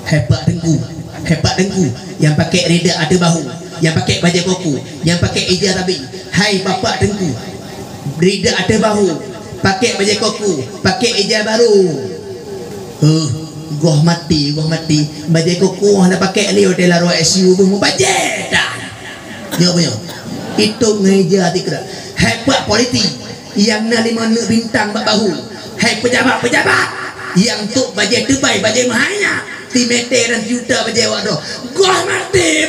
hebat dengku yang pakai reda ada bahu, yang pakai baju koko, yang pakai eja tabi. Hai bapak dengku, reda ada bahu, pakai baju koko, pakai eja baru. Gua mati baju koko hendak pakai ni hotel aro ICU mau bajet dah. Yo punya. Itu ngeja tikra. Hebat politik yang na 5 bintang bahu. Hai pejabat yang tuk bajet terbaik bajet mahanya. Timete dan juta bajet wado. Gua mati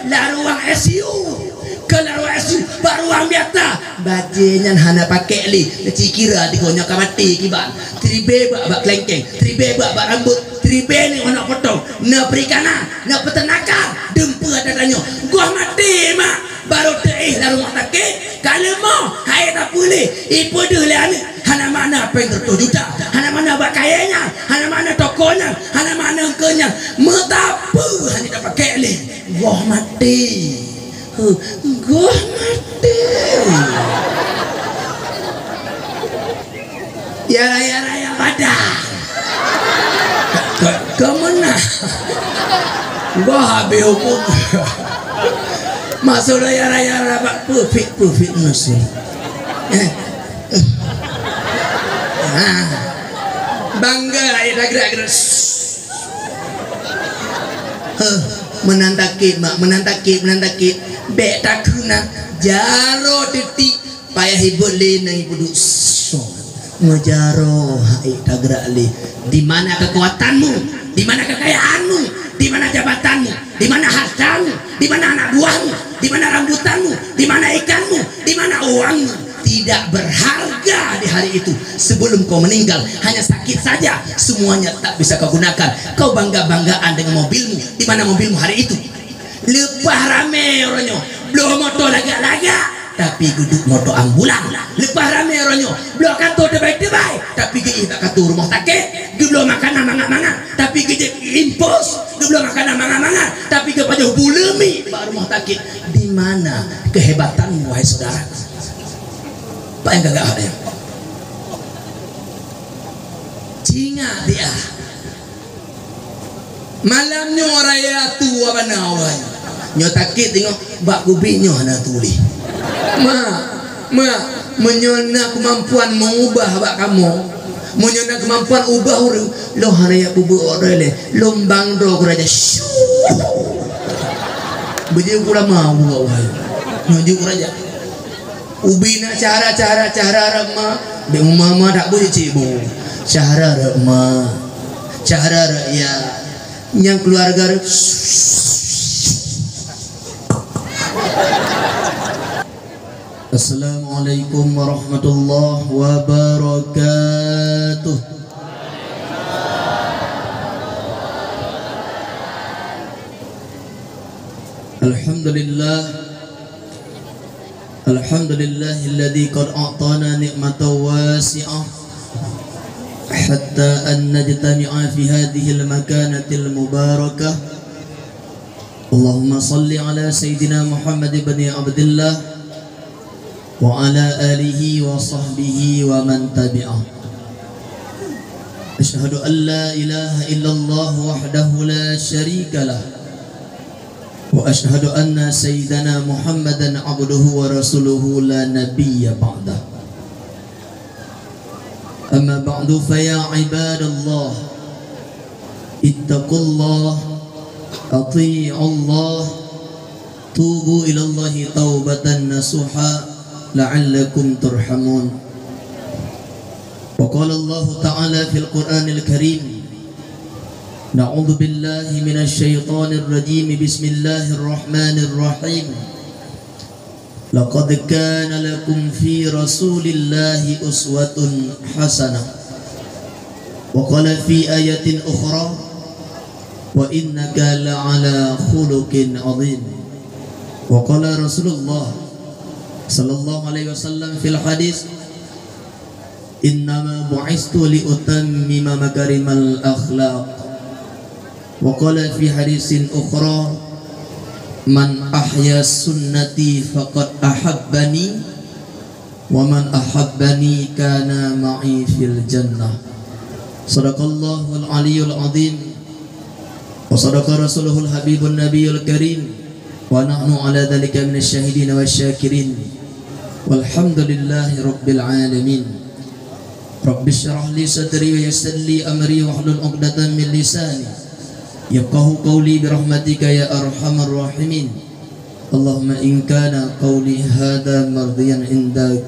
la ruang ICU. Kalau ICU baru ruang biasa. Bajennya hana pakai li. Cikira tikonya ka mati kiban. Tribe bak kelengkeng, tribe bak rambut, tribe ni nak potong, nak perikanan, nak peternakan, dempa ada tanya. Gua mati mak. Baru teih la rumah sakit. Kalau mau hai tak boleh. Ipo dah ni. Hana mana peng 100 juta. Hana mana bak kayanya, hana mana tokonya, hana mana kenya. Metapa hanya tak pakai li. Gua mati. Gua mati. Ya padang. Kemana? Gua habis hukum. Masuk raya pak perfect masuk. Bangga raya gerak. Menantakit. Bek takuna jaro detik payah hibut le nang ibu duk ngejaro hai tagrak le. Di mana kekuatanmu, di mana kekayaanmu, di mana jabatanmu, di mana hartamu, di mana anak buahmu, di mana rambutanmu, di mana ikanmu, di mana uangmu. Tidak berharga di hari itu. Sebelum kau meninggal hanya sakit saja, semuanya tak bisa kau gunakan. Kau bangga-banggaan dengan mobilmu. Di mana mobilmu hari itu? Lepas rame orangnya, belum motor lagak-lagak, tapi duduk motor ambulan. Lepas rame orangnya, belum kantor terbaik-terbaik, tapi dia tak kantor rumah sakit. Dia belum makan mangan-mangan, tapi dia impos. Dia belum makan mangan-mangan, tapi dia pada bulemi baru rumah sakit. Di mana kehebatanmu wahai saudara? Pak yang gagah ada. Cinga dia. Malamnya raya tua bana awal. Nyo takit tengok bak kubinyo ana tuli. Menyona kemampuan mengubah bak kamu. Menyona kemampuan ubah urang. Lo haraya bubu orele. Lombang do kuraja. Beje kula mau awal. Nyo kuraja. Ubina cara rama. Be mama tak boleh cibu. Cara rama. Cara ya yang keluarga. Assalamualaikum warahmatullahi wabarakatuh. Alhamdulillahilladzi qad a'tana ni'matan wasi'ah hatta an najtami'a fi hadhihi al-makanati al-mubarakah. Allahumma salli ala sayyidina Muhammad ibn Abdullah wa ala alihi wa sahbihi wa man tabi'ah. Asyhadu an la ilaha illallah wahdahu la syarika lah wa asyhadu anna sayyidana Muhammadan abduhu wa rasuluhu la nabiyya ba'dah. Amma ba'du fa ya ibadallah ittaqullah ati'ullah tubu ilallahi taubatan nasuha la'allakum turhamun. Wa qala Allah ta'ala fil Qur'anil Karim na'udzu billahi minasy syaithanir rajim bismillahir rahmanir rahim. Laqad kana lakum fi rasulillahi uswatun hasanah. Wa qala fi ayatin ukhra wa innaka la'ala khuluqin 'adzim. Wa qala Rasulullah sallallahu alaihi wasallam fil hadis innama bu'istu li utammima makarimal akhlaq. Wa qala fi hadisin ukhra man ahya sunnati faqad ahabbani wa man ahabbani kana ma'i fil jannah. Sadaqallahul aliyyul azim. wa sadaqa rasuluhul habibun nabiyul karim wa nahnu ala dhalika minasy syahidin wasyakirin walhamdulillahi rabbil alamin. Rabbi syrah li sadri wa yassir li amri wahlul 'uqdatam min lisani yafqahu qawli bi rahmatika ya arhamar rahimin. Allahumma in kana qawli hadha mardiyan indak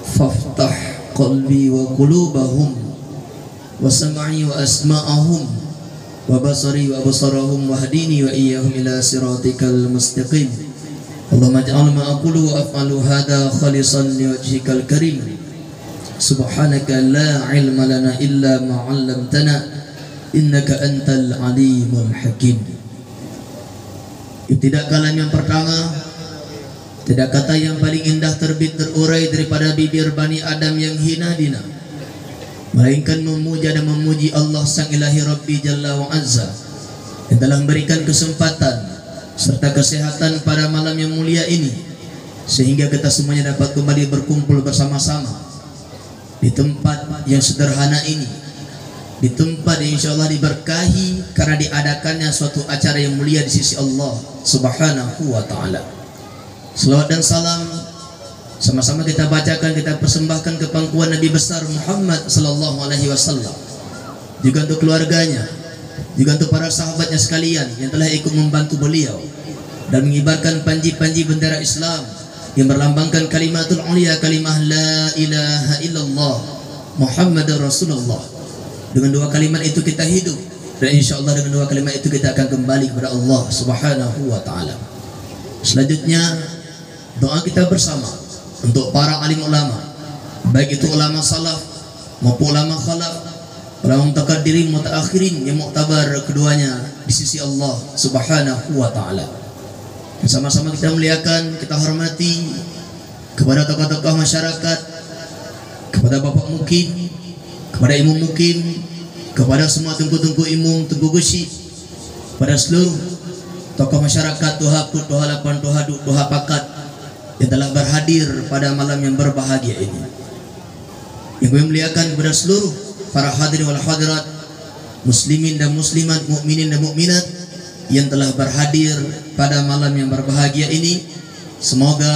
faftah qalbi wa qulubahum wa sam'i wa asma'ahum wa basari wa absarahum wahdini wa iyyahum ila siratikal mustaqim. Allahumma ij'al ma aqulu wa af'alu hadha khalisan liwajhikal karim. Subhanaka la ilma lana illa ma 'allamtana innaka antal alimul hakim. Tidak kalam yang pertama, tidak kata yang paling indah terbit terurai daripada bibir Bani Adam yang hina dina, melainkan memuja dan memuji Allah Sang Ilahi Rabbi Jalla wa Azza yang telah memberikan kesempatan serta kesehatan pada malam yang mulia ini, sehingga kita semuanya dapat kembali berkumpul bersama-sama di tempat yang sederhana ini, di tempat yang insyaallah diberkahi karena diadakannya suatu acara yang mulia di sisi Allah Subhanahu wa taala. Selawat dan salam sama-sama kita bacakan, kita persembahkan ke pangkuan Nabi besar Muhammad sallallahu alaihi wasallam, juga untuk keluarganya, juga untuk para sahabatnya sekalian yang telah ikut membantu beliau dan mengibarkan panji-panji bendera Islam yang berlambangkan kalimatul ulia, kalimah la ilaha illallah Muhammadur Rasulullah. Dengan dua kalimat itu kita hidup, dan insyaallah dengan dua kalimat itu kita akan kembali kepada Allah Subhanahu wa taala. Selanjutnya doa kita bersama untuk para alim ulama, baik itu ulama salaf maupun ulama khalaf, ulama mutaqaddirin mutaakhirin yang muktabar keduanya di sisi Allah Subhanahu wa taala. Sama-sama kita muliakan, kita hormati kepada tokoh-tokoh masyarakat, kepada Bapak Mukim, kepada Imam Mukim, kepada semua tengku-tengku imum, tengku besi, pada seluruh tokoh masyarakat, tuha put, tuha lapan, tuha duk, tuha pakat yang telah berhadir pada malam yang berbahagia ini. Yang kami muliakan kepada seluruh para hadirin wal hadirat, muslimin dan muslimat, mukminin dan mukminat yang telah berhadir pada malam yang berbahagia ini. Semoga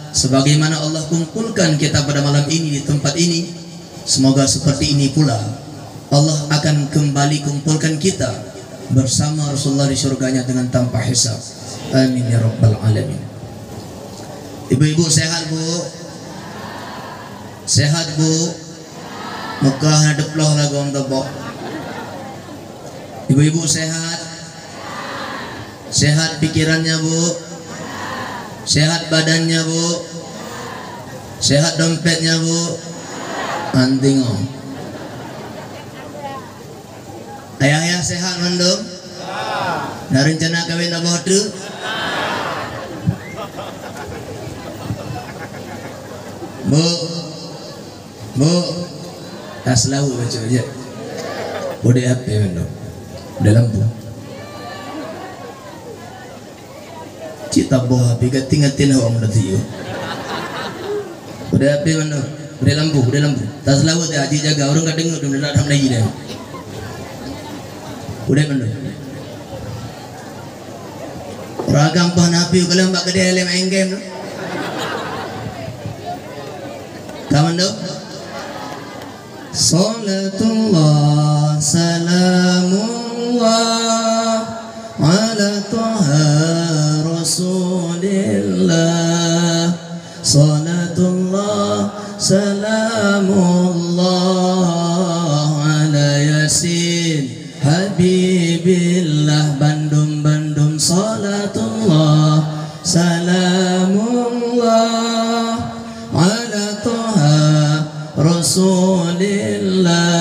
sebagaimana Allah kumpulkan kita pada malam ini di tempat ini, semoga seperti ini pula Allah akan kembali kumpulkan kita bersama Rasulullah di surganya dengan tanpa hisab. Amin ya rabbal alamin. Ibu-ibu sehat bu? Sehat bu? Muka hadap loh lagu orang tebok. Ibu-ibu sehat? Sehat pikirannya bu? Sehat badannya bu? Sehat dompetnya bu? Anting om. Ayah-ayah sehat mandum? Nah rencana kawin tak bodoh? Bu, bu, tas lau baca aja. Udah apa mandum? Udah lampu. Cita boh api ketingatin awak muda tiyo. Udah api mana? Udah lampu, udah lampu. Tas laut ya, aji jaga orang kadang udah nak lagi dah. Udah mana? Ragam pah napi kalau mbak kedai lem engkem. Kaman do? Salatullah salamullah ala Taha Rasulillah. Salatullah salamullah ala Yasin Habibillah. Bandung-bandung salatullah salamullah ala Taha Rasulillah.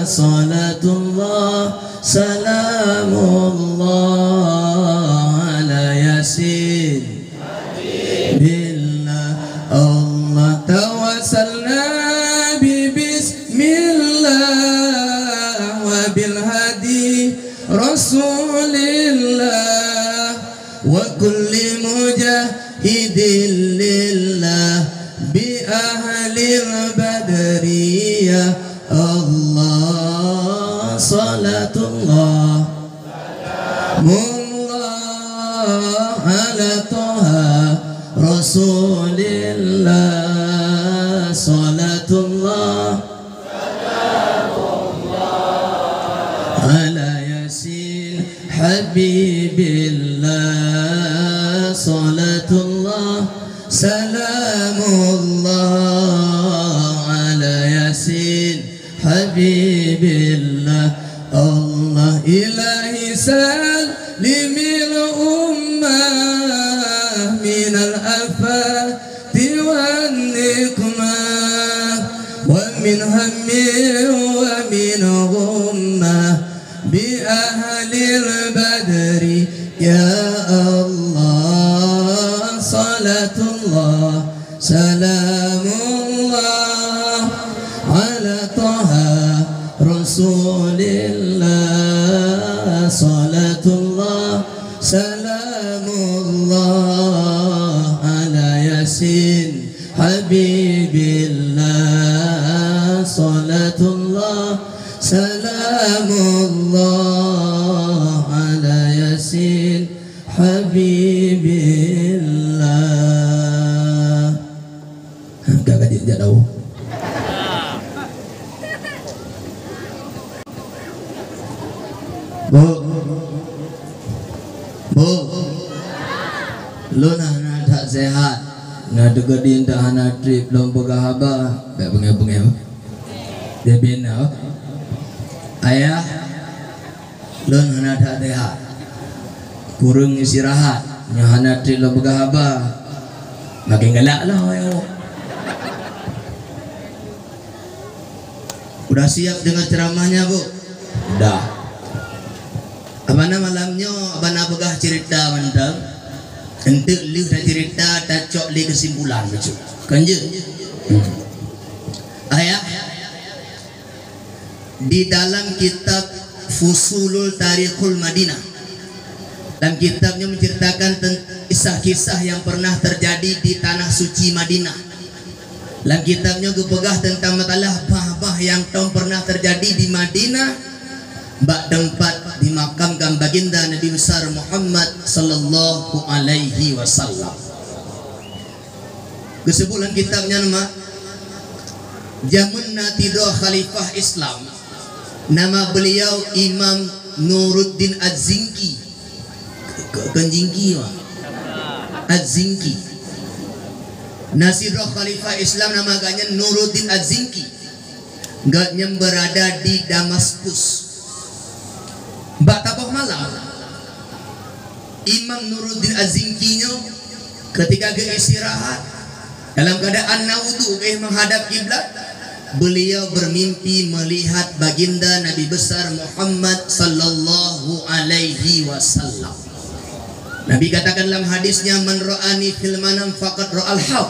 Salatullah salamullah ala Yasin Billah. Allah tawassalna bi bismillah wa bil hadi Rasulillah wa kulli mujahidin lillah bi ahlil badriyah. Allah salatullah Salamullah ala Taha Rasulillah. Salatullah ala Yasin Habibillah. Salatullah salamullah ala Yasin Habibillah. Allah ilahi salimil ummah minal afati wan nikmah wa min hammin wa min ghummah bi ahlil badri ya Allah. Salatullah salamullah ala Taha Rasulillah. Salatullah salamullah ala Yasin Habibillah. Salatullah salamullah ala Yasin Habibillah. Gak dia tahu. Bu, lu nak tak sehat, nak degadin tak hana trip, belum bergahaba, tak bengah-bengah, dia bina. Ayah, lu nak tak sehat, kurang istirahat, hana trip belum bergahaba, makin galak lah ayah. Udah siap dengar ceramahnya bu? Udah. Abana malamnya abana begah cerita mantap. Ente liu dah cerita tak cok li kesimpulan betul. Kanje. Ayah di dalam kitab Fusulul Tarikhul Madinah, dalam kitabnya menceritakan tentang kisah-kisah yang pernah terjadi di tanah suci Madinah. Dalam kitabnya gepegah tentang masalah bah-bah yang pernah terjadi di Madinah. Bak tempat dimakamkan baginda Nabi besar Muhammad sallallahu alaihi wasallam. Kesimpulan kitabnya nama Jamun Natido Khalifah Islam. Nama beliau Imam Nuruddin Az-Zinki. Kenjingki Az-Zinki. Nasiroh Khalifah Islam nama agaknya Nuruddin Az-Zinki. Gaknya berada di Damaskus. Bak tapoh malam Imam Nuruddin Az-Zinkinya ketika ke istirahat dalam keadaan nawudu menghadap kiblat, beliau bermimpi melihat baginda Nabi besar Muhammad sallallahu alaihi wasallam. Nabi katakan dalam hadisnya, man ra'ani fil manam faqad ra'al haq.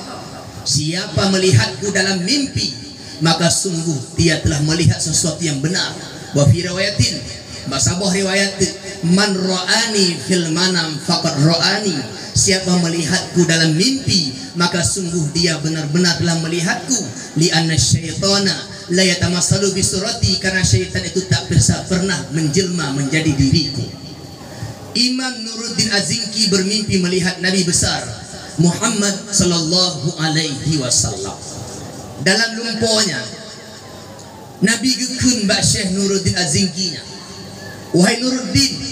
Siapa melihatku dalam mimpi, maka sungguh dia telah melihat sesuatu yang benar. Wa fi riwayatin, Basabah riwayat, man ra'ani fil manam faqad ra'ani. Siapa melihatku dalam mimpi, maka sungguh dia benar-benar telah melihatku. Li anna syaitana la yatamassalu bi surati, karena syaitan itu tak bisa pernah menjelma menjadi diriku. Imam Nuruddin Az-Zinki bermimpi melihat Nabi besar Muhammad sallallahu alaihi wasallam. Dalam lumpuhnya Nabi gekun bak Syekh Nuruddin Az-Zinkinya, wahai Nuruddin,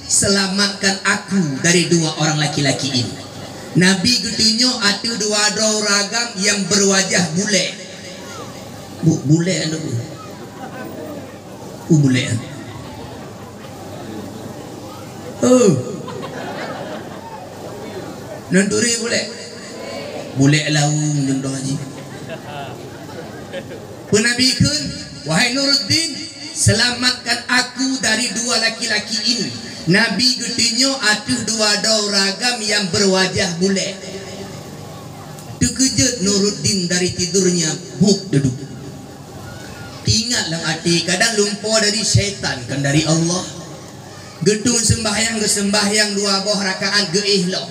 selamatkan aku dari dua orang laki-laki ini. Nabi getunyo atu dua ragam yang berwajah bule. Bule anu bu. Bule anu. Nanduri bule. Bule laung jeung doh haji. Nabi kun, wahai Nuruddin, selamatkan aku dari dua laki-laki ini. Nabi getinyo atuh dua ragam yang berwajah bule. Terkejut Nuruddin dari tidurnya, buk duduk. Ingatlah hati, kadang lumpur dari syaitan kan dari Allah. Gedung sembahyang dua boh rakaat geihlah.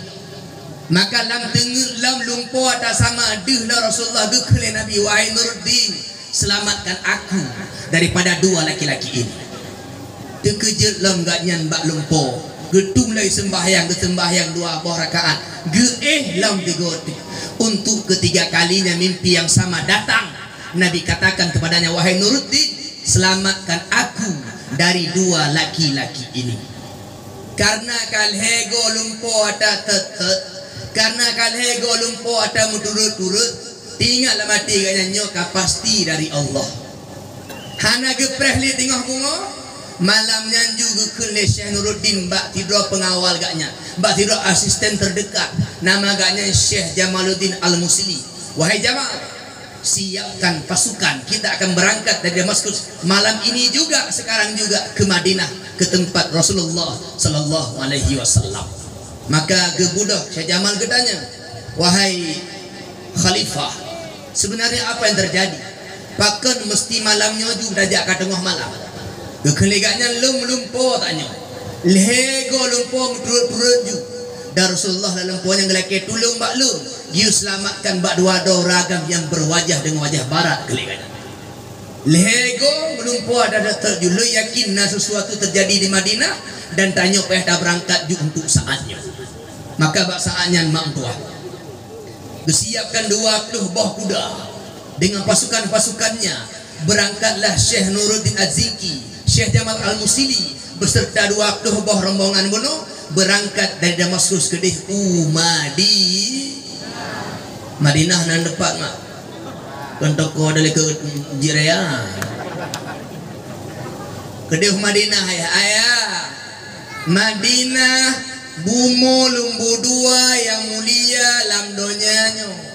Maka lam tengah lam lumpur tak sama deh Rasulullah gekele Nabi, wahai Nuruddin, selamatkan aku daripada dua laki-laki ini. Terkejut lam gak nyan bak lumpur. Getung lagi sembahyang dua buah rakaat. Lam digoti. Untuk ketiga kalinya mimpi yang sama datang. Nabi katakan kepadanya, wahai Nuruddin, selamatkan aku dari dua laki-laki ini. Karena kalhego lumpo ada tetet, karena kalhego lumpo ada muturut-turut, tinggal mati ganya nyoka pasti dari Allah. Hana gepreh li tengah bunga, malam nyanju gukun le Syekh Nuruddin, mbak tidur pengawal gaknya, mbak tidur asisten terdekat, nama gaknya Syekh Jamaluddin Al-Musli. Wahai jamaah, siapkan pasukan, kita akan berangkat dari Damaskus malam ini juga, sekarang juga ke Madinah, ke tempat Rasulullah sallallahu alaihi wasallam. Maka gebudak Syekh Jamal gedanya, wahai khalifah, sebenarnya apa yang terjadi? Pakan mesti malamnya juga dajak ke tengah malam. Kekeleganya lumpo tanya, lego lumpo turut-turut ju. Dan Rasulullah dalam puanya ngelake tulung bak lum, you selamatkan bak dua ragam yang berwajah dengan wajah barat keleganya. Lego lumpo ada terju, lu yakin sesuatu terjadi di Madinah dan tanya payah dah berangkat ju untuk saatnya. Maka bak saatnya mak tua. Disiapkan 20 buah kuda dengan pasukan-pasukannya. Berangkatlah Syekh Nuruddin Az-Zinki, Syekh Jamal Al-Musili beserta 20 buah rombongan bunuh berangkat dari Damaskus ke Madinah nan depan mak. Untuk kau dari ke Jiraya. Kedih Madinah ayah. Madinah bumo lumbu dua yang mulia lamdonyanya.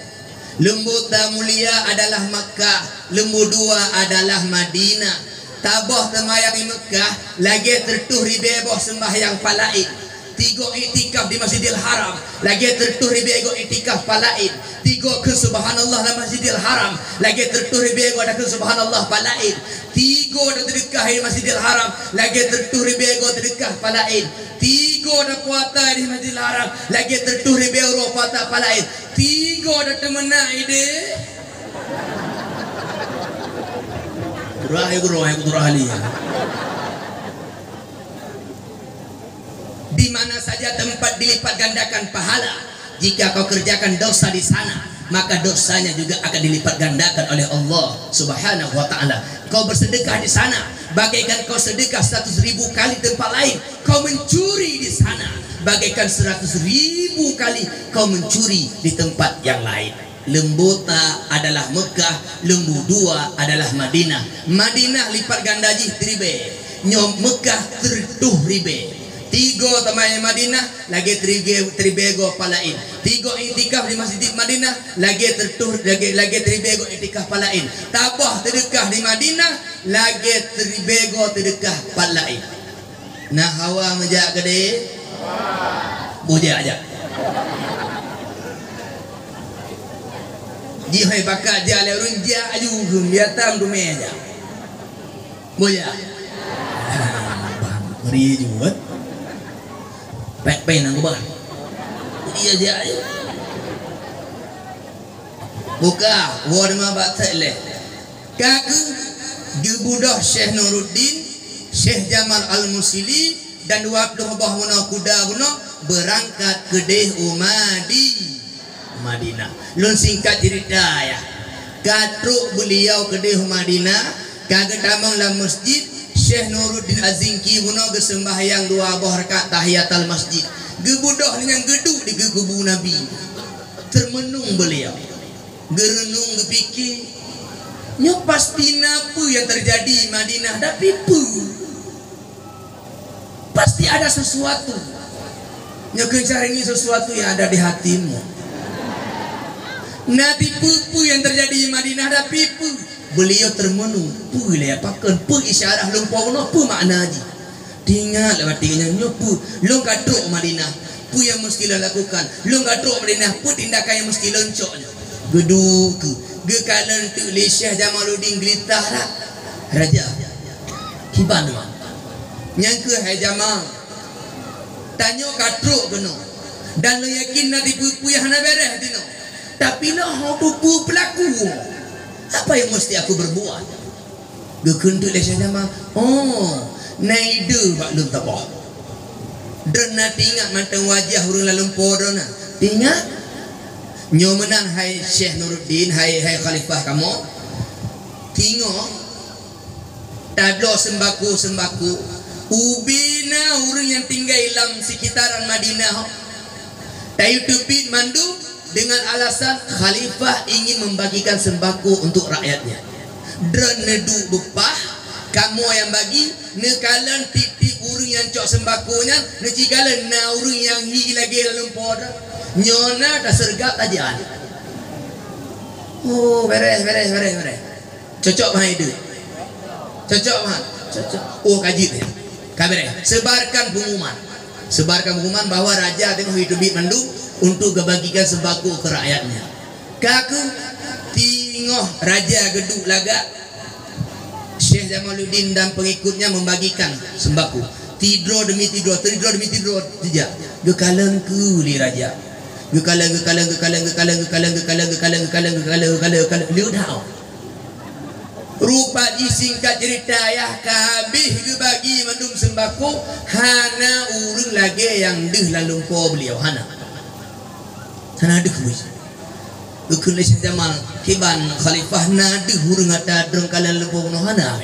Lembu tak mulia adalah Makkah, lembu dua adalah Madinah. Tabah temayang di Mekah, lagi tertuh ribeboh sembahyang palaid. 3 iktikaf di Masjidil Haram, lagi tertuh ribego iktikaf palaid. 3 ke subhanallah di Masjidil Haram, lagi tertuh ribego ada ke subhanallah palaid. 3 dah terdekat di Masjidil Haram, lagi tertuh ribego terdekat palaid. 3 dah puasa di Masjidil Haram, lagi tertuh ribego puasa palaid. 3 dah temenah ide. Kurang di mana saja tempat dilipat gandakan pahala. Jika kau kerjakan dosa di sana, maka dosanya juga akan dilipat gandakan oleh Allah Subhanahu wa taala. Kau bersedekah di sana, bagaikan kau sedekah 100.000 kali tempat lain. Kau mencuri di sana, bagaikan 100.000 kali kau mencuri di tempat yang lain. Lembu ta adalah Mekah, lembu dua adalah Madinah. Madinah lipat gandaji tribe, nyom Mekah tertuh ribe. 3 tamai Madinah, lagi tribego palain. 3 iktikaf di Masjid Madinah, lagi tertuh lagi tribego iktikaf palain. Tabah terdekat di Madinah, lagi tribego terdekat palain. Nah hawa majak gede, buja aja. Jihai bakat dia lerun dia aju dia tam dume aja. Buja. Meri juga. Pek-pek nang ban. Dia aja aja. Buka warma batle. Kaku gebudah Syekh Nuruddin, Syekh Jamal Al-Musili dan 20 buah kuda berangkat ke Madinah. Lun singkat cerita ya. Katruk beliau ke Madinah, kagak tamang dalam masjid. Syekh Nuruddin Az-Zinki buno gesembahyang 2 buah rakaat tahiyatul masjid. Gebudah dengan geduk di kubu Nabi. Termenung beliau. Gerenung gepikir, nya pasti napa yang terjadi di Madinah dah pipu. Pasti ada sesuatu. Nya cari sesuatu yang ada di hatimu. Nanti pipu yang terjadi di Madinah dah pipu. Beliau termenung, pu le apakan, pu isyarah lumpau no, pu makna aja. Tinggal lewat tinggalnya nyopu, lu katruk Madinah, pu yang mesti lo lakukan, lu katruk Madinah, pu tindakan yang mesti loncok. Geduk, gekalan tu Syekh Jamaluddin gelitah lah, raja, kiban mah, nyangka hai Jamal, tanya katruk keno, dan lo yakin nanti pu yang nak beres tino, tapi lo pu pelaku. Apa yang mesti aku berbuat? Gekuntuk le Syekh Jamal. Oh, naidu maklum tabah. Drena tinggal mata wajah hurung lalu podona. Tinggal nyomenan hai Syekh Nuruddin, hai khalifah kamu. Tinggal tablo sembako ubina orang yang tinggal dalam sekitaran Madinah tayu tepit mandu dengan alasan khalifah ingin membagikan sembako untuk rakyatnya. Dren nedu bepah kamu yang bagi nekalan titip urang yang cok sembakonya necikalan na urang yang hi lagi lalu poda nyona dah sergap aja. Oh beres cocok mah itu cocok mah cocok. Oh kaji deh kabere sebarkan pengumuman bahwa raja tengah hidup mendung untuk kebagikan sembako ke rakyatnya. Kaku tingoh raja gedung laga Syekh Jamaluddin dan pengikutnya membagikan sembako. Tidro demi tidro tidak. Gekalang ku li raja. Gekalang liudau. Rupa ji singkat cerita ya kabih gebagi mandum sembako hana urang lagi yang deh lalu po beliau hana deh kuis ukun Syekh Jamal kiban khalifah na deh urang ada drong kala lepo no hana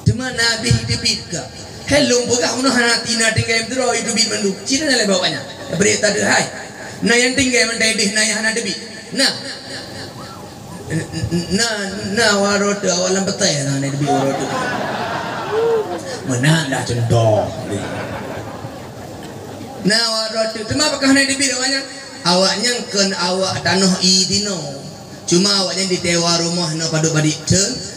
cuma nabi debit ka hello boga no hana tina tinggal dro itu bit mandum cina le bawanya berita deh hai na yang tinggal mendai deh na hana debit na warot awalan betai na debi warot mana dah cendong na warot cuma apakah na debi awaknya ken awak tanah idino cuma awaknya di tewa rumah no padu badik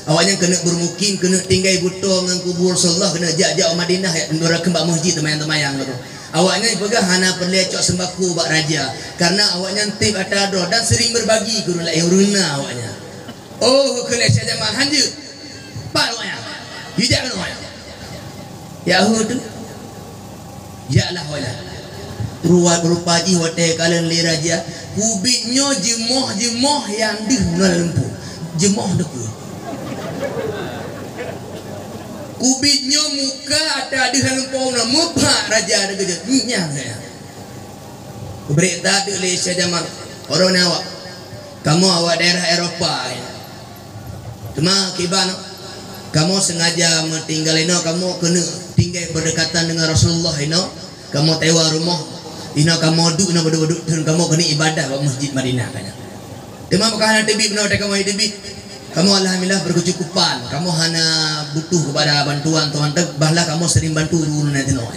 awaknya kena bermukim kena tinggal buto ngan kubur Rasulullah kena jak Madinah ya ndora kembak masjid temayang gitu. Awaknya pegang hana perlecok sembako bak raja karena awaknya tip atado dan sering berbagi guru lai uruna awaknya. Oh kena Syekh Jamal hanja pak awaknya hijak kan awaknya Yahud ya lah wala ruat rupaji wate kalian li raja kubiknya jemoh yang di lempu jemoh deku kubiknya muka ada di lempu na muka raja ada kerja nyang saya berita di Syekh Jamal orang awak kamu awak daerah Eropah ya. Cuma kiban kamu sengaja tinggal ino kamu kena tinggal berdekatan dengan Rasulullah ino kamu tewa rumah ino kamu duduk ino berduduk dan kamu kena ibadah di masjid Madinah kanya. Cuma bukan hana tebik benar kamu tebik kamu alhamdulillah berkecukupan kamu hana butuh kepada bantuan Tuhan bahlah kamu sering bantu urun nanti no.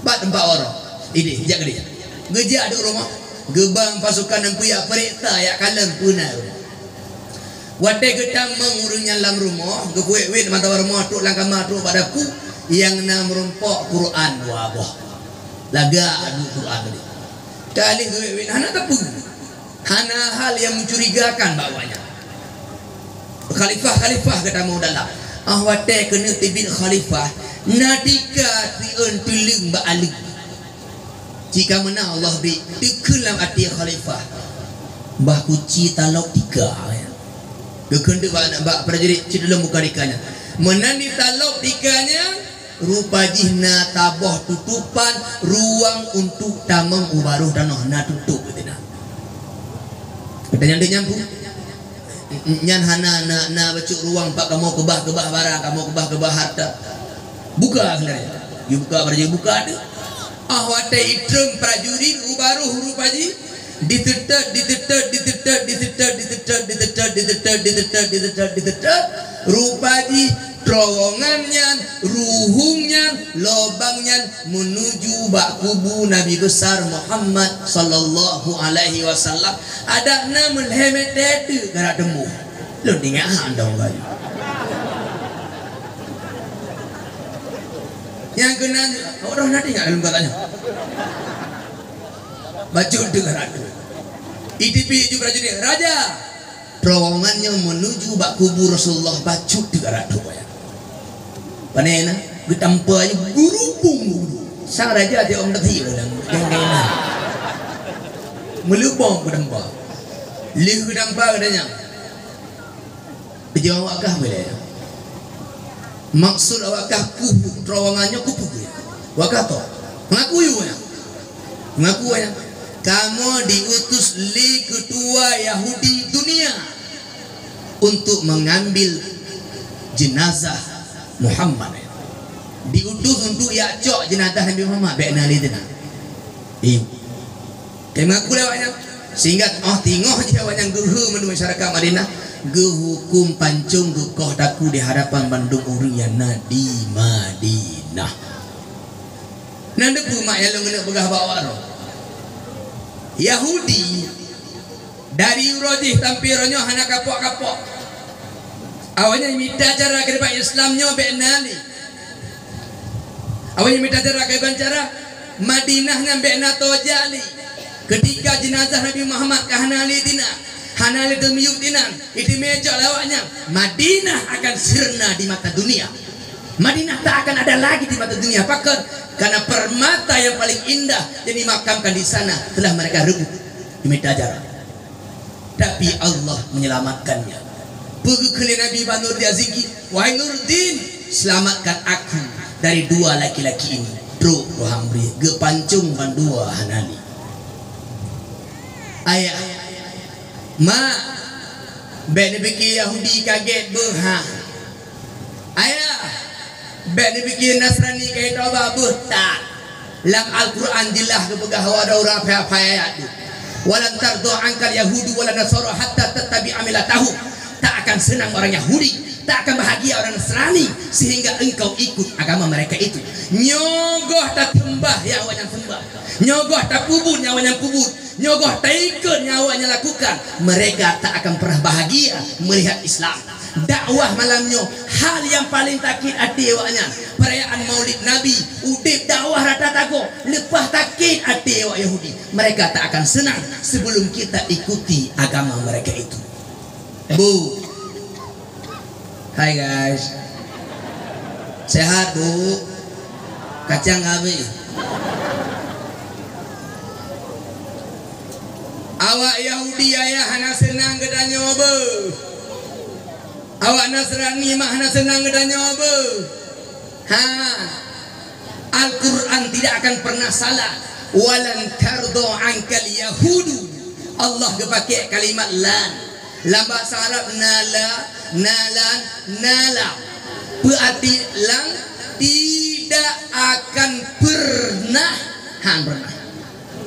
Bat tempat orang ide hijak gede gejak di rumah gebang pasukan dan puyak perikta ya kalam punah wadai gedang mengurungnya dalam rumah gebuik-buik mata rumah tu lang kamar tu padaku yang nam rompok Quran wabah laga adu Quran tadi kali gebuik-buik hana tepung hana hal yang mencurigakan bawanya khalifah kata mau dalam wadai kena tibit khalifah nadika tiun tuling ba'alik jika mana Allah beri dikelam hati khalifah bah kuci talok tiga Gekendek bak prajurit cidulung muka dikanya menani talok dikanya rupa jihna taboh tutupan ruang untuk tamang ubaruh tanah na tutup betina katanya dia nyampu nyan hana na bacuk ruang pak kamu kebah barang kamu kebah harta buka sebenarnya you buka prajurit buka ada watai itrem prajurit ubaruh rupa jih ditetet rupaji terowongannya ruhungnya lobangnya menuju bak kubu Nabi besar Muhammad sallallahu alaihi wasallam ada namun hemet itu gara demu lo dengar dong baju yang kena orang nanti nggak dalam katanya baju dengar IDP juga prajurit raja terowongannya menuju bak kubur Rasulullah baju dengar ya panena getampanya gurubung sang raja dia om tadi dalam gengena melubang gedamba liu gedamba katanya berjawab awakah boleh maksud awakah kubu terowongannya kubu Wakato mengaku ya, mengaku ya. Kamu diutus li ketua Yahudi dunia untuk mengambil jenazah Muhammad. Diutus untuk yakcok jenazah Nabi Muhammad. Baikna li dina. Kayak mengaku lewatnya. Sehingga tengok dia yang gehu menurut masyarakat Madinah. Gehukum pancung gekoh daku di hadapan bandung uriana di Madinah. Nanda pun mak yang lu begah bawa roh. Yahudi dari rojih tampironyo hana kapok-kapok. Awalnya minta cara ke depan Islamnya benali. Awalnya minta cara ke depan cara Madinahnya benato jali. Ketika jenazah Nabi Muhammad ke Hanali dina, Hanali demiyuk dinan, itu meja lawaknya. Madinah akan sirna di mata dunia. Madinah tak akan ada lagi di mata dunia. Pakar karena permata yang paling indah yang dimakamkan di sana telah mereka rebut di meja jarak. Tapi Allah menyelamatkannya. Pergi ke Nabi Banur Diaziki, wahai Nurdin, selamatkan aku dari dua laki-laki ini. Truk rohamri, gepancung bandua Hanali. Ayah, ma, bek fikir Yahudi kaget berha. Ayah, bek fikir Nasrani kaget tahu tak. Lam Al-Quran jelas kebegah wada orang apa ayat itu. Walan tardo angkal Yahudi walan Nasara hatta tetabi amilatahu. Tak akan senang orang Yahudi, tak akan bahagia orang Nasrani sehingga engkau ikut agama mereka itu. Nyogoh tak sembah yang awaknya sembah, nyogoh tak kubur yang awaknya kubur, nyogoh tak ikut yang awaknya lakukan. Mereka tak akan pernah bahagia melihat Islam. Dakwah malamnya hal yang paling takit hati awaknya. Perayaan Maulid Nabi, udip dakwah rata tako, lepas takit hati awak Yahudi. Mereka tak akan senang sebelum kita ikuti agama mereka itu. Bu, hai guys, sehat bu, kacang kami. Awak Yahudi ayah hana senang gedanya bu, awak Nasrani mah hana senang gedanya bu. Ha, Al-Quran tidak akan pernah salah. Walan tardo angkal Yahudu. Allah kepakai kalimat lan. Dalam bahasa Arab nala, nalan, nala. Berarti lang tidak akan pernah, pernah.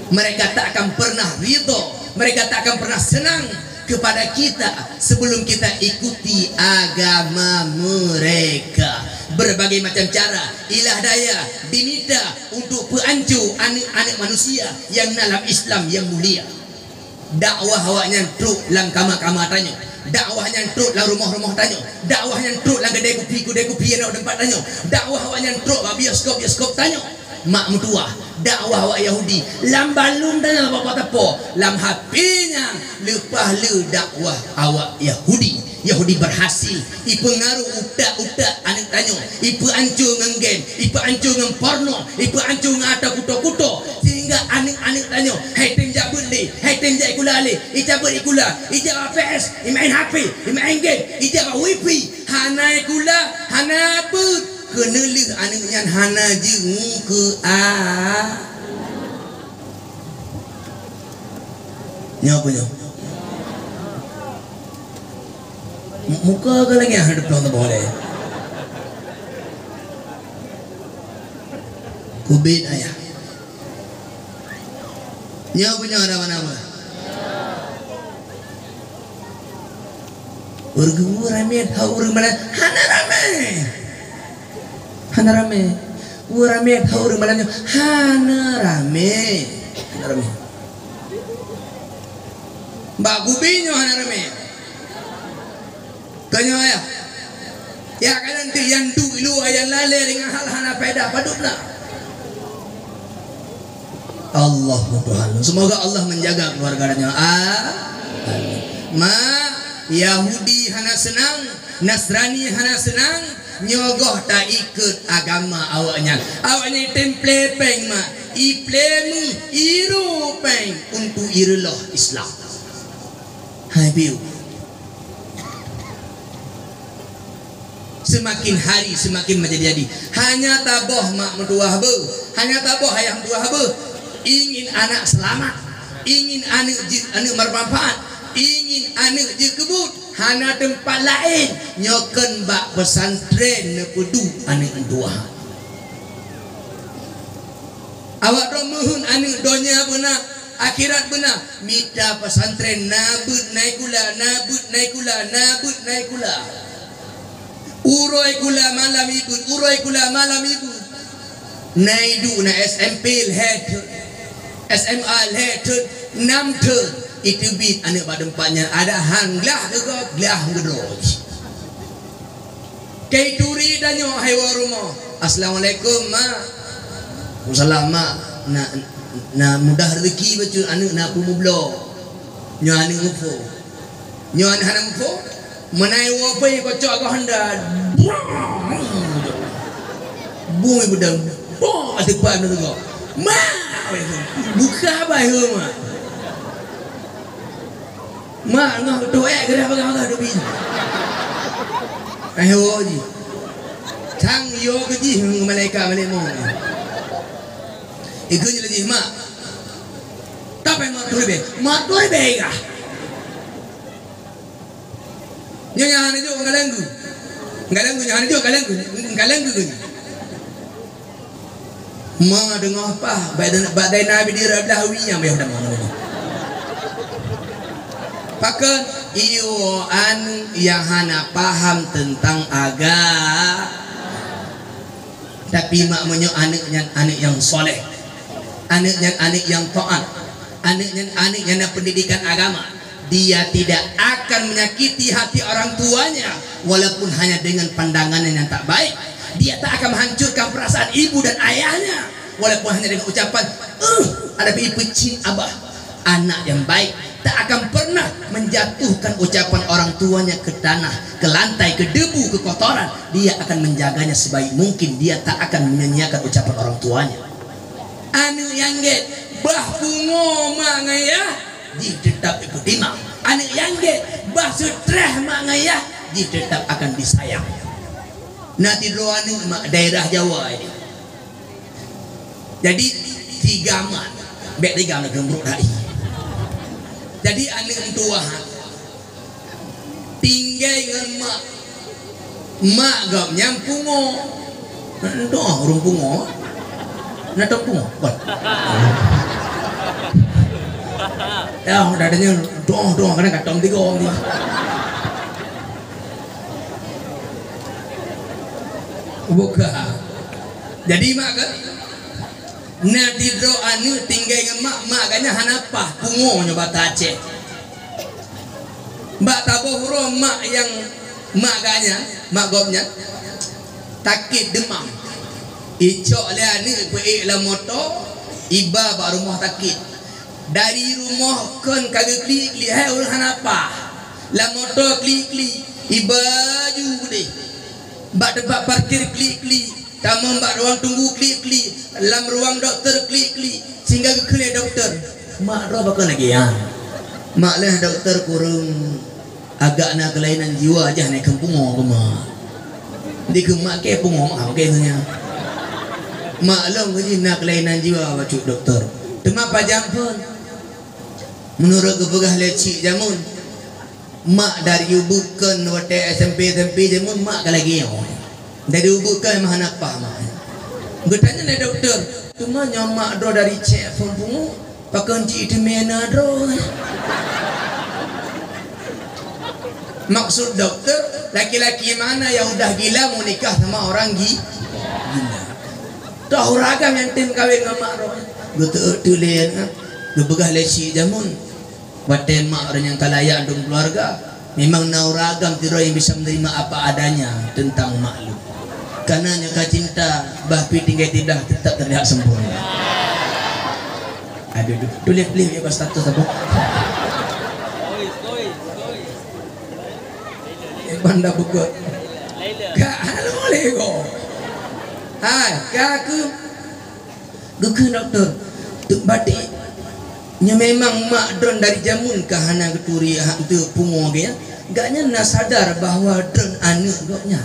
Mereka tak akan pernah ridho, mereka tak akan pernah senang kepada kita sebelum kita ikuti agama mereka. Berbagai macam cara, ilah daya diminta untuk perancu anak-anak manusia yang dalam Islam yang mulia. Dakwah awaknya truk lang kamar-kamar tanya, dakwahnya truk lang rumah-rumah tanya, dakwahnya truk lang kedai kopi yang nak tempat tanya, dakwah awaknya truk bioskop tanya. Mak mutua dakwah awak Yahudi lam balum tanya apa tepo lam hapinya lepas le dakwah awak Yahudi berhasil ipengaruh utak anak tanya ipe ancur ngenggen ipe ancur ngeng porno ipe ancur ngata kuto sehingga anak tanya hai tim jak beli hai tim jak ikula ali ijabut ikula ijab PS imain HP imain game ijab wifi hana ikula hana apa kena lih anak yang hana je ke apa nya muka ke lagi yang hadap tuan boleh kubit ayah nya punya ada mana urgu ramai haur mana hana rame urame haur mana hana rame mbak gubinyo hana rame kanyo ya kan nanti yang dulu yang lale dengan hal hana pedah padukna Allah Tuhan semoga Allah menjaga keluarganya ma Yahudi hana senang Nasrani hana senang nyogoh tak ikut agama awaknya temple peng ma iplemu iru peng untuk irulah Islam hai biu semakin hari semakin menjadi-jadi. Hanya taboh mak mentua be, hanya taboh ayah mentua be, ingin anak selamat, ingin anak bermanfaat, ingin anak je kebut, hana tempat lain nyoken bak pesantren nepedu anak mentua. Awak romuhun anak donya benar, akhirat benar, mita pesantren nabut naik kula, nabut naik kula, nabut naik kula. Uroi kula malam ibu, uroi kula malam ibu. Naidu na SMP head, SMA head, 6 turn. Itu bit anak pada empatnya ada hanglah gegok, glah gedoj. Kei turi danyo hai warumah. Assalamualaikum mak. Waalaikumsalam mak. Na mudah rezeki baju anak na pumublo. Nyo anak mufo. Nyo anak hana mufo. Menai wapai kocok kau hendak bumi bedang boh ada pan tu kau mak buka apa itu mak ngah doa kerana apa dobi ayo ji tang yo keji malaikat malaikat ikut je lagi mak tapi mak tu lebih kah nyonya hana jo galanggu hana jo galanggu ma dengar apa badai nabi dira belahwinya bayar dah mana pakan iyo anu yang hana paham tentang agama tapi mak menyo anak yang soleh, anak yang taat, anak yang pendidikan agama. Dia tidak akan menyakiti hati orang tuanya walaupun hanya dengan pandangan yang tak baik. Dia tak akan menghancurkan perasaan ibu dan ayahnya walaupun hanya dengan ucapan ada pecin abah. Anak yang baik tak akan pernah menjatuhkan ucapan orang tuanya ke tanah, ke lantai, ke debu, ke kotoran. Dia akan menjaganya sebaik mungkin. Dia tak akan menyanyiakan ucapan orang tuanya. Anu yang get bah pungo mangaya di tetap ikut imam. Anak yang get bah sutrah mangaya di tetap akan disayang. Nanti doa ni daerah Jawa ini. Jadi tiga man, bek tiga nak gembruk dai. Jadi anak tua tinggal dengan mak gam nyampungo. Doa urung pungo. Nak pungo. Ya, udah adanya doa kadang katong tiga orang dia. Buka. Jadi mak kan nanti doa ni tinggal dengan mak kanya hanapa pungo nyoba tace. Mbak tabohro mak yang mak kanya, mak gomnya takit demam. Icok lah ni kuik lah motor iba bak rumah takit. Dari rumah kan kagak klik-klik hai orang hanapa. La motor klik-klik iba ju deh. Bak tempat parkir klik-klik, tamam bak ruang tunggu klik-klik, dalam ruang doktor klik-klik, sehingga ke klinik doktor. Mak roh bakal lagi ya. Mak lah doktor kurung agak nak kelainan jiwa aja naik kempungo ke mak. Di ke mak ke pungo mak ke nya. Mak long ke nak kelainan jiwa bacuk doktor. Tema pajam pun. Menurut kepegah lecik jamun. Mak dari ubukan waktu SMP jamun mak ke lagi yang dari ubukan mah nak apa mak bertanya nih dokter cuma nyamak dro dari cek pungu pakai cik itu mana dro maksud dokter laki-laki mana yang udah gila mau nikah sama orang gila tahu ragam yang tim kawin sama mak dro betul tulen kepegah lecik jamun baten mak orang yang kalayak dong keluarga memang nauragam tidak yang bisa menerima apa adanya tentang maklum karena nyaka cinta bahpi tinggal tidak tetap terlihat sempurna. Aduh tulis ya pas status apa banda buku kak halo boleh go hai kaku duku dokter tuk batik nya memang mak drone dari jamun kahana keturi hak tu pungo ge gaknya nak sadar bahawa drone anu goknya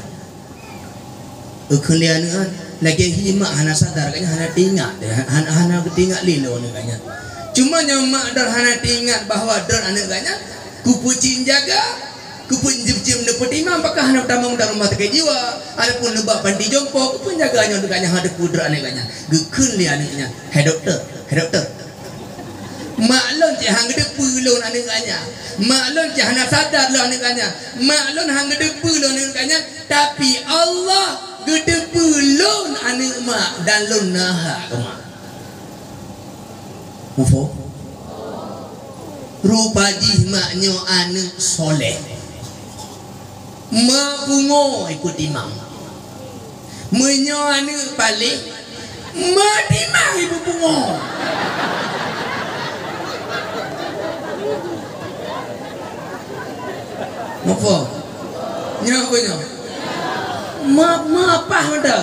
Kemudian lagi himak hana sadar kanya hana tinggal hana ketinggal lilo ni kanya. Cuma nyamak dar hana tinggal bahawa dar anak kanya kupucin jaga kupucin dapat imam apakah hana tamang dar rumah tak jiwa adapun lebak panti jompo kupun jaganya untuk kanya ada kudra anak kanya gekun li anaknya hai doktor maklum je hang gede pulun anak kanya maklum je hana sadar lo anak kanya maklum hang gede pulun anak kanya tapi Allah gede pulun anak mak dan lun naha mak mufo rupa jih maknyo anak soleh mak bungo ikut imam menyo anak balik mak imam ibu bungo mufo nyo apa nyo mak apa hendak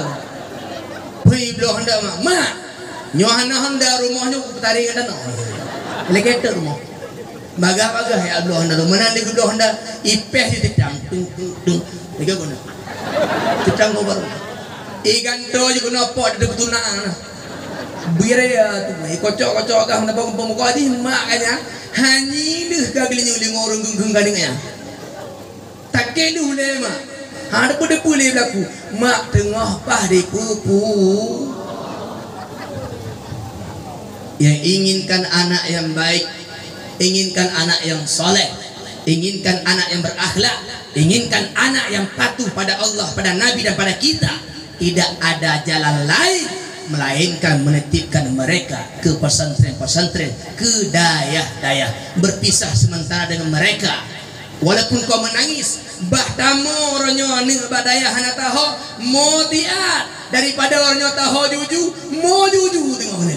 pergi belah hendak mak nyo hendak rumahnya tarik ada no elevator rumah bagah ya Allah hendak mana di belah hendak ipeh di titang tung tiga guna titang gobar ikan to je guna pot de tunang biar ya tu kocok kah hendak pemuka di mak kanya hanyi deh kagli nyuli ngorong geng gadingnya tak kelu le mak ada pada pulih berlaku mak tengah pah di kupu yang inginkan anak yang baik, inginkan anak yang soleh, inginkan anak yang berakhlak, inginkan anak yang patuh pada Allah, pada Nabi dan pada kita. Tidak ada jalan lain melainkan menitipkan mereka ke pesantren-pesantren, ke dayah-dayah, berpisah sementara dengan mereka. Walaupun kau menangis, bahtamu ronyo ni badaya hana taho mo tiat daripada ronyo taho juju mo juju tengok ni.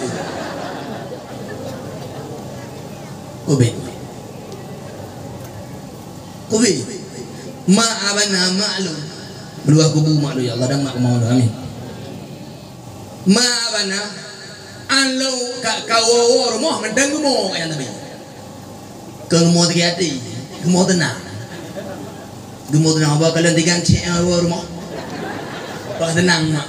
Kobe ma abana maklum beluah kubu mak ya Allah dan mak mau amin ma abana alau ka kawo rumah mendang gumo kaya nabi ke gumo tiati gumo tenang apa kalian tigang cek rumah pak tenang mak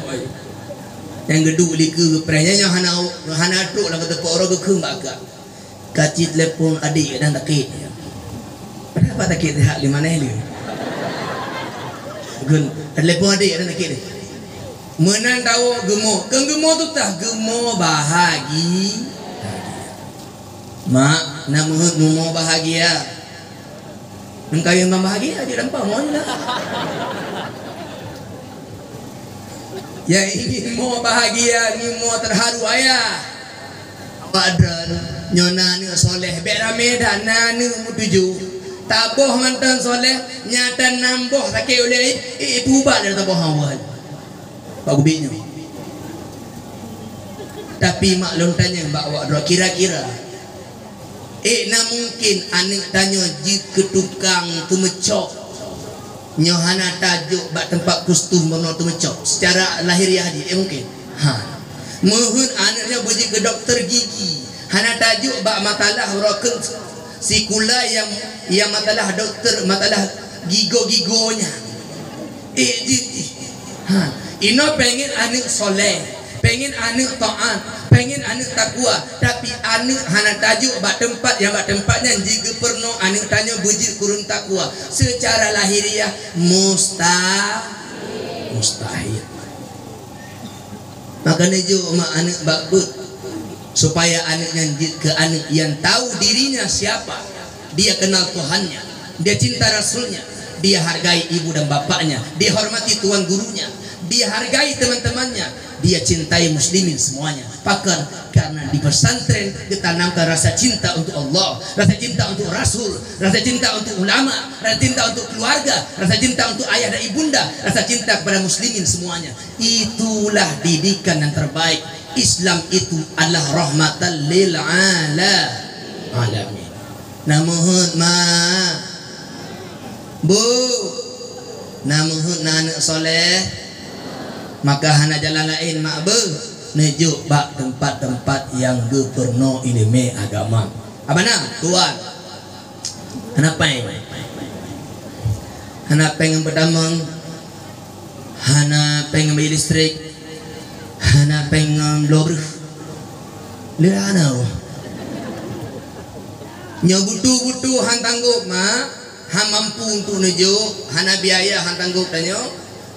yang geduk liku prenya hana tu lah kata pak orang ke mbak kacit telepon adik dan takit kenapa takit hak di mana ni gun telepon adik dan takit menang tahu gemo tu tah gemo bahagi mak nak mau bahagia engkau yang bahagia dia nampak mau lah ya ingin mau bahagia ingin mau terharu ayah padran nyona ni soleh berame dan nanu mutuju taboh mantan soleh nyata namboh sakit oleh ibu bal dari taboh awal pak gubinyo tapi maklum tanya mbak awak kira-kira na mungkin anak tanya jik ke tukang tumecok nyohana tajuk bak tempat kostum berno tumecok secara lahiriah dia mungkin mohon anaknya pergi ke doktor gigi hana tajuk bak matalah roken sikula yang matalah doktor matalah gigo-gigonya ino pengen anak soleh pengen anak taat pengen anak takwa tapi anak hana tajuk bak tempatnya jika perno anak tanya bujik kurun takwa secara lahiriah mustahil makanya juga mak anak bakut supaya anaknya ke anak yang tahu dirinya siapa dia kenal Tuhannya dia cinta Rasulnya dia hargai ibu dan bapaknya dia hormati tuan gurunya dia hargai teman-temannya dia cintai muslimin semuanya bahkan karena di pesantren ditanamkan rasa cinta untuk Allah rasa cinta untuk Rasul rasa cinta untuk ulama rasa cinta untuk keluarga rasa cinta untuk ayah dan ibunda rasa cinta kepada muslimin semuanya itulah didikan yang terbaik Islam itu adalah rahmatan lil alamin namuhun bu namuhun anak soleh maka hana jalan lain mak be nejuk bak tempat-tempat yang geperno ilmu agama abana tuan kenapa yang pertama hana pengen listrik, hana pengen blogger, lehana. Nyo butuh han tanggup ma, han mampu untuk nuju, hana biaya han tanggup tanyo,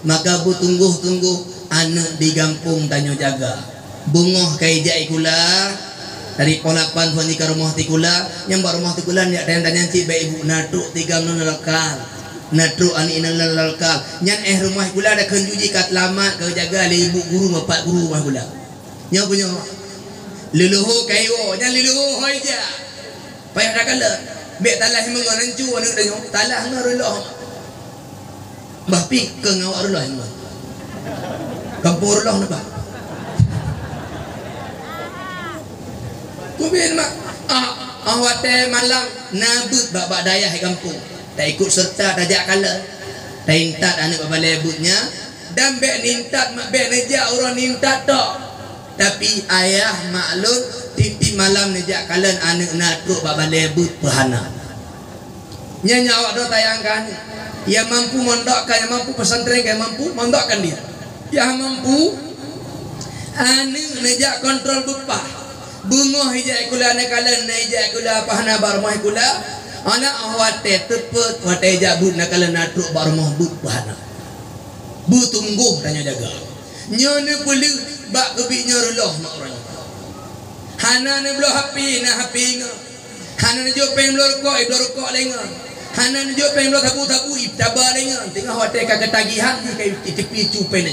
maka bu tunggu anak di kampung tanyo jaga. Bungoh kai jai kula dari polapan fani ka rumah tikula, yang rumah tikula nya tanya ci ba ibu natu tiga nalakal. Natu ani nalakal. Nyan rumah kula ada kenjuji kat lamat ka jaga le ibu guru bapak guru rumah kula. Nya punya leluhur kaiwo, nyan leluhur hoja. Payah dah kala. Mek talah mengon ancu anu danyo, talah ngaruloh. Mbah pi ke ngawak ruloh ni. Kampung ruloh napa? Kubin mak awate malam nabut bak dayah kampung. Tak ikut serta tajak kala. Tak intat anak bapa lebutnya dan bek nintat mak bek nejak orang nintat tok. Tapi ayah maklum tipi malam nejak kalan anak natuk bapa lebut perhana. Nya awak dah tayangkan. Yang mampu mondokkan, yang mampu pesantren, yang mampu mondokkan dia. Yang mampu anak nejak kontrol bupah. Bungoh hijak kula ne kalan ne hijak kula pahna barmah kula anak awate tepet wate jabut na kalan natuk barmah but pahna bu tunggu tanya jaga nyone pelu bak kebi nyorloh mak orang hana ne bloh hapi na hapi nga hana ne jo peng blor rokok lenga hana ne jo peng blor tabu ibtaba lenga tengah wate ka ketagihan di kai tepi cupen ne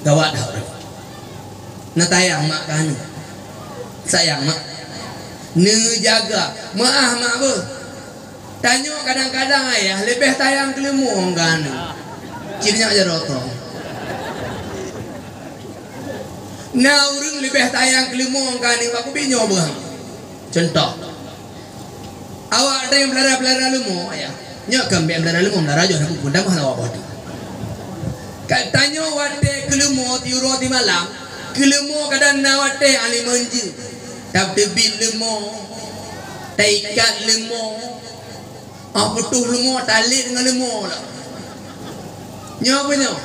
gawat dah orang na tayang mak kan sayang mak jaga maah mak ber tanya kadang-kadang ayah lebih tayang kelemu kan cirinya aja rotong nah urang lebih tayang kelemu kan aku binyo bang contoh awak ada yang belara lemu ayah nyak kambing belara lemu belara aja aku pun dah malah awak kat tanya wate kelemu tiuro di malam kelemu kadang nawate ali manju tak tebit lemo, taikat lemo, betul lemo, talit dengan lemo lah. Nyawa nyawa,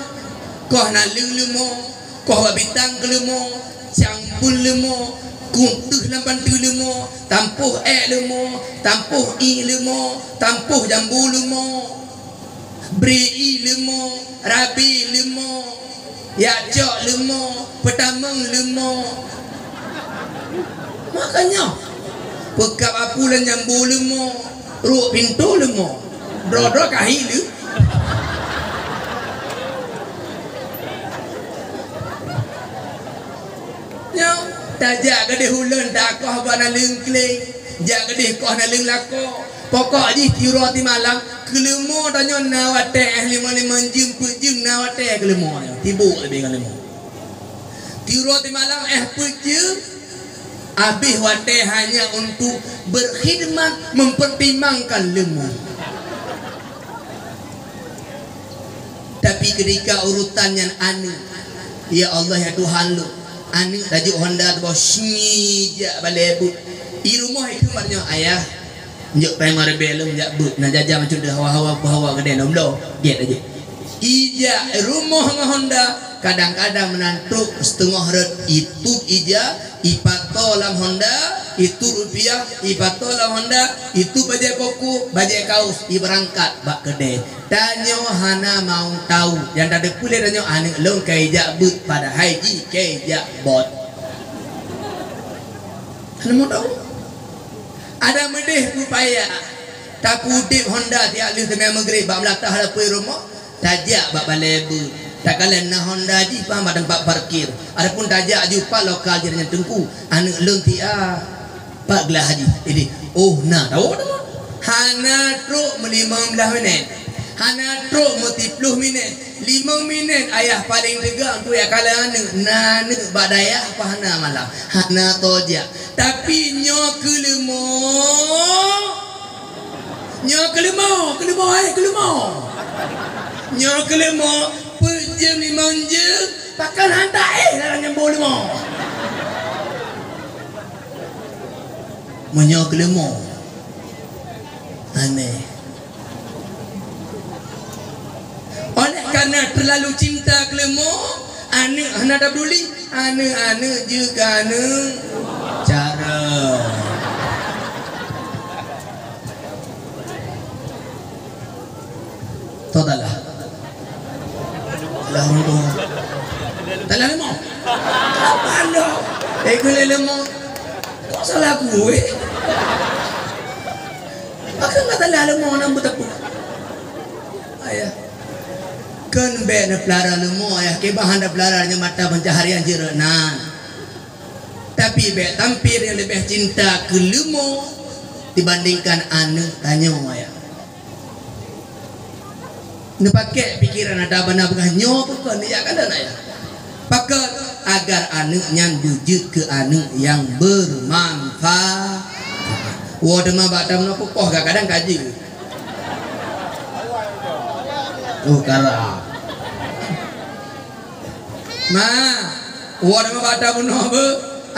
kau naling lemo, kau babitang ke lemo, campur lemo, kuntuh lampan tu lemo, tampuh lemo, tampuh lemo, tampuh jambu lemo, beri lemo, rabi lemo, yacok lemo, petamang lemo. Makanya pekap apulan jambu lemo, ruk pintu lemo, dro kahil. Nyau tajak gede hulan dakoh bana lengkleng, jak gede koh na leng lako. Pokok ji tiro ti malam kelemo tanyo nawate 5 jeng pejeng nawate kelemo tibu lebih dengan lemo. Tiro ti malam pejeng habis wate hanya untuk berkhidmat mempertimbangkan lemu. Tapi ketika urutan yang anu, ya Allah ya Tuhan lu, anu tajuk Honda tu sini je balebut. Di rumah itu maknanya ayah, njuk primary belum jak but, nak jajah macam dah hawa-hawa kedai nomlo, get aja. Ija rumah dengan Honda kadang-kadang menantu setengah red itu ija ipato lam Honda itu rupiah ipato lam Honda itu bajai koko bajai kaos iberangkat bak kedai tanyo hana mau tahu yang tak ada pulih tanyo anak long kaijak but pada haji kaijak bot hana mau tahu ada medeh upaya tak putih Honda tiap lih tengah maghrib bak melatah lapui rumah tajak bak balebu. Tak kalian na Honda ji paham tempat parkir. Adapun tajak jumpa lokal jiranya tengku. Anak lenti pak gelah haji. Jadi nah tahu dah. Hana truk 15 minit. Hana truk 30 minit. 5 minit ayah paling lega untuk ya kala anak nana badaya apa hana malam. Hana toja. Tapi nyo kelemo. Nyo kelemo. Pejem ni manja pakan hantar dalam nyambul lemo menyok lemo aneh oleh karena terlalu cinta kelemo anak dah peduli anak juga cara todalah lah untuk telah lemo apa lo gue lemo kok salah gue maka nggak telah lemo nang betapa ayah kan bena pelara lemo ayah ke bahan dah pelaranya mata pencaharian jerenan tapi be tampil yang lebih cinta ke lemo dibandingkan anak tanya ayah pakai pikiran ada benar bukan bukan ya kan ayah pakai agar anaknya wujud ke anak yang bermanfaat wadah mah batam nak kokoh kadang kaji karang ma wadah mah batam nak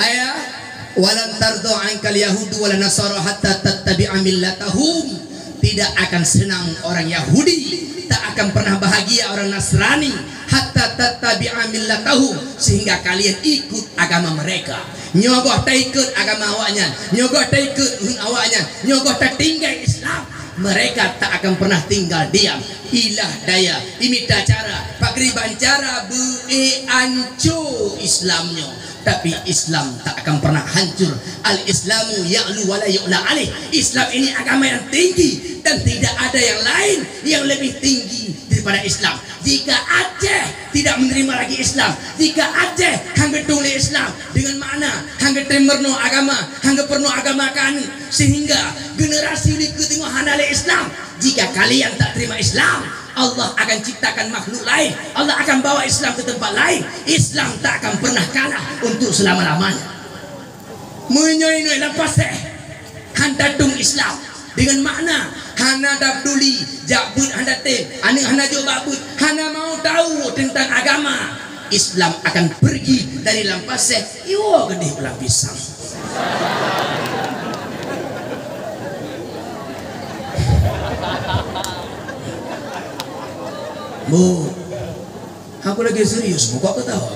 ayah walan tardu ankal yahudu wala nasara hatta tattabi'a millatahum tidak akan senang orang Yahudi tak akan pernah bahagia orang Nasrani hatta tattabi'a millatahum sehingga kalian ikut agama mereka nyogoh tak ikut agama awaknya nyogoh tak ikut awaknya nyogoh tak tinggal Islam mereka tak akan pernah tinggal diam ilah daya imita cara pagriban cara ancu Islamnya tapi Islam tak akan pernah hancur al-islamu ya'lu wa la yu'la alaih Islam ini agama yang tinggi dan tidak ada yang lain yang lebih tinggi daripada Islam jika Aceh tidak menerima lagi Islam jika Aceh hangga tulis Islam dengan makna hangga temerno agama hangga perno agama kan sehingga generasi likut tengok handale Islam jika kalian tak terima Islam Allah akan ciptakan makhluk lain Allah akan bawa Islam ke tempat lain Islam tak akan pernah kalah untuk selama-lamanya menyoinoi lepas hantatung Islam dengan makna hana dah peduli jabut hana tem hana jo babut hana mau tahu tentang agama Islam akan pergi dari lampaseh iwo gede belah pisang Bu aku lagi serius bu kok ketawa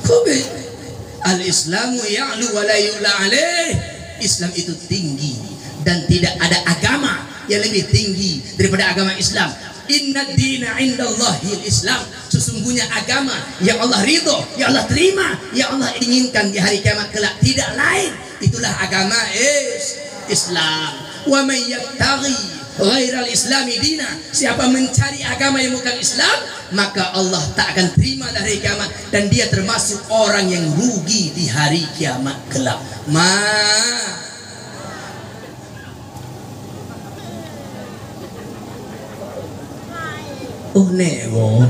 kobe al-islamu ya'lu wa la yu'la alaih Islam itu tinggi dan tidak ada agama yang lebih tinggi daripada agama Islam inna dina indallahil Islam sesungguhnya agama yang Allah ridho yang Allah terima yang Allah inginkan di hari kiamat kelak tidak lain itulah agama Islam wa man yattaghi ghairal islami dina siapa mencari agama yang bukan Islam maka Allah tak akan terima dari kiamat dan dia termasuk orang yang rugi di hari kiamat kelak nego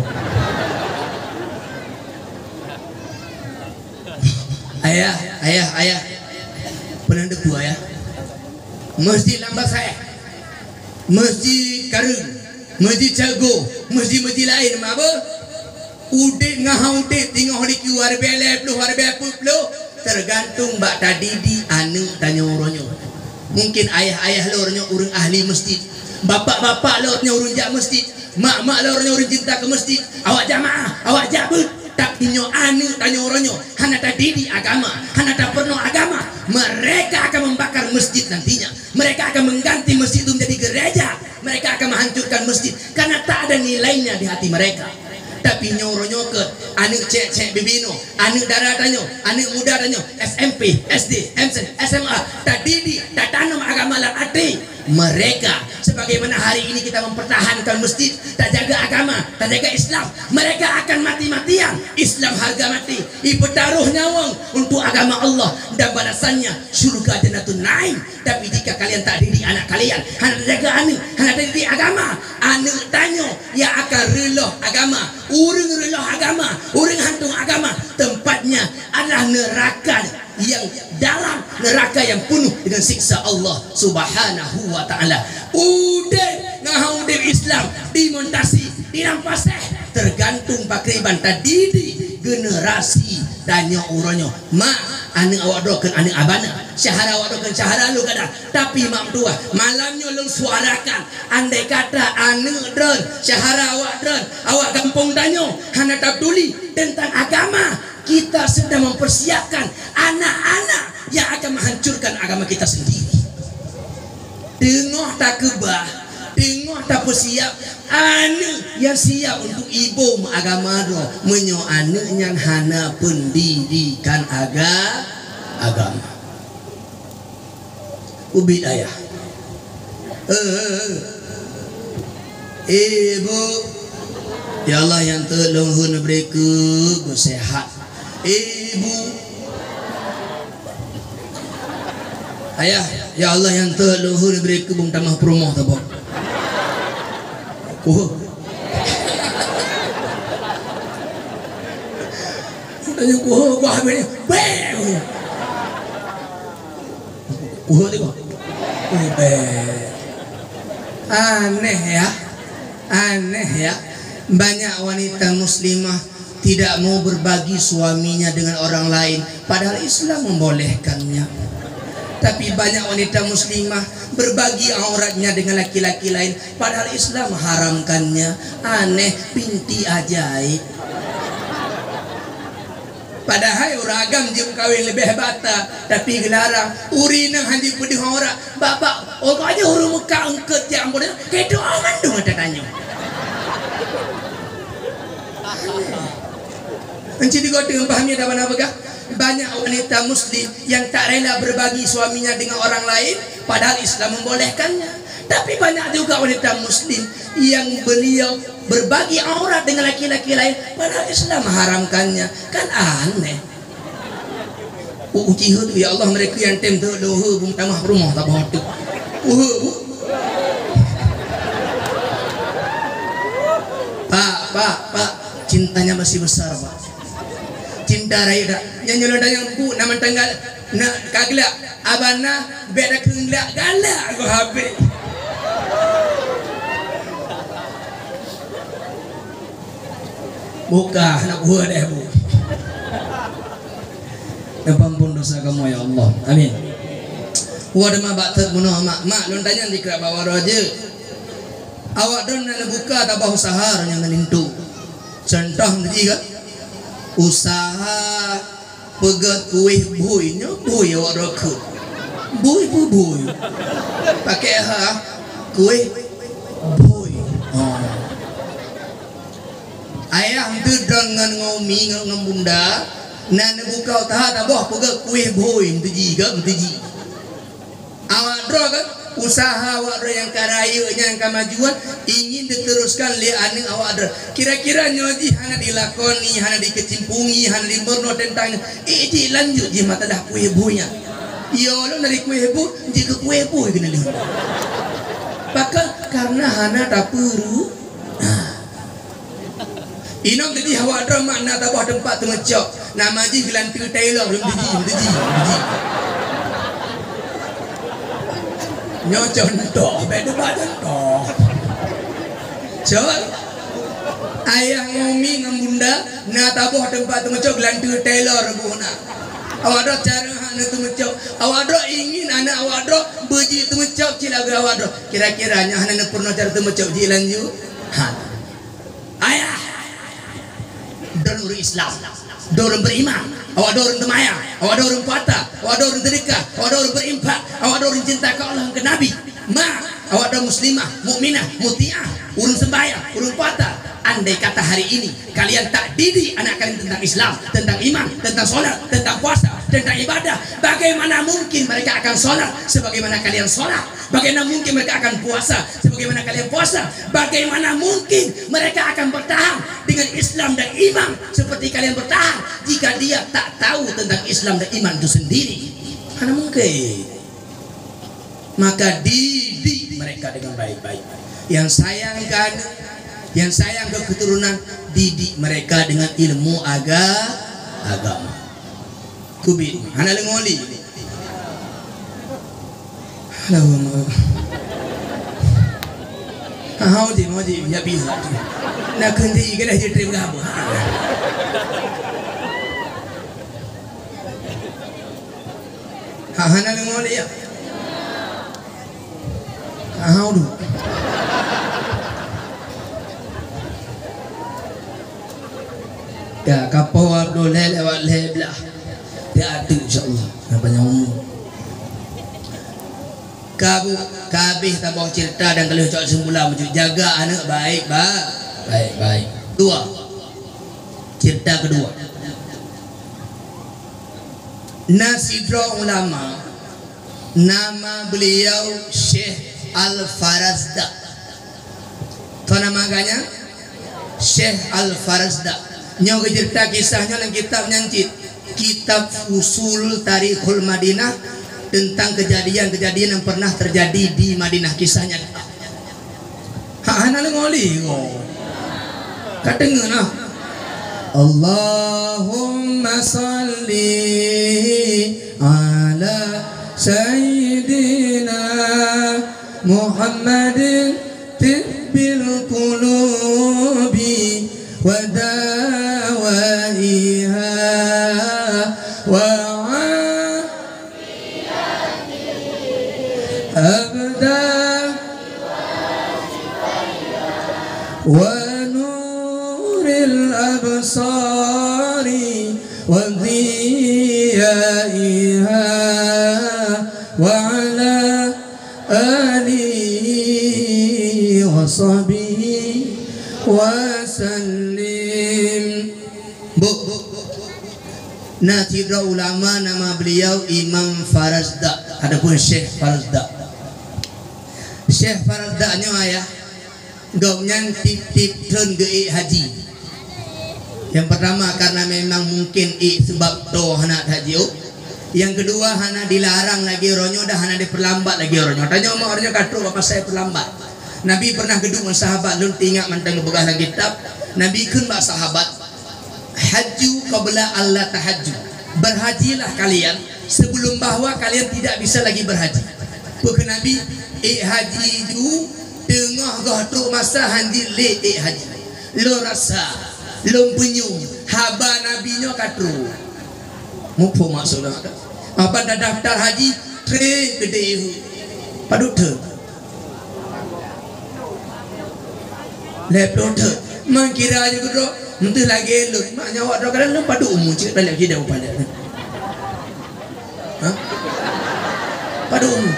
ayah pernah debu ayah masjid lambat saya masjid Karun, masjid Cago, masjid lain apa? Udik ngahau udik tengok di keluar bele puluh harbe puluh tergantung bak tadi di anu tanya orangnya. Mungkin ayah lornya urang ahli masjid, bapak lornya urang jak masjid, mak lornya urang cinta ke masjid. Awak jamaah, awak jabut tak tinyo anu tanya orangnya. Hana tadi di agama, hana tak perno agama. Mereka akan membakar masjid nantinya. Mereka akan mengganti masjid itu menjadi gereja. Mereka akan menghancurkan masjid karena tak ada nilainya di hati mereka. Tapi nyoro-nyoket anak cek bibino, anak darah tanyo, anak muda tanyo, SMP, SD, SMA, tak didik, tak tanam agama dalam hati mereka. Sebagaimana hari ini kita mempertahankan masjid, tak jaga agama, tak jaga Islam, mereka akan mati-matian. Islam harga mati, bertaruh nyawang untuk agama Allah dan balasannya surga Jannatul Naim. Tapi jika kalian tak didik anak kalian, hanya jaga anak, hanya didik agama, anak tanyo yang akan relah agama, urang relah agama, urang hantung agama, tempatnya adalah neraka yang dalam, neraka yang penuh dengan siksa Allah Subhanahu wa taala. Udah ngahau dari Islam dimontasi, dirampaseh, tergantung pakriban tadi di generasi tanya uronyo. ane awak doakan ane abana, syahara awak doakan syahara lu kada. Tapi mak tua malamnya lu suarakan, andai kata ane dron syahara awak dron, awak kampung danyo hana tak peduli tentang agama, kita sedang mempersiapkan anak-anak yang akan menghancurkan agama kita sendiri. Tengok tak kebah, tengok tak bersiap, anak yang siap untuk ibu agama do, menyo anak yang hana pendidikan agama. Ubit ayah. Ibu, ya Allah yang tolong hun mereka bersehat. Ibu, ayah, ya Allah yang tolong hun mereka bung tamah promoh tabok. Tanya kuh habis bang. Kuh tengok. Aneh ya. Aneh ya. Banyak wanita muslimah tidak mau berbagi suaminya dengan orang lain, padahal Islam membolehkannya. Tapi banyak wanita muslimah berbagi auratnya dengan laki-laki lain, padahal Islam mengharamkannya. Aneh, binti ajaib. Padahal ragam jam kawin lebih bata, tapi gelarang urina handi pedih orang. Bapak, orang aja orang Mekah angkat yang boleh. Kedo aman dong ada tanya. Encik di kota pahami ada mana begah? Banyak wanita muslim yang tak rela berbagi suaminya dengan orang lain, padahal Islam membolehkannya. Tapi banyak juga wanita muslim yang beliau berbagi aurat dengan laki-laki lain, padahal Islam mengharamkannya. Kan aneh. Uji tu ya Allah, mereka yang tem tu doh bung tamah rumah tak bawa tu. Pak, cintanya masih besar, Pak. Cinta raya yang nyolong yang bu nama tanggal nak kagla abana beda kenglak galak aku habis. Buka nak buat deh bu. Ampun dosa kamu ya Allah. Amin. Wadah mak batet bunuh mak lontanya di kerap bawa roja. Awak don nak buka tabah usaha yang ngelintu. Contoh nanti kan usaha pegat kuih buinya bui awak rakut. Bui pakai kuih bui. Ayah tu dengan ngomi dengan bunda nan buka tahan abah pegat kuih bui tu ji. Awak dro kan usaha awak yang karayanya yang kemajuan ingin diteruskan li aning awak ada. Kira-kira nyoji hana dilakoni, hana dikecimpungi, hana dimerno tentang ji lanjut ji mata dah kue bunya. Yo lo dari kue bu ji ke kue bu kena lihat. Pakal karena hana tak perlu. Inong tadi awak ada makna tabah tempat temecok. Nama ji gelantu Taylor belum ji. Nyo contoh beda badan toh. Coba ayah ngomi ngam bunda na tabuh tempat temecok gelantu Taylor buhna. Awak ada cara hana temecok. Awak ada ingin anak awak ada beji temecok cilaga awak ada. Kira-kiranya hana pernah cara temecok ji lanjut. Ayah dan uri Islam. Dorong beriman, awak dorong temaya, awak dorong puasa, awak dorong sedekah, awak dorong berimpak, awak dorong cinta ke Allah ke Nabi. Awak dorong muslimah, mukminah, mutiah, urun sembahyang, urun puasa. Andai kata hari ini kalian tak didik anak kalian tentang Islam, tentang iman, tentang solat, tentang puasa, tentang ibadah, bagaimana mungkin mereka akan solat sebagaimana kalian solat? Bagaimana mungkin mereka akan puasa sebagaimana kalian puasa? Bagaimana mungkin mereka akan bertahan dengan Islam dan iman seperti kalian bertahan jika dia tak tahu tentang Islam dan iman itu sendiri? Mana mungkin? Maka didik mereka dengan baik-baik. Yang sayang ke keturunan, didik mereka dengan ilmu agama. Kubit, hana lengoli. Hao di mau di ya bisa. Nak kendi ke dah jadi berapa? hana ngoli ya hau du ya kapau Abdul lewat leblah dia ada insyaallah banyak umur kabeh tambah cerita dan kalau cak semula menjuk jaga anak baik baik dua cerita kedua Nasidra ulama nama beliau Syekh Al-Farazda tahu nama agaknya Syekh Al-Farazda nyawa cerita kisahnya dalam kitab nyancit kitab Usul Tarikhul Madinah tentang kejadian-kejadian yang pernah terjadi di Madinah kisahnya hana ngoli kadengeun ah Allahumma salli ala sayyidina Muhammadin tibbil qulubi wa dawaiha wa abda wa nuril absari wa dhiyaiha wa ala alihi wa sahbihi wa sallim. Nasidra ulama nama beliau Imam Farazda, adapun Syekh Farazda. Syekh Farazda-nya ayah gaunya tip-tip turun ke haji. Yang pertama karena memang mungkin sebab tu anak haji. Yang kedua hana dilarang lagi ronyo dah hana diperlambat lagi ronyo. Tanya mak orangnya kata apa saya perlambat. Nabi pernah gedung sahabat lun tinggal mantang bekas dalam kitab. Nabi kun bak sahabat haju qabla Allah tahajju. Berhajilah kalian sebelum bahwa kalian tidak bisa lagi berhaji. Bukan Nabi haji itu tengah goh masa handi le haji. Lo rasa lo penyum haba nabinya katru. Mupo maksudnya apa dah daftar haji tre gede padut lepot mengkira aja gitu nanti lagi lu mak nyawa dah kadang lu padu umum cik balik kita pada padu umum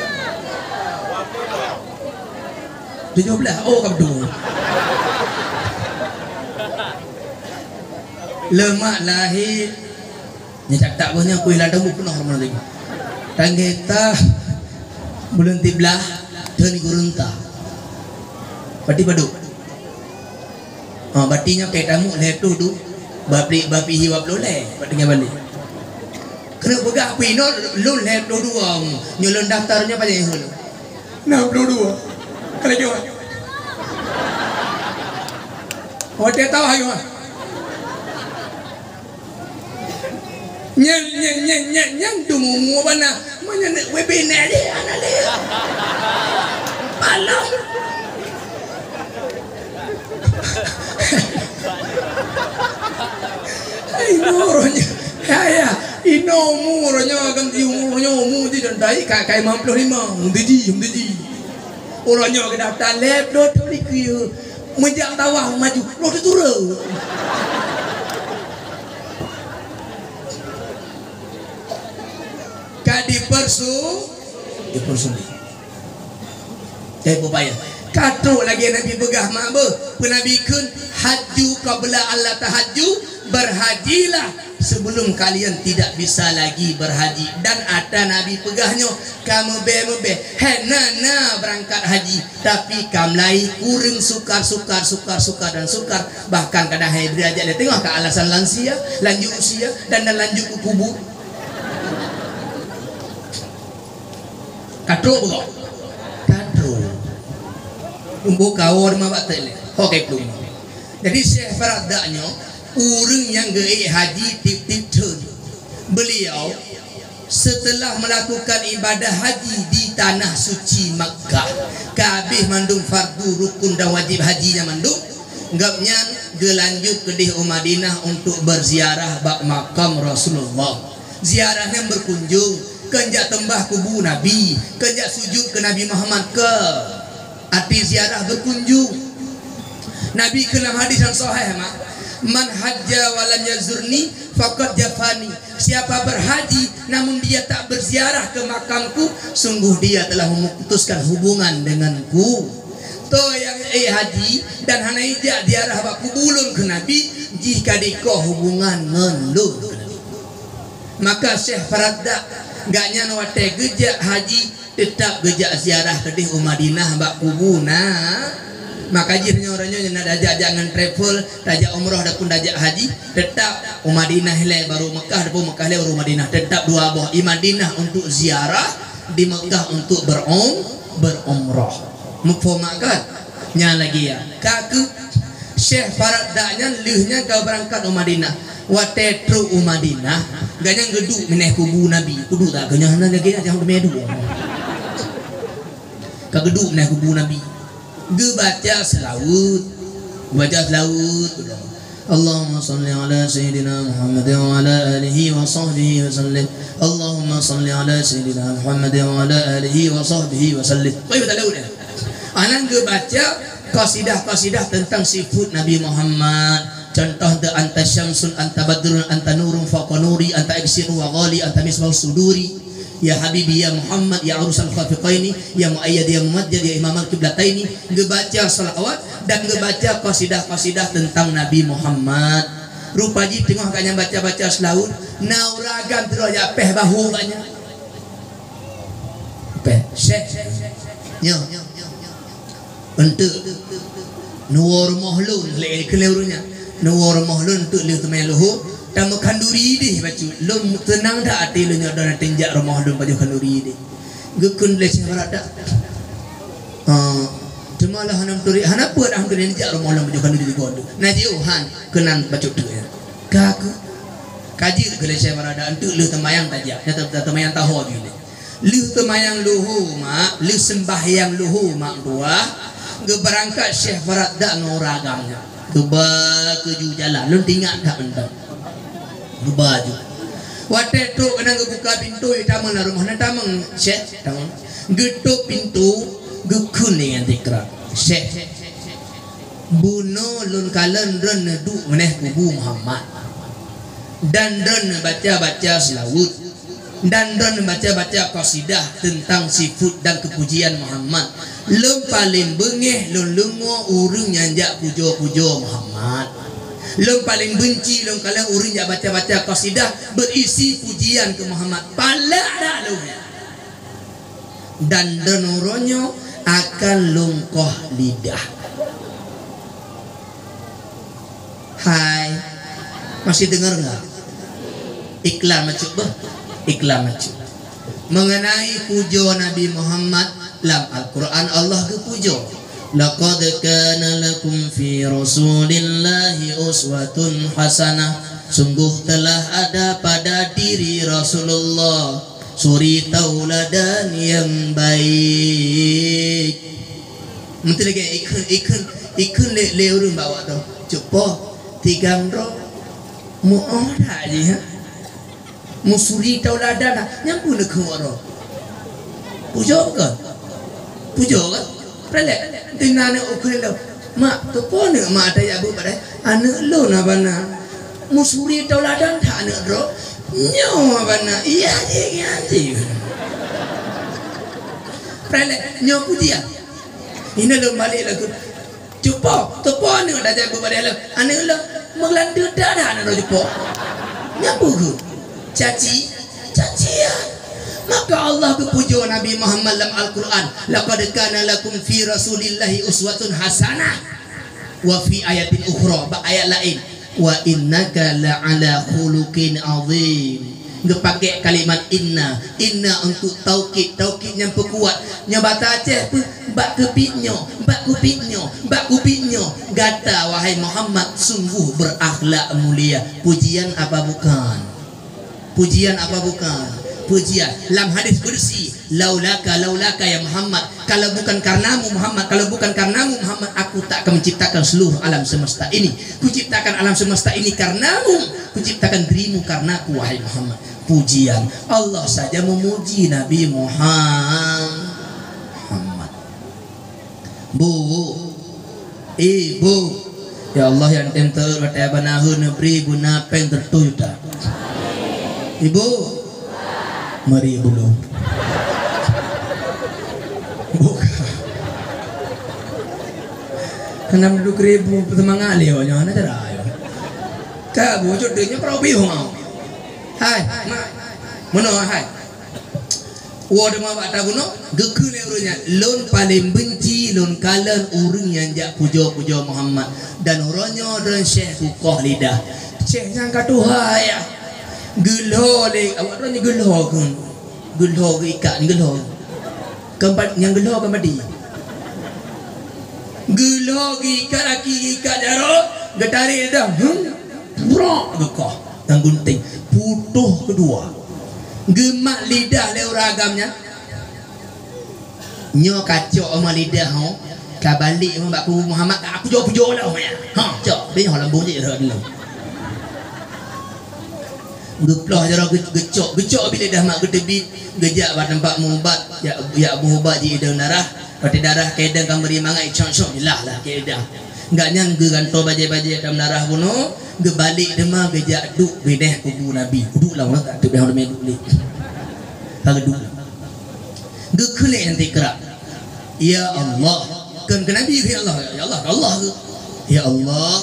17 oh kabdu lemak lahir nyetak tak punya kuih ladang penuh hormon lagi tanggeta bulan tiblah dan gurunta pati padu batinya kayak tamu letu tu bapi hiwap loleh batinya balik kena pegah pino lu letu dua nyulun daftarnya pada yang hulu 62 kalau jawab hotel tahu ayo nyang dumu bana mana webinar dia anak dia malam inoronya kaya inomurnya ganti umurnya umur di dendai kai 55 umdi orangnya ke daftar lab dot liku menjang tawah maju lo turun di persu upaya katruk lagi Nabi begah mak penabikun haju qabla Allah tahajju berhajilah sebelum kalian tidak bisa lagi berhaji dan ada Nabi pegahnya kamu be henana berangkat haji tapi kamlai kurang sukar bahkan kadang hai derajat dia tengok ke alasan lansia lanjut usia dan lanjut ke kubur katruk bukan katruk umbu kawar mabak tele hokai plum jadi Syekh Farazda-nya orang yang gei haji tip turun beliau setelah melakukan ibadah haji di tanah suci Makkah kabeh mandung fardu rukun dan wajib hajinya mandung gapnya gelanjut ke di Madinah untuk berziarah bak makam Rasulullah ziarahnya berkunjung kenjak tembah kubu Nabi, kenjak sujud ke Nabi Muhammad ke arti ziarah berkunjung. Nabi kelam hadis yang sahih mak, man hajja walam yazurni faqad jafani. Siapa berhaji namun dia tak berziarah ke makamku, sungguh dia telah memutuskan hubungan denganku. To yang haji dan hana ijak ziarah bak kubulun ke Nabi, jika diko hubungan ngelun. Maka Syekh Faradda gaknya nawate gejak haji tetap gejak ziarah kedih Madinah bak kubuna. Maka jirnya orangnya nak dajak jangan travel, dajak umrah dapun dajak haji, tetap Madinah le baru Mekah, dapun Mekah le baru Madinah, tetap dua boh. Di Madinah untuk ziarah, di Mekah untuk berumrah. Mufahamakan nya lagi ya. Kaku Syekh Faradanya leuhnya kau berangkat ke Madinah. Wate tru Madinah, ganya geduk meneh kubu Nabi. Kudu tak ganya hana lagi jangan medu. Ka geduk meneh kubu Nabi. Ge baca selawat, Allahumma salli ala sayyidina Muhammad wa ala alihi wa sahbihi wa sallim. Allahumma salli ala sayyidina Muhammad wa ala alihi wa sahbihi wa sallim. Baik betul dah. Anak ge baca qasidah-qasidah tentang sifat Nabi Muhammad. Contoh de anta syamsun anta badrun anta nurun fawqa nuri anta iksiru wa ghali anta misbah suduri. Ya Habibi ya Muhammad ya urusan khafiqaini ya muayyad ya mumajjad ya imam al-qiblataini. Ngebaca salawat dan ngebaca qasidah-qasidah tentang Nabi Muhammad. Rupaji tengah kanya baca-baca selawat nauragam teraya peh bahu kanya. Peh syekh. Nyo. Untuk nuwar mahlun le keleurunya. Nuwar mahlun untuk le temeluhu. Tamu kanduri deh bacu, lom tenang dah hati lu nyodor tenjak rumah lu baju kanduri deh. Gekun le Faradda. Cuma lah hanam turi, hanap buat hanam turi tenjak rumah lu baju kanduri di gondo. Naji uhan kenan bacu tu ya. Kaku kaji ke le Faradda untuk lu temayang tajak, nyata temayang tahu gini. Lu temayang luhu mak, lu sembahyang luhu mak dua. Geberangkat Syekh Faradda ngoragangnya. Tuba keju jalan, lu tinggal tak mentang. Baju wate tu kena buka pintu tamang na rumah na tamang Syekh tamang getuk pintu gekun dengan tikra Syekh buno lun kalen ren du meneh kubu Muhammad dan ren baca-baca selawat dan ren baca-baca qasidah tentang sifat dan kepujian Muhammad. Lum paling bengeh lun lungo urang nyanjak pujo-pujo Muhammad. Lom paling benci lom kalian urang yang baca-baca qasidah berisi pujian ke Muhammad. Pala dah lu. Dan denoronyo akan lungkoh lidah. Hai, masih dengar nggak? Iklan macam bah, iklan macam. Mengenai pujo Nabi Muhammad dalam Al-Quran Allah ke pujo. Laqad kana lakum fi Rasulillahi uswatun hasanah. Sungguh telah ada pada diri Rasulullah suri tauladan yang baik. Mesti lagi ikun le urang bawa tu. Cupo tigang ro mu ora je ha. Mu suri tauladan nyampu nak ro. Pujo ke? Pujo ke? Pelak dengan anak ukun lo mak tu pun mak ada ya bu pada anak lo na bana musuri tauladan tak anak ro nyo bana iya je ganti pelak nyo pujian ini lo balik lagu cupo tu pun ada ya bu pada lo anak lo mengelandu dah anak lo cupo nyapu ku caci ya. Maka Allah kepujo Nabi Muhammad dalam Al-Quran. Laqad kana lakum fi Rasulillahi uswatun hasanah. Wa fi ayatin ukhra, ayat lain. Wa innaka la'ala khuluqin azim. Gepakai kalimat inna untuk taukid yang perkuat. Nya bata Aceh tu bak kepitnyo, gata wahai Muhammad sungguh berakhlak mulia. Pujian apa bukan? pujian. Dalam hadis kursi, laulaka ya Muhammad, kalau bukan karenamu Muhammad, kalau bukan karenamu Muhammad, aku tak akan menciptakan seluruh alam semesta ini. Kuciptakan alam semesta ini karenamu, kuciptakan dirimu karenaku wahai Muhammad. Pujian Allah saja memuji Nabi Muhammad. Bu, ibu, ya Allah yang tentu whatever nahun beri guna pen tertujuh. Ibu, mari belum. Buka. Kenapa duduk ribu pertemangan leo nya ana cara ayo. Ka bu jodohnya probi mau. Hai, mana hai. Wad ma bata guno geku le urunya lon paling benci lon kalan urang yang jak pujo-pujo Muhammad dan uronyo dan Syekh Kukoh lidah. Syekh yang katuha ya. Geloh le awak orangnya geloh kan. Geloh ke ikat ni geloh. Keempat yang geloh ke mati. Geloh ke ikat laki ikat jaro getarik dah. Brok gekoh yang gunting putuh kedua. Gemak lidah le ragamnya. Nyo kacok sama lidah ho. Ka balik sama Pak Muhammad aku pujo dah ya. Ha, cok dia lambung je dah dulu. Geplah jara gecok bila dah mak gedebit gejak bat tempat mubat ya Abu Hubat ji ida darah pati darah kedang kameri mangai cong-cong lah kedang enggak nyang ge ganto baje-baje dalam darah buno ge balik demah gejak duk bedeh kubu Nabi duk lah tak tu dah me duk li kalau duk ge kele nanti kerak ya Allah kan ke Nabi ya Allah ya Allah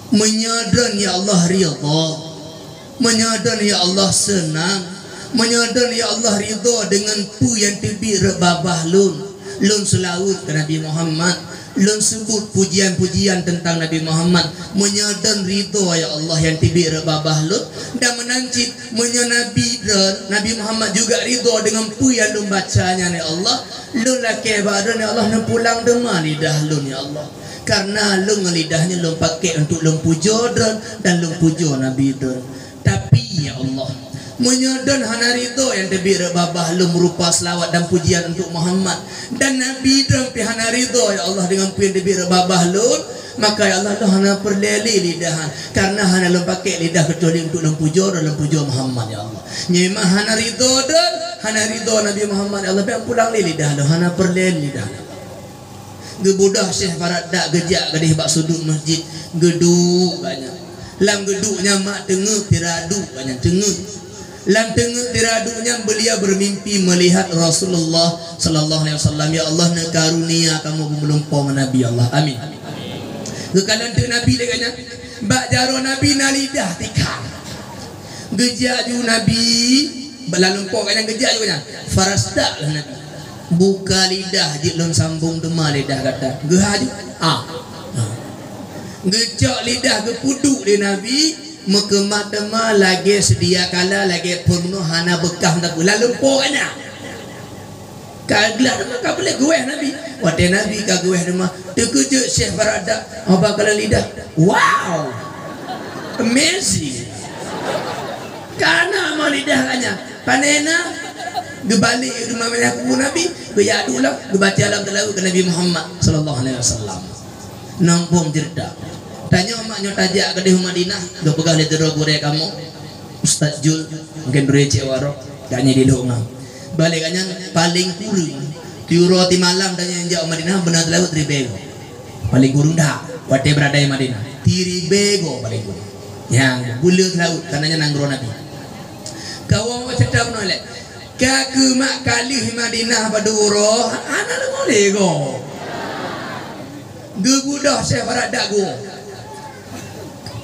menyadan ya Allah ridha menyadar ya Allah senang, menyadar ya Allah ridha dengan pu yang tibi rebabah lun selaut ke Nabi Muhammad, lun sebut pujian-pujian tentang Nabi Muhammad, menyadar ridha ya Allah yang tibi rebabah lun dan menancit menyenabi dan Nabi Muhammad juga ridha dengan pu yang lun bacanya ya Allah, lun laki badan ya Allah pulang demah lidah lun ya Allah. Karena lun lidahnya lun pakai untuk lun pujo dan lun pujo Nabi dan tapi ya Allah menyadar hana ridho yang lebih rebabah lu merupa selawat dan pujian untuk Muhammad dan Nabi dan hana ridho ya Allah dengan pujian lebih rebabah lu maka ya Allah hana perleli lidahan karena hana lu pakai lidah kecuali untuk lu pujo dan lu pujo Muhammad ya Allah nyema hana ridho dan hana ridho Nabi Muhammad ya Allah yang pulang lidah lu hana perleli lidah gebudah Syekh Farada gejak gadih bak sudut masjid geduk banyak lam geduknya mak tengah tiradu banyak tengah lam tengah tiradunya beliau bermimpi melihat Rasulullah sallallahu alaihi wasallam ya Allah nak karunia kamu melumpau Nabi Allah amin kekalan tu Nabi dekatnya bak jaro Nabi nalidah tikam gejak ju Nabi belalumpau kan gejak juga farasdak lah Nabi buka lidah jilon sambung demah lidah kata gehaju gecok lidah ke puduk di Nabi mekemat demah lagi sedia kala lagi penuh hana bekah tak lalu pokoknya kaglah demah kau boleh gue Nabi waktu Nabi kau gue demah terkejut Syekh Farada apa kalau lidah wow amazing karena mau lidah kanya panena gebalik rumah aku Nabi geyadu lah gebaca alam terlalu ke Nabi Muhammad sallallahu alaihi wasallam nampung cerita tanya maknya tajak ke di Madinah gak pegang di terus gure kamu Ustaz Jul mungkin beri cek warok kanya di rumah balik kanya paling kurung tiuro ti malam tanya yang jauh Madinah benar terlalu tribego paling kurung dah wate berada di Madinah tiribego paling kurung yang bulir laut karenanya nanggro Nabi kau mau cerita menolak kaku mak kali Madinah paduro anak boleh go gebudah saya Farada go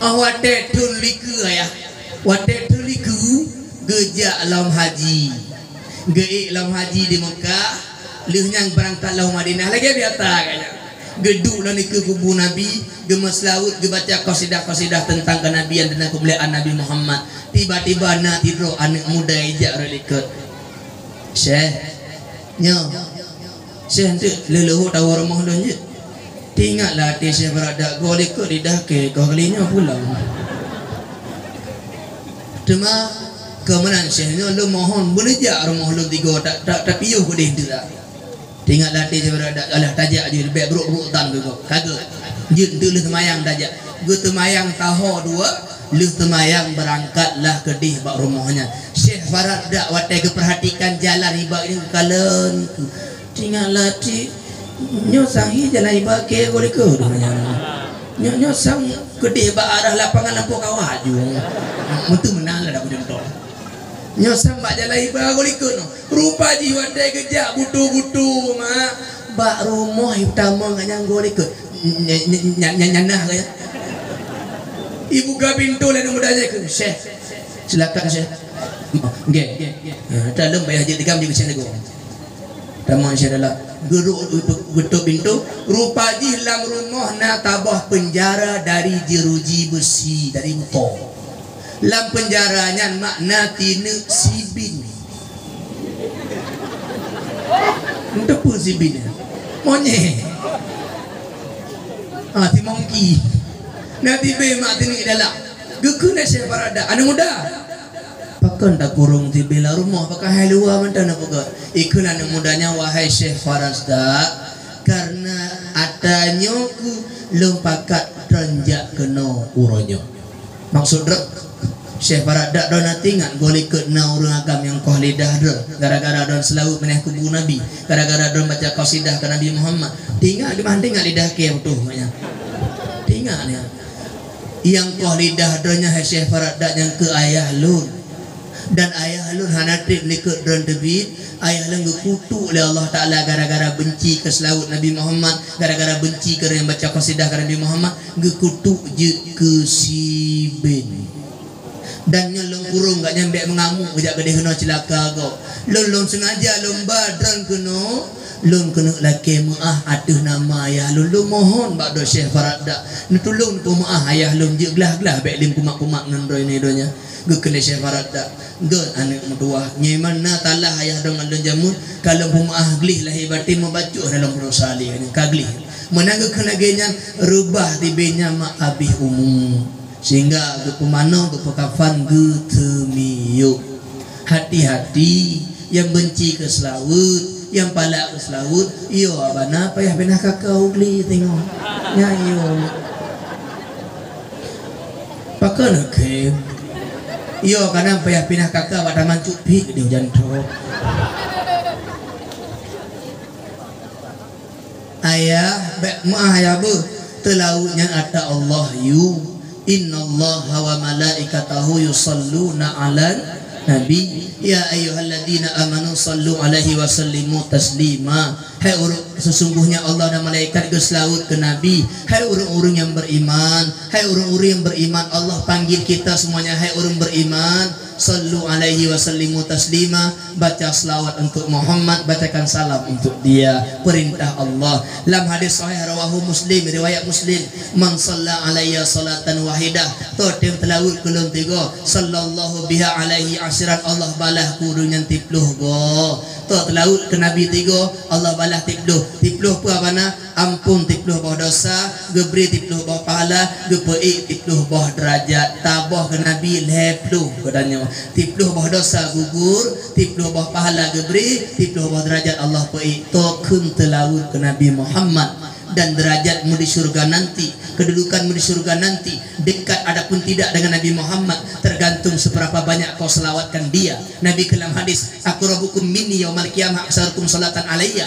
wate tun liku ya wate tun liku gejak lam haji geik lam haji di Mekah leuhnyang berangkat lau Madinah lagi biasa kayaknya geduk dan liku kubu Nabi gemes laut gebaca qasidah-qasidah tentang kenabian dan kemuliaan Nabi Muhammad tiba-tiba nak tidur anak muda ejak relikut Syekh nyo Syekh tu leluhur tahu rumah lu je tinggallah dia Syekh Farada golek ke lidah ke kau kalinya pulang cuma kemenan syekh lu mohon beneja rumah lu tiga tak piuh ku deh dah tinggal latih berada alah tajak je lebih buruk tan tu kagak jin tu lu semayang tajak gue temayang taho dua lu temayang berangkatlah ke dih bak rumahnya Syekh Farad dak watai keperhatikan jalan ibak ini kalen tinggal latih nyosangi jalan ibak ke boleh ke nyosang gede bak arah lapangan lampu kawah ju mutu menang lah dak jentol nyosang bak jalan ibak boleh ke no rupa jiwa dai gejak butu-butu mak bak rumah utama nganyang boleh ke nyanah kaya ibu ga pintu lain mudanya ke Syekh silakan Syekh nggih dalam bayar je digam di Syekh nego tamu Syekh dalam guru betul pintu rupa ji dalam rumah na tabah penjara dari jeruji besi dari buto lam penjaranya makna tine sibin untuk pun sibin monyet ti monkey nanti be mak tini dalam gekuna Syekh Farada anu muda pakan tak kurung ti bela rumah pakai halua mantan apa ke ikun anu mudanya wahai Syekh Farada karena adanya ku lempakat renjak kena uronyo maksud Syekh Farada don natingan boleh kena urang agam yang kau lidah gara-gara don selalu meneh kubu Nabi gara-gara don baca qasidah ke Nabi Muhammad tinggal di mana tinggal lidah ke betul banyak tinggal ya yang kau lidah donya Syekh Farada yang ke ayah lun dan ayah lun hanatrip likut don debit ayah lun kutu oleh Allah Ta'ala gara-gara benci ke selaut Nabi Muhammad gara-gara benci ke yang baca qasidah ke Nabi Muhammad kutu je ke sibin dan nyelong kurung gak nyampe mengamuk kejap gede kena celaka kau lon sengaja lomba dan kena lon kena laki maah atuh nama ayah lon mohon bak do Syekh Farada netulung ku maah ayah lon je gelah-gelah baik lim kumak-kumak ngendoi ni donya ge kena Syekh Farada ge anak mertua nyai mana talah ayah dong lon jamu kalau ku maah glih lah batin membacu dalam rosali ni kaglih menangga kena genyan rubah tibenya mak abih umum sehingga ke pemano ke pekafan ke temiyuk hati-hati yang benci ke selawut yang palak ke selawut iyo abana payah benah kakau geli tengok ya iyo pakai ke iyo kadang payah pindah kakak pada mancuk pik di hujan top ayah ma'ah ya bu telautnya ada Allah yu innallaha wa malaikatahu yusalluna 'alan nabi ya ayyuhalladzina amanu sallu alaihi wa sallimu taslima hai sesungguhnya Allah dan malaikat geslaut ke nabi hai orang-orang yang beriman hai orang-orang yang beriman Allah panggil kita semuanya hai orang beriman sallu alaihi wa sallimu taslima baca selawat untuk Muhammad bacakan salam untuk dia perintah Allah dalam hadis sahih rawahu Muslim riwayat Muslim man shalla alayya salatan wahidah totem telawut kulun tiga sallallahu biha alaihi asran Allah balah kudu yang tipluh go to telawut ke nabi tiga Allah balah tipluh apa na ampun tipluh bawah dosa geberi tipluh bawah pahala gepei tipluh bawah derajat tabah ke nabi lepluh kedanya tipluh bawah dosa gugur tipluh bawah pahala geberi tipluh bawah derajat Allah pei tokeun telawut ke Nabi Muhammad dan derajatmu di surga nanti kedudukanmu di surga nanti dekat adapun tidak dengan Nabi Muhammad tergantung seberapa banyak kau selawatkan dia Nabi kelam hadis aqrabukum minni yaumal qiyamah aksarukum salatan alayya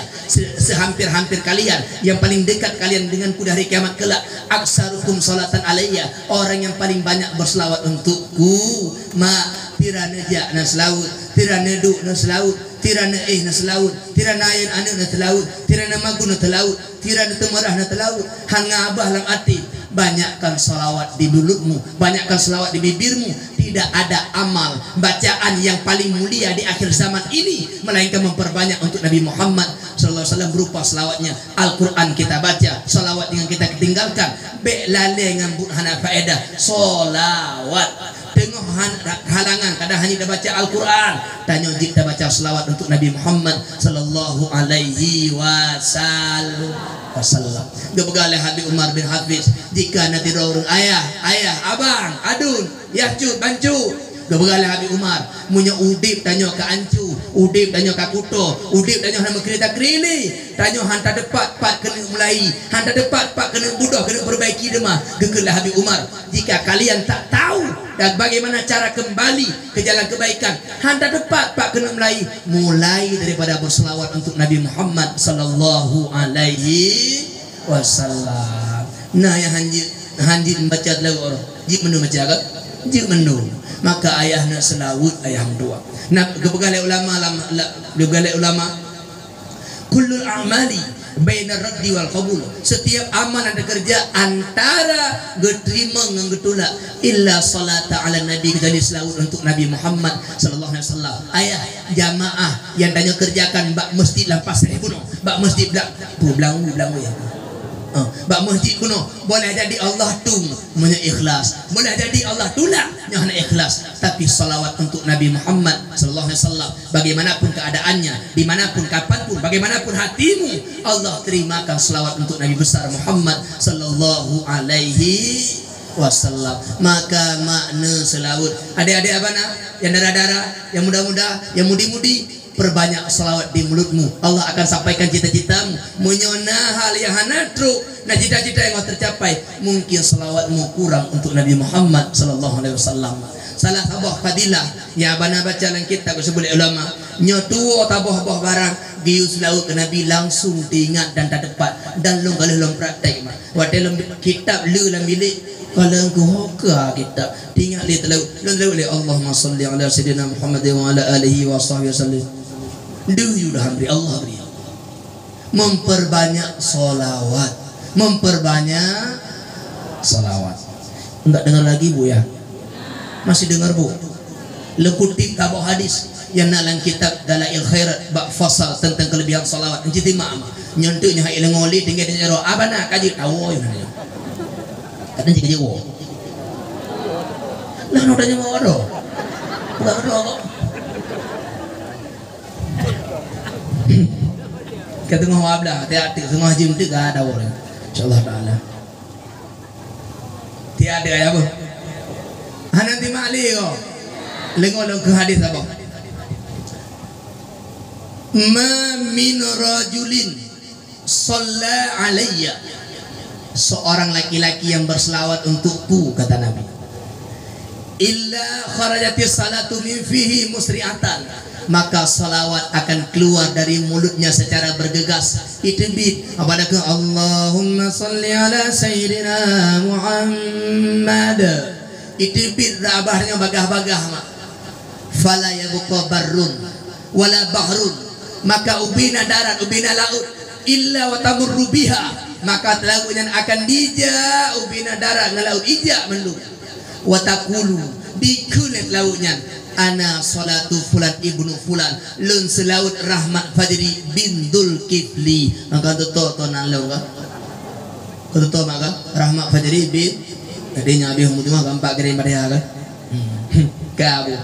sehampir-hampir kalian yang paling dekat kalian denganku dari kiamat kelak aksarukum salatan alayya orang yang paling banyak berselawat untukku ma tirana ja na selawut tirana du na selawut tirana na selawut tirana ayan anu na selawut tirana magu na selawut tirana temerah na selawut hanga abah lang ati banyakkan salawat di mulutmu banyakkan salawat di bibirmu tidak ada amal bacaan yang paling mulia di akhir zaman ini melainkan memperbanyak untuk Nabi Muhammad sallallahu alaihi wasallam berupa selawatnya Al-Quran kita baca salawat yang kita tinggalkan be lale ngambut hana faedah salawat tengok halangan kadang hanya kita baca Al-Quran tanya kita baca selawat untuk Nabi Muhammad sallallahu alaihi wasallam wasallam. Gebegale Habib Umar bin Hafiz jika nanti orang ayah abang adun yahcu bancu gebegale Habib Umar munya udip tanyo ke ancu udip tanyo ke kuto udip tanyo nama kereta krini tanyo hanta depat pat kena mulai hanta depat pat kena budoh kena perbaiki demah gegelah Habib Umar jika kalian tak tahu dan bagaimana cara kembali ke jalan kebaikan hanta depat pak kena mulai daripada berselawat untuk Nabi Muhammad sallallahu alaihi wasallam. Nah yang hanjit membaca lagu orang jik menu baca ke jik menu maka ayahnya selawut ayah dua. Nah kebegalai ulama kullul a'mali bainar raddi wal qabul, setiap amal ada kerja antara geterima dengan getulak illa salata ala nabi, kecuali selawat untuk Nabi Muhammad sallallahu alaihi wasallam. Ayah jamaah yang tanya kerjakan bak masjid lampas kuno bak masjid belangu ya bak masjid kuno boleh jadi Allah tung punya ikhlas, boleh jadi Allah tulak yang ikhlas, tapi salawat untuk Nabi Muhammad sallallahu alaihi wasallam bagaimanapun keadaannya, dimanapun kapanpun, bagaimanapun hatimu, Allah terimakan salawat untuk Nabi besar Muhammad sallallahu alaihi wasallam. Maka makna selawat adik-adik abana yang darah-darah, yang muda-muda, yang mudi-mudi, perbanyak salawat di mulutmu. Allah akan sampaikan cita-citamu, menyona hal yang hanatru. Nah cita-cita yang kau tercapai, mungkin salawatmu kurang untuk Nabi Muhammad sallallahu alaihi wasallam. Salah tabah fadilah yang abana baca dalam kitab sebut ulama, nyotuo tabah barang gius laut ke Nabi langsung diingat dan tak tepat dan long kalau long praktek mah. Wa dalam kitab lu lam milik kalau engkau hoka kitab diingat li telau long le Allahumma salli ala sayyidina Muhammad wa ala alihi wa sahbihi wasallam. Duyulah hamri Allah beri memperbanyak solawat, memperbanyak solawat. Enggak dengar lagi bu ya? Masih dengar bu? Lekutip tabok hadis yang dalam kitab Dalail Khairat bab fasal tentang kelebihan solawat. Enciti mak nyontuknya hai lengoli tinggal di jero abana kaji tahu yo nanya. Kadang jika jago. Lah nodanya mau ado. Enggak ado kok. Kata ngah wablah, hati-hati semua haji untuk ada orang. Insyaallah taala. Tiada ya bu. Nanti mali yo. Lengolong ke hadis apa? Ma min rajulin shalla alayya, seorang laki-laki yang berselawat untukku, kata Nabi, illa kharajatis salatu min fihi musri'atan, maka salawat akan keluar dari mulutnya secara bergegas. Itibit apalagi Allahumma salli ala sayyidina Muhammad, itibit rabahnya bagah-bagah mak. Fala yabqa barrun wala bahrun, maka ubina darat ubina laut illa wa tamurru biha, maka lautnya akan dija ubina darat na laut ija melu wa taqulu dikulit lautnya ana salatu fulan ibnu fulan lun selaut rahmat fajri bintul kifli, maka toto nan laut ka toto maka rahmat fajri bin adanya abi humuduma gampak gede pada ka kabu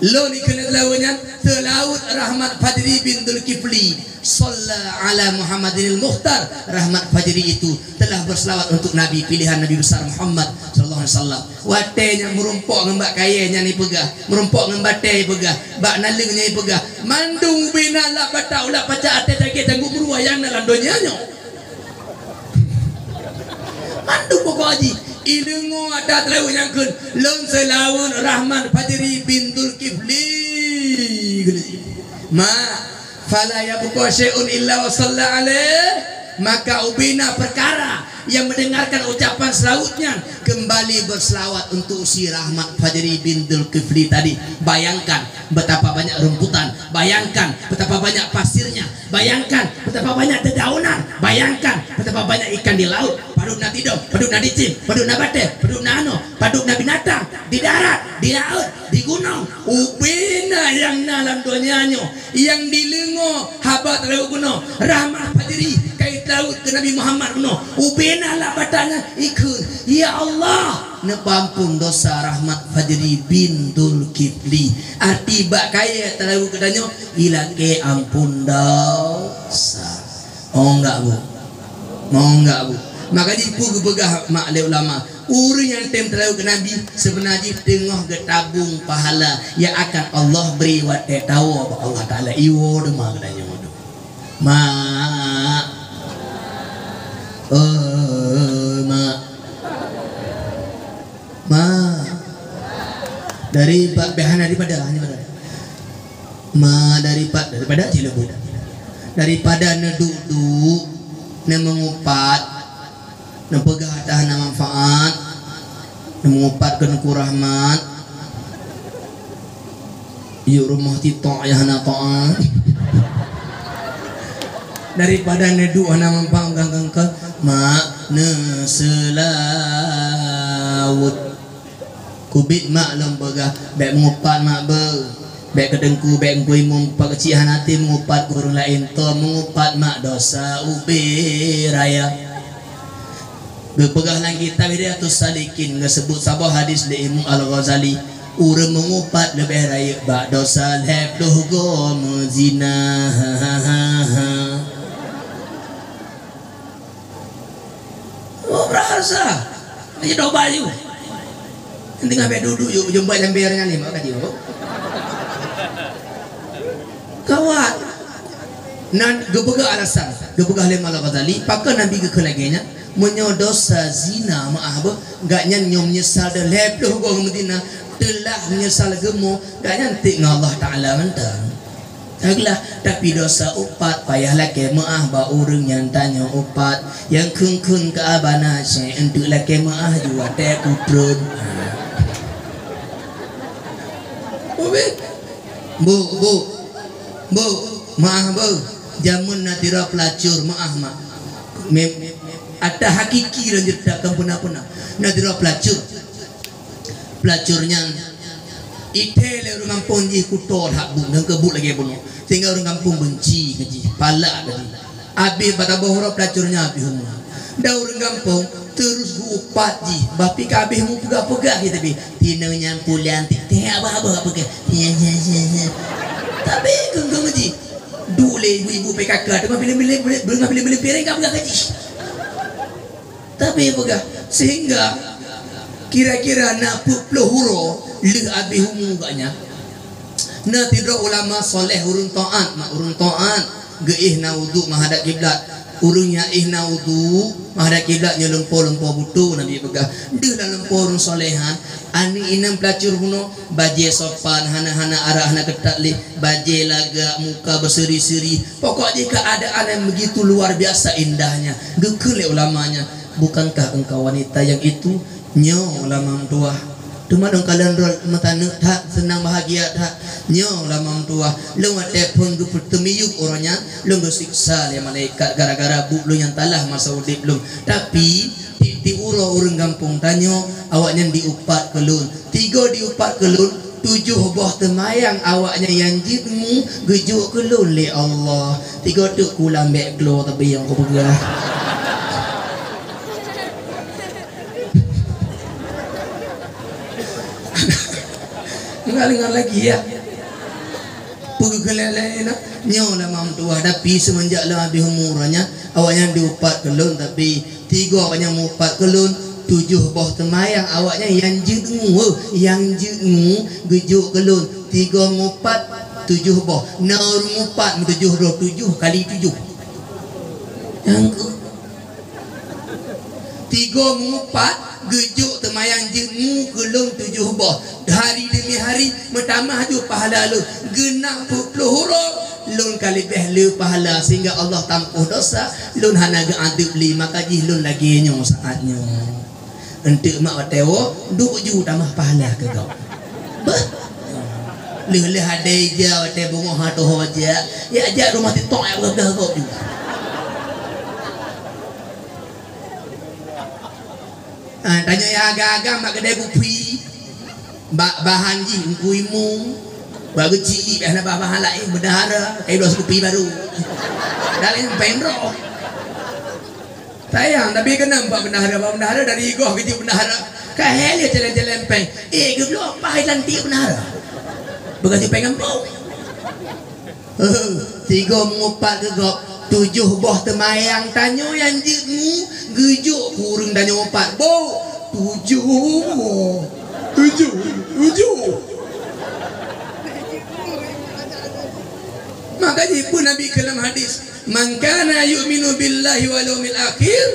lo dikulit lautnya selaut rahmat fajri bintul kifli Shalla ala Muhammadinil Mukhtar, rahmat fajri itu telah berselawat untuk Nabi pilihan Nabi besar Muhammad sallallahu alaihi wasallam. Watenya merumpok ngembak kayanya ni pegah, merumpok ngembatai pegah, bak nalingnya ni pegah. Mandung binala batau la paca ate take tanggu beruayang dalam donyanya. Mandung pokok haji ilmu ada telau nyangkun lon selawun rahmat fajri bintul kifli. Ma fala yabqa syai'un illa wa salla alaih, maka ubina perkara yang mendengarkan ucapan selawatnya kembali berselawat untuk si rahmat fajri bintul kifli tadi. Bayangkan betapa banyak rumputan, bayangkan betapa banyak pasirnya, bayangkan betapa banyak dedaunan, bayangkan betapa banyak ikan di laut, paduk na tidom, paduk na dicim, paduk na bate, paduk na ano, paduk na binatang di darat, di laut, di gunung. Ubina yang dalam dunianya yang dilengo habat laut kuno rahmat fajri kait laut ke Nabi Muhammad kuno ubina lah batanya ikut ya Allah nepampun dosa rahmat fajri bintul kifli, arti bak kaya terlalu kedanyo ila ke ampun dosa. Mau enggak bu? Mau enggak bu? Maka jipu gebegah mak le ulama. Urang yang tem terlalu ke Nabi sebenarnya tengah getabung pahala yang akan Allah beri wat tahu apa Allah Taala iwo demang nanya modo. Ma ma dari bahan daripada hanya pada ma daripada cilebu daripada neduduk ne mengupat ne pegah tahan manfaat ne mengupat ke ku rahmat yu rumah tito ya hana taat daripada nedu hana manfaat ganggang ke ma ne selawut kubit mak lembagah baik mengupat mak baik kedengku baik kui mumpak kecihan hati mengupat kurang lain to mengupat mak dosa ubi raya gepegah lang kita bila tu salikin ngesebut sabah hadis di Imam Al-Ghazali urang mengupat lebih raya bak dosa lep doh go mezina oh berasa aja doba you nanti ngabe duduk yuk jumpa jambernya nih mak kaji kawan nan gebegah alasan gebegah lema Al-Ghazali pakai Nabi ke lagi menyodosa zina maaf gak nyom nyesal dah lebih gong Medina telah menyesal gemo gak nyantik dengan Allah Ta'ala mentang aglah tapi dosa upat payahlah ke maaf ba urang yang tanya upat yang keng ke abana syekh untuk laki maaf jua teh kutrun bu maaf bu jamun natira pelacur maaf mak ada hakiki dan jerdakan puna-puna natira pelacurnya itele orang kampung ji kutol hak bu dan kebut lagi bunuh sehingga orang kampung benci keji pala tadi abi pada bohoro pelacurnya abi humna dah orang kampung terus upat ji bapi kabeh mu pegah-pegah gitu bi tinanya pulian teh apa pegah tapi genggang ji dule ibu PKK dengan pilih piring kau pegah kaji tapi pegah sehingga kira-kira nak puluh huro leh abi humu gaknya na tidak ulama soleh urun taat mak urun taat geih na wudu menghadap kiblat urungnya ihna wudu menghadap kiblat nya lempo butuh Nabi pegah deh dalam porun solehan ani inam pelacur huno baje sopan hana-hana arah hana ketat li baje laga muka berseri-seri pokoknya keadaan yang begitu luar biasa indahnya gekele ulamanya bukankah engkau wanita yang itu nyo lama tua cuma dong kalian mata tak senang bahagia tak nyo lama tua lu ada pun bertemiyuk orangnya lu bersiksa le malaikat gara-gara bu lu yang talah masa udip lu tapi ti urang kampung tanyo awaknya diupat kelun 3 diupat kelun 7 buah temayang awaknya yang jitmu gejuk kelun le Allah 3 tu kulang bek keluar tapi yang kau pegah ingat lagi ya pegel-gelele nak nyo lah mam tua tapi semenjak lah habis umurnya awaknya diupat kelun tapi 3 awaknya mupat kelun 7 boh temayang awaknya yang jengu gejuk kelun 3 mupat 7 boh naur mupat 7 kali 7 yang 3 mupat gejuk temayang jengu kelun 7 boh hari demi hari bertambah tu pahala lu genap 10 huruf lun kali behlu pahala sehingga Allah tampuh dosa lun hana adib 5 kaji lun lagi nyo saatnya entuk mak watewo 2 juta tambah pahala ke kau bah le ada je wate bunga hatu hoja ya ajak rumah titok ya gagah kau juga tanya ya agak-agak mak kedai bupi bahan ji kuimu baru ci biasa bahan lain bendahara kayak 2 kopi baru dalam pendro sayang tapi kenapa bendahara dari goh gitu bendahara kayak dia jalan-jalan peng geblo apa lantik bendahara begitu pengen bau 3 mengupat ke gop 7 boh temayang tanyo yang jemu gejuk kurung tanyo 4 boh 7 boh 7 makanya pun Nabi kalam hadis man kana yu'minu billahi wal yawmil akhir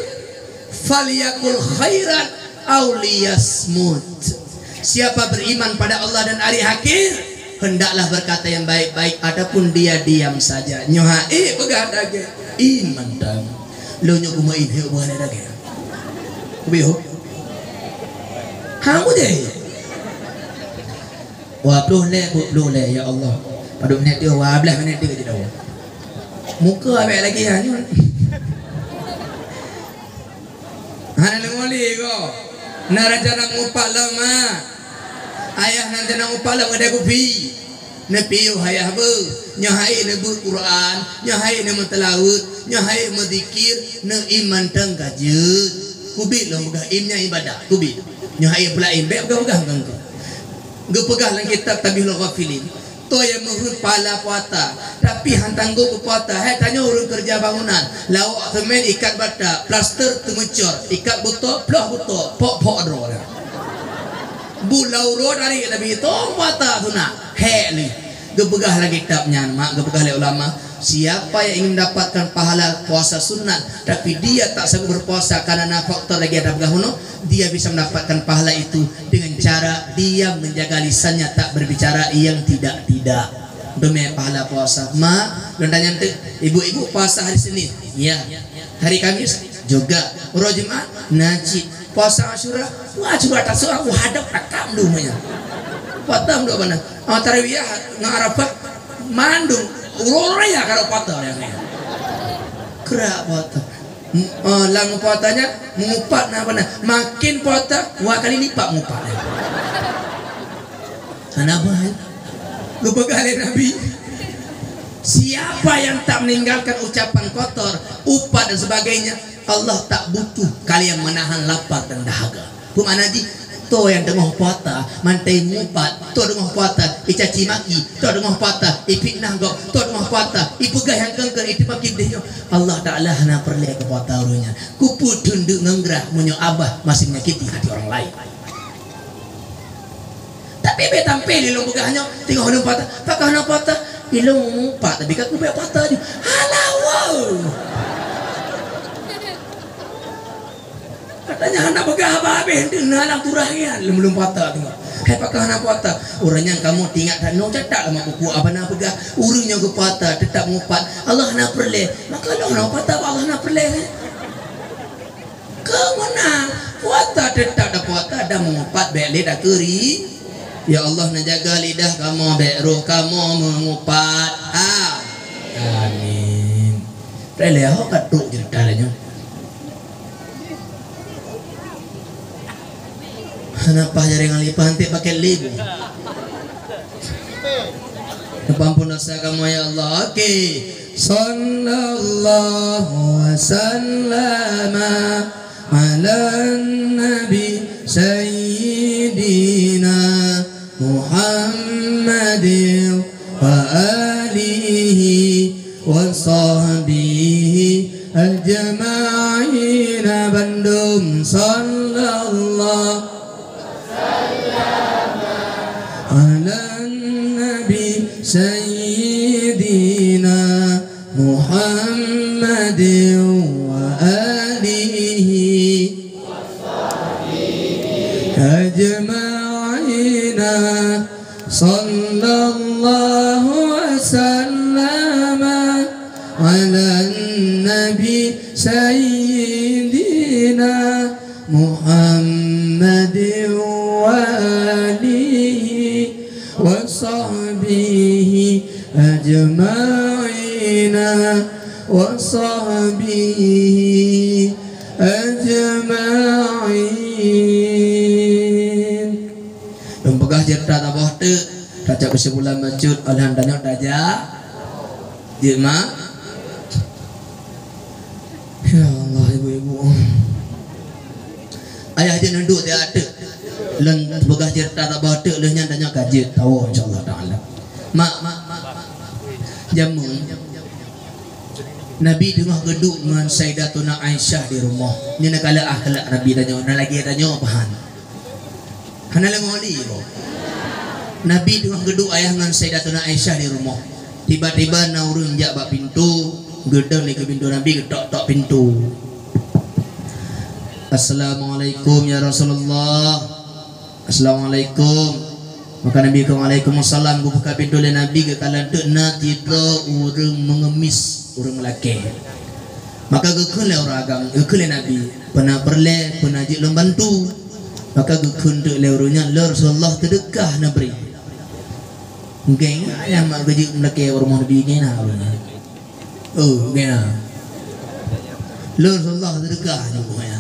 falyakul khairan aw liyasmut. Siapa beriman pada Allah dan hari akhir hendaklah berkata yang baik-baik adapun dia diam saja. Nyoha pegah dage iman tang lo nyo kumain he buah dage kubiho hamu deh wa puluh le ya Allah pada minit dia 12 minit dia je dah muka abek lagi hanya hana lengoli ko naraja nak ngupak lama ayah nanti nak ngupak lama ada kopi nepiu hayah be nyahai ne Quran nyahai ne mentelawut nyahai menzikir ne iman tang kajut kubi lo megah imnya ibadah kubi nyahai pula imbe megah engko ge pegah lang kitab Tabihul Ghafilin to yang menghut pala puata tapi hantang go ke puata tanya urang kerja bangunan lawak semen ikat bata plaster temecor ikat buto plah buto pok dro bulau ro dari nabi to puata tuna ni gebegah lagi kitabnya mak gebegah oleh ulama siapa yang ingin mendapatkan pahala puasa sunat tapi dia tak sanggup berpuasa karena faktor lagi ada begahuno dia bisa mendapatkan pahala itu dengan cara dia menjaga lisannya tak berbicara yang tidak demi pahala puasa mak dan tanya ibu-ibu puasa hari Senin ya hari Kamis juga roh Jumat najib puasa Asyura tak seorang hadap takam dumanya patam do mana tarawih ngarafat mandung uraya karo patah yang ni kerak patah lang patahnya mengupat na mana makin patah 2 kali lipat mengupat kenapa kebegale Nabi siapa yang tak meninggalkan ucapan kotor upat dan sebagainya Allah tak butuh kalian menahan lapar dan dahaga pemana ji to yang dengoh puata mantai ngupat to dengoh puata icaci maki to dengoh puata ipitnah go to dengoh puata ipegah yang kengker itipaki dia Allah Taala hana perle ke puata urunya kupu tunduk ngengrah munyo abah masih menyakiti hati orang lain tapi be tampil ilung begahnya tengok hana puata pakah hana puata ilung ngupat tapi kat kubek puata dia halawau katanya anak begah habis dengan anak turahian belum patah tengok hai pakah anak patah orangnya kamu tinggal dan no cetak lama kuku apa nak begah urungnya ke patah tetap ngupat Allah nak perle maka Allah nak patah Allah nak perle kemenang patah tetap dah patah dah mengupat baik lidah kering ya Allah nak jaga lidah kamu baik roh kamu mengupat amin perle ho katuk ceritanya kenapa jaringan lipat nanti pakai libu ampun dosa kamu ya Allah sallallahu wasallama ala nabi sayyidina Muhammadin wa alihi wa sahbihi ajma'ina Bandung sallallahu ala nabi sayyidina Muhammadin wa alihi ajma'ina sallallahu wasallama ala nabi sayyidina Muhammadin wa alihi wa sahbihi ajma'ina wa sahbihi ajma'in yang pegah jerta tabah tu raja kesimpulan masjid alhamdulillah raja jema ya Allah ibu-ibu ayah je nunduk dia ada len begah cerita tak bawa tek lehnya tanya kaji tahu insyaallah taala mak jamu Nabi tengah geduk dengan Sayyidatuna Aisyah di rumah. Ni nak kala akhlak Nabi tanya, nak lagi tanya apa han? Hana le ngoli ko. Nabi tengah geduk ayah dengan Sayyidatuna Aisyah di rumah. Tiba-tiba naurun jak bak pintu, gedang ni ke pintu Nabi, getok-tok pintu. Assalamualaikum ya Rasulullah. Assalamualaikum. Maka Nabi kata Waalaikumsalam. Aku buka pintu oleh Nabi ke kalan tu natita urang mengemis urang lelaki. Maka gekun le orang agam, gekun le Nabi. Pernah perle, pernah jik bantu. Maka gekun tu le urangnya la Rasulullah terdekah nak beri. Mungkin yang mak gejik lelaki rumah Nabi ni nak. Oh, gena. La Rasulullah terdekah ni pokoknya.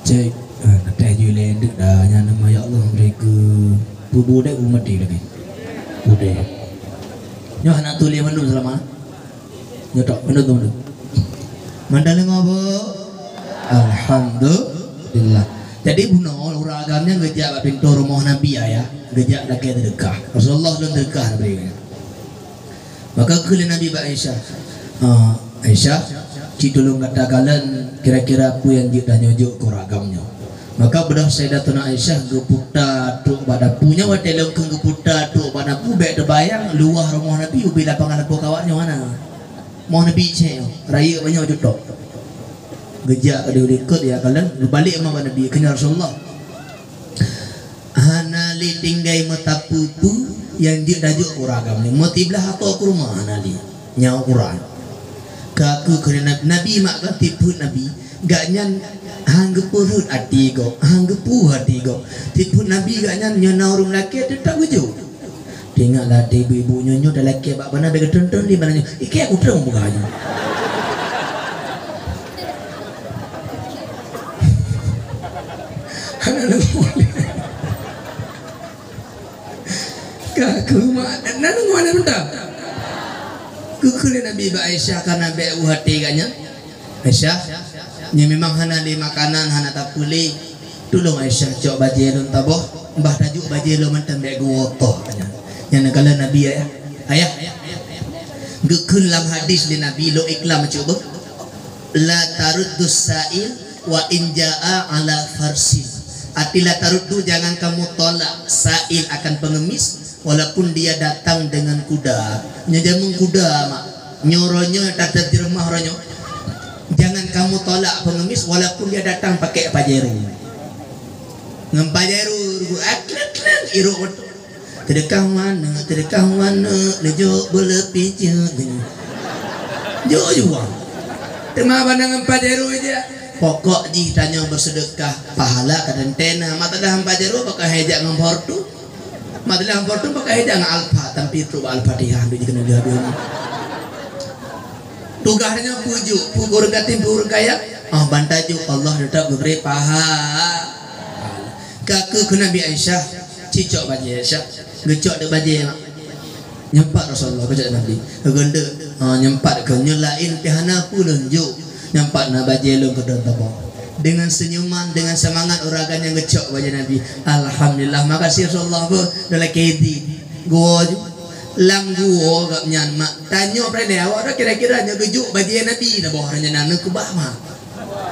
Cek, nanti jualan dek dah. Yang nama ya Allah mereka budak mati lagi. Budak. Nyoh nak tulis mandum selama. Nyotok mandum tu mandum. Mandal ngopo? Alhamdulillah. Jadi bunuh orang agamanya ngejak pintu rumah Nabi ya, ngejak lagi terdekat. Rasulullah belum terdekat beri. Maka kali Nabi Aisyah, Aisyah, ci tolong katakan kira-kira apa yang dia dah nyojok ke ragamnya. Maka bedah Sayyidatuna Aisyah geputa tu pada punya watelong ke geputa tu pada pu bek terbayang luar rumah Nabi ubi lapangan apa kawannya mana. Mau Nabi cek raya banyak jodoh. Gejak dia ikut ya kalian balik sama Nabi kena Rasulullah. Hanali tinggai mata pupu yang dia dajuk uragam ni. Mati belah atau ke rumah hanali nyau Quran. Kaku kena Nabi mak kan tipu Nabi gaknyan hanggepurut hati go hanggepu hati go tipu Nabi gaknyan nyana orang lelaki tu tak bujuk tengoklah ibu-ibu nyonyo dah lelaki bak mana bagi tonton di mana iki aku terang bukanya hana boleh kaku mak nan ngwana mentah kukule Nabi Aisyah karena beu hati gaknyan Aisyah ni memang hana di makanan hana tak pulih tolong Aisyah cok bajel taboh mbah tajuk bajel mantan beg wotoh yang kala Nabi ayah gekun dalam hadis di Nabi lo iklam coba la taruddus sa'il wa in jaa ala farsin atilah taruddu jangan kamu tolak sa'il akan pengemis walaupun dia datang dengan kuda nyajamun kuda mak nyoronyo datang di rumah ronyo. Jangan kamu tolak pengemis walaupun dia datang pakai pajeru. Ngempajeru aklat-aklat iruk terdekat mana lejo belepi je. Jo juga. Tengah pandang pajeru aja. Pokok di tanya bersedekah pahala kadentena mata dah pajeru pakai hejak ngamportu. Mata dah ngamportu pakai hejak alfa tampi tu al-Fatihah di kena dia. Tugasnya pujuk, pugur gatim pugur kaya. Bantajuk Allah tetap memberi pahala. Kaku ke Nabi Aisyah, cicok baju Aisyah, gecok de baju nyempat Rasulullah gecok Nabi. Gende nyempat ke nyelain pihana pulunjuk, nyempat na baju lu ke dalam tabung. Dengan senyuman, dengan semangat orang yang gecok baju Nabi. Alhamdulillah, makasih Rasulullah bu dalam kedi. Gua lang gua gak nyan mak tanya prene awak dah kira-kira nya gejuk baju Nabi dah bawah nya nana kubah mak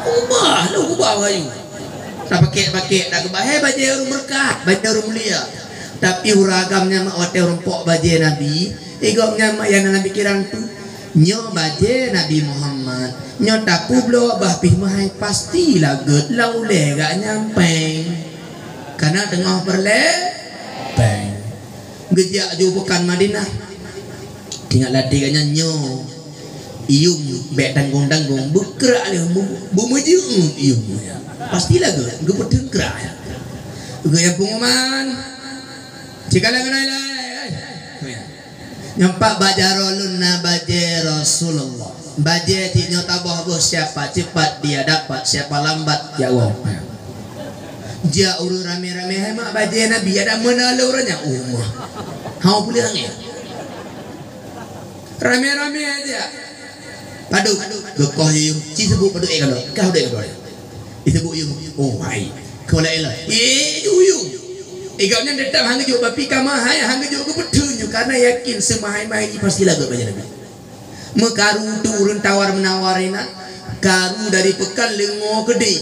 kubah lu kubah ayu tak pakai dah kubah baju orang berkah baju orang mulia tapi uragamnya mak wate orang pok baju Nabi igoknya mak yang Nabi kirang tu nyo baju Nabi Muhammad nyo tapu blo bah pih mahai pastilah get laule gak nyampe karena tengah perle bang gejak jo bukan Madinah tinggal latih kanya nyo iung bek tanggung-tanggung bergerak dia bumujung iung pastilah ge bertenggerak ya ge yang pengumuman cikala kenal nyampak bajarolun na baje Rasulullah baje ti nyo tabah bos siapa cepat dia dapat siapa lambat jawab dia urut rame-rame hemat baje Nabi ada mana le orangnya umah hau boleh angin Rame-rame aja. Padu, gekoh you. Ci sebut padu kalau. Kau dek kalau. Disebut you. Oh, hai. Kau lain lah. You. Igaknya tetap hang jo bapi kamahai hang jo ke betunyo karena yakin semahai-mahai pasti lagu baca Nabi. Mekaru turun tawar menawarina. Karu dari pekan lengo gede.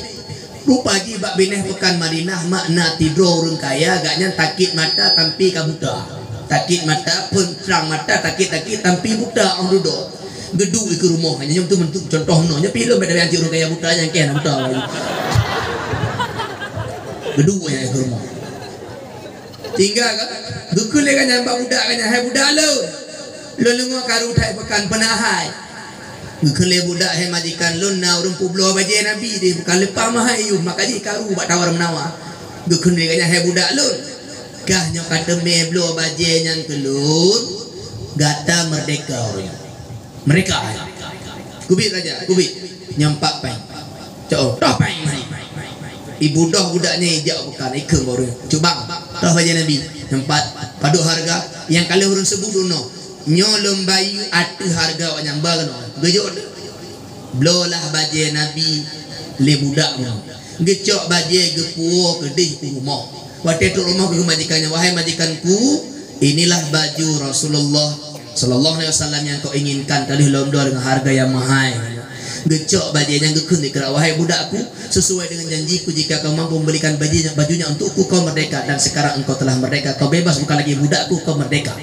Rupagi bak bineh pekan Madinah makna tidur urang kaya agaknya takit mata tampi kabuta. Takit mata pun terang mata takit-takit tampi buta ang duduk. Gedung ke rumah hanya tu bentuk contohnya film ada yang urang kaya buta yang kena buta. Gedung yang ke rumah. Tinggal kan dukul kan nyambak budak kan hai budak lo. Lo lengo karu thai pekan penahai. Dukul budak hai majikan lo na urang publo baje Nabi dia bukan lepa mahai you maka ji karu bak tawar menawar. Dukul kan hai budak lo. Kah nyo kata meblo baje nyan kelun gata merdeka orangnya. Mereka kubit raja kubit nyampak pai cok toh pai ibu dah budaknya ijak bukan ikut baru coba toh baca Nabi nyampat padu harga yang kali urun sebut duno nyolom bayu atu harga wanyang bagno gejok blolah baca Nabi le budak mo gecok baje gepuo gedih rumah waktu itu rumah ke majikannya wahai majikanku inilah baju Rasulullah Sallallahu Alaihi Wasallam yang kau inginkan tadi lomdo dengan harga yang mahal. Gecok bajunya gekun dikira wahai budakku sesuai dengan janjiku jika kau mampu membelikan bajunya untukku kau merdeka dan sekarang engkau telah merdeka kau bebas bukan lagi budakku kau merdeka.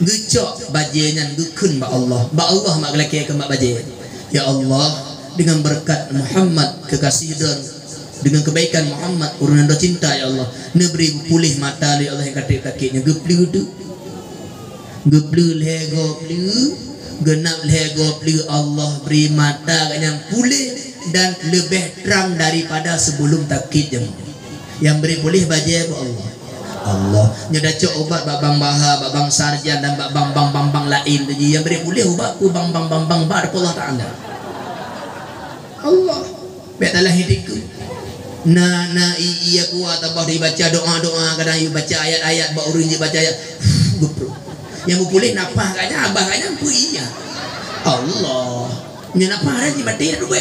Gecok bajunya gekun ba Allah mak laki ke mak baju. Ya Allah dengan berkat Muhammad kekasih dan dengan kebaikan Muhammad urunan do cinta ya Allah neberi pulih mata li Allah yang kaki-kakinya geplu tu geblu lego plu genap lego plu Allah beri mata yang pulih dan lebih terang daripada sebelum takit yang beri pulih baje Allah nyoda cok obat babang baha babang sarjan dan babang bang lain tu yang beri pulih obatku bang bar Allah Taala Allah betalah hidupku na iya kuat apa dibaca doa kadang you baca ayat-ayat ba urun je baca ayat gupro yang boleh napah kanya abah kanya pu iya Allah nya napah aja mati duwe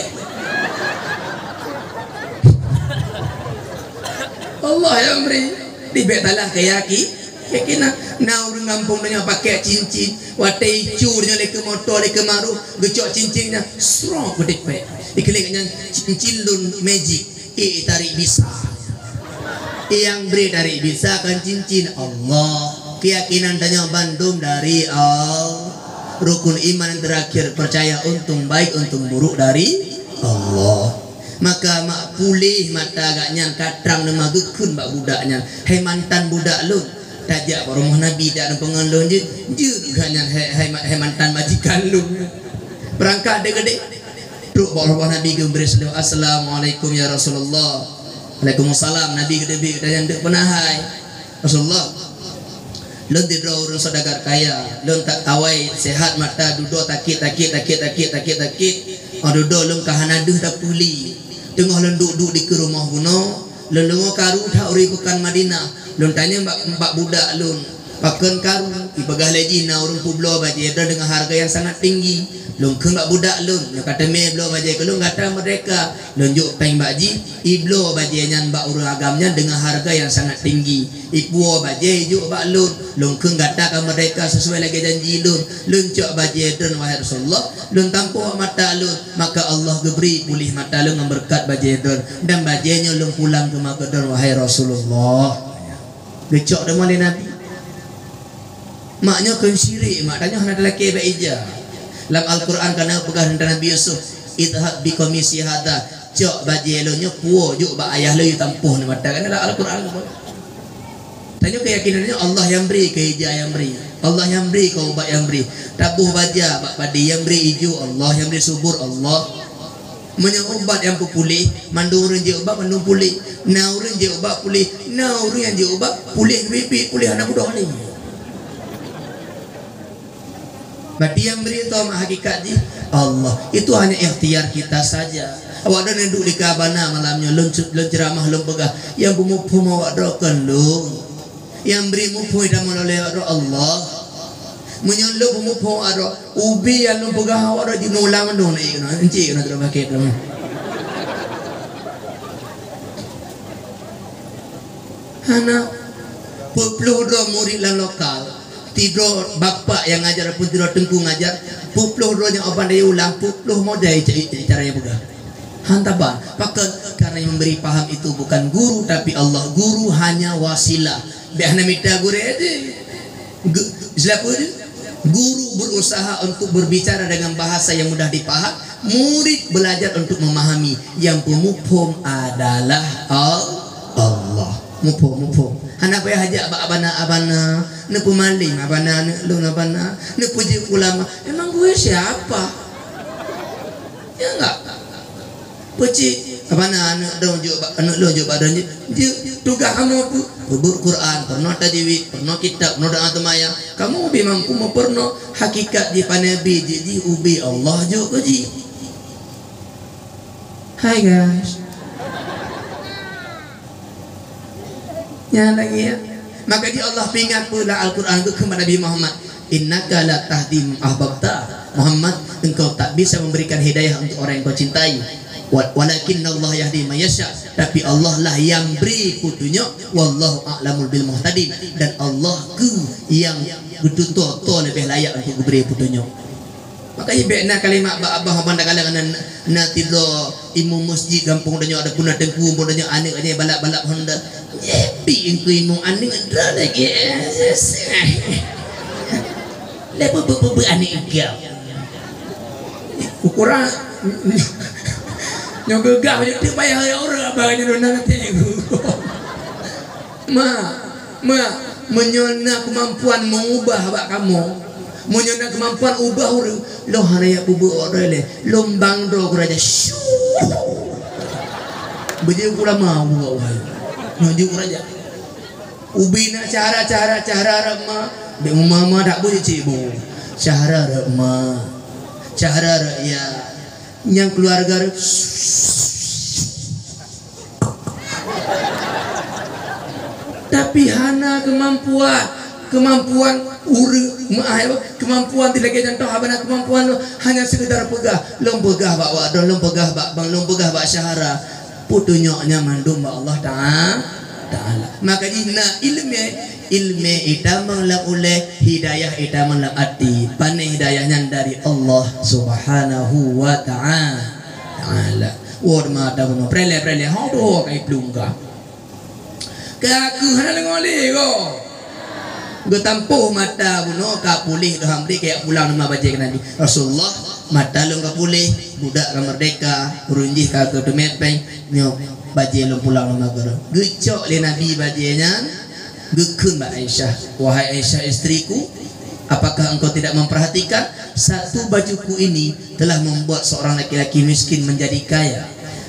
Allah yang beri dibetalah keyakinan na urang kampung nya pakai cincin watai curnya le ke motor le ke maru gecok cincinnya strong gede pe ikliknya cincin lun magic tarik bisa yang beri tarik bisa kan cincin Allah keyakinan tanya Bandung dari rukun iman yang terakhir percaya untung baik untung buruk dari Allah maka mak pulih mata agaknya katrang nama gekun bak budaknya hai mantan budak lu tajak rumah Nabi dan pengendon je gaknya hai mantan majikan lu berangkat gede truk rumah Nabi beri sedu assalamualaikum ya Rasulullah Waalaikumsalam Nabi gede dan yang penahai Rasulullah lon tidro urang saudagar kaya lon tak tawai sehat mata dudo takit dudo lon kahana deuh da puli tengah lon duduk di ke rumah buno lon lengo karu tak uri pekan Madinah lon tanya mbak budak lon pakeun karu ibagah lejina urang publo baje dengan harga yang sangat tinggi lon keun mbak budak lon nya kata me blo baje kelon kata mereka lon juk peng baji iblo baje nyan mbak urang agamnya dengan harga yang sangat tinggi ipuo baje juk bak lon keun kata ka mereka sesuai lagi janji lon cok baje dan wahai Rasulullah lon tampo mata lon maka Allah geberi pulih mata lon dengan berkat baje dan bajenya lon pulang ke Makkah wahai Rasulullah gecok dengan Nabi maknya keun syirik mak tanya hendak laki ba ija dalam Al-Quran karena pegang Nabi Yusuf idhab bi komisi hada cok bajelo nya puo juk ba ayah lu tampuh ni mata kan dalam Al-Quran tanya keyakinannya Allah yang beri keija yang beri Allah yang beri kau ubat yang beri tabuh baja bak padi yang beri hijau Allah yang beri subur Allah menyubat yang pulih mandurun je ubat mandung pulih naurun je ubat pulih naurun yang je ubat pulih bibi pulih anak budak ni berarti yang beri tahu hakikat ni Allah itu hanya ikhtiar kita saja awak dah duduk di kabana malamnya lon ceramah lon pegah yang bumupu awak doakan lon yang beri mupu dah oleh Allah menyolok pemupo ada ubi yang pegah ada di nulang dong ni kena encik kena terus pakai tu anak puluh dua murid lang lokal tidur bapa yang ngajar pun tidur tengku ngajar puluh dua yang apa dia ulang puluh modal caranya pegah hantaban pakai karena yang memberi paham itu bukan guru tapi Allah. Guru hanya wasilah biar namita guru aja siapa dia guru berusaha untuk berbicara dengan bahasa yang mudah dipaham, murid belajar untuk memahami. Yang pemufhum adalah Allah. Mufhum anak payah hajak abana ne pemaling abana ne lu abana ne puji ulama. Emang gue siapa ya enggak puji abana ne dong juga anak lu juga badan dia tugas kamu apa Quran pernah tajwid pernah kitab pernah doa temaya kamu ubi mampu mau pernah hakikat di panabi jadi ubi Allah juga ji. Hai guys ya lagi ya maka di Allah pingat pula Al-Quran itu kepada Nabi Muhammad innaka la tahdi ahbabta Muhammad engkau tak bisa memberikan hidayah untuk orang yang kau cintai walakin Allah yahdi man yasha tapi Allah lah yang beri petunjuk wallahu a'lamul bil muhtadin dan Allah ke yang betul-betul lebih layak untuk beri petunjuk. Makanya bekna kalimat abah abang dah kalangan na tidur imam masjid kampung dah ada punah tengku pun dah anak nya balap-balap Honda yepi engkau imam anak dah lagi lepas beberapa anak engkau ukuran yang gegah dia payah orang abangnya dona nanti menyona kemampuan mengubah abak kamu menyona kemampuan ubah orang lo haraya bubu orang le lombang do kuraja bejeu kula mau wahai nuju kuraja ubina cara rama be mama tak boleh cibu cara rama cara ya yang keluarga tapi hana kemampuan kemampuan tidak kena tahu apa kemampuan hanya sekedar pegah lom pegah bak wadon lom pegah bak bang lom pegah bak syahara putunyoknya mandum Allah Ta'ala maka dina ilmu ita mengelam oleh hidayah ita mengelam hati panai hidayahnya dari Allah Subhanahu wa Ta'ala word mata puno prele how do kai plungga kaku hana ngoli go go tampuh mata puno ka pulih do hamri kayak pulang nama baca nanti Rasulullah mata lu ka pulih budak ka merdeka urunjih ka ke mepeng nyo baca lu pulang nama gero gecok le nabi bacanya gekun Mbak Aisyah wahai Aisyah istriku apakah engkau tidak memperhatikan satu bajuku ini telah membuat seorang laki-laki miskin menjadi kaya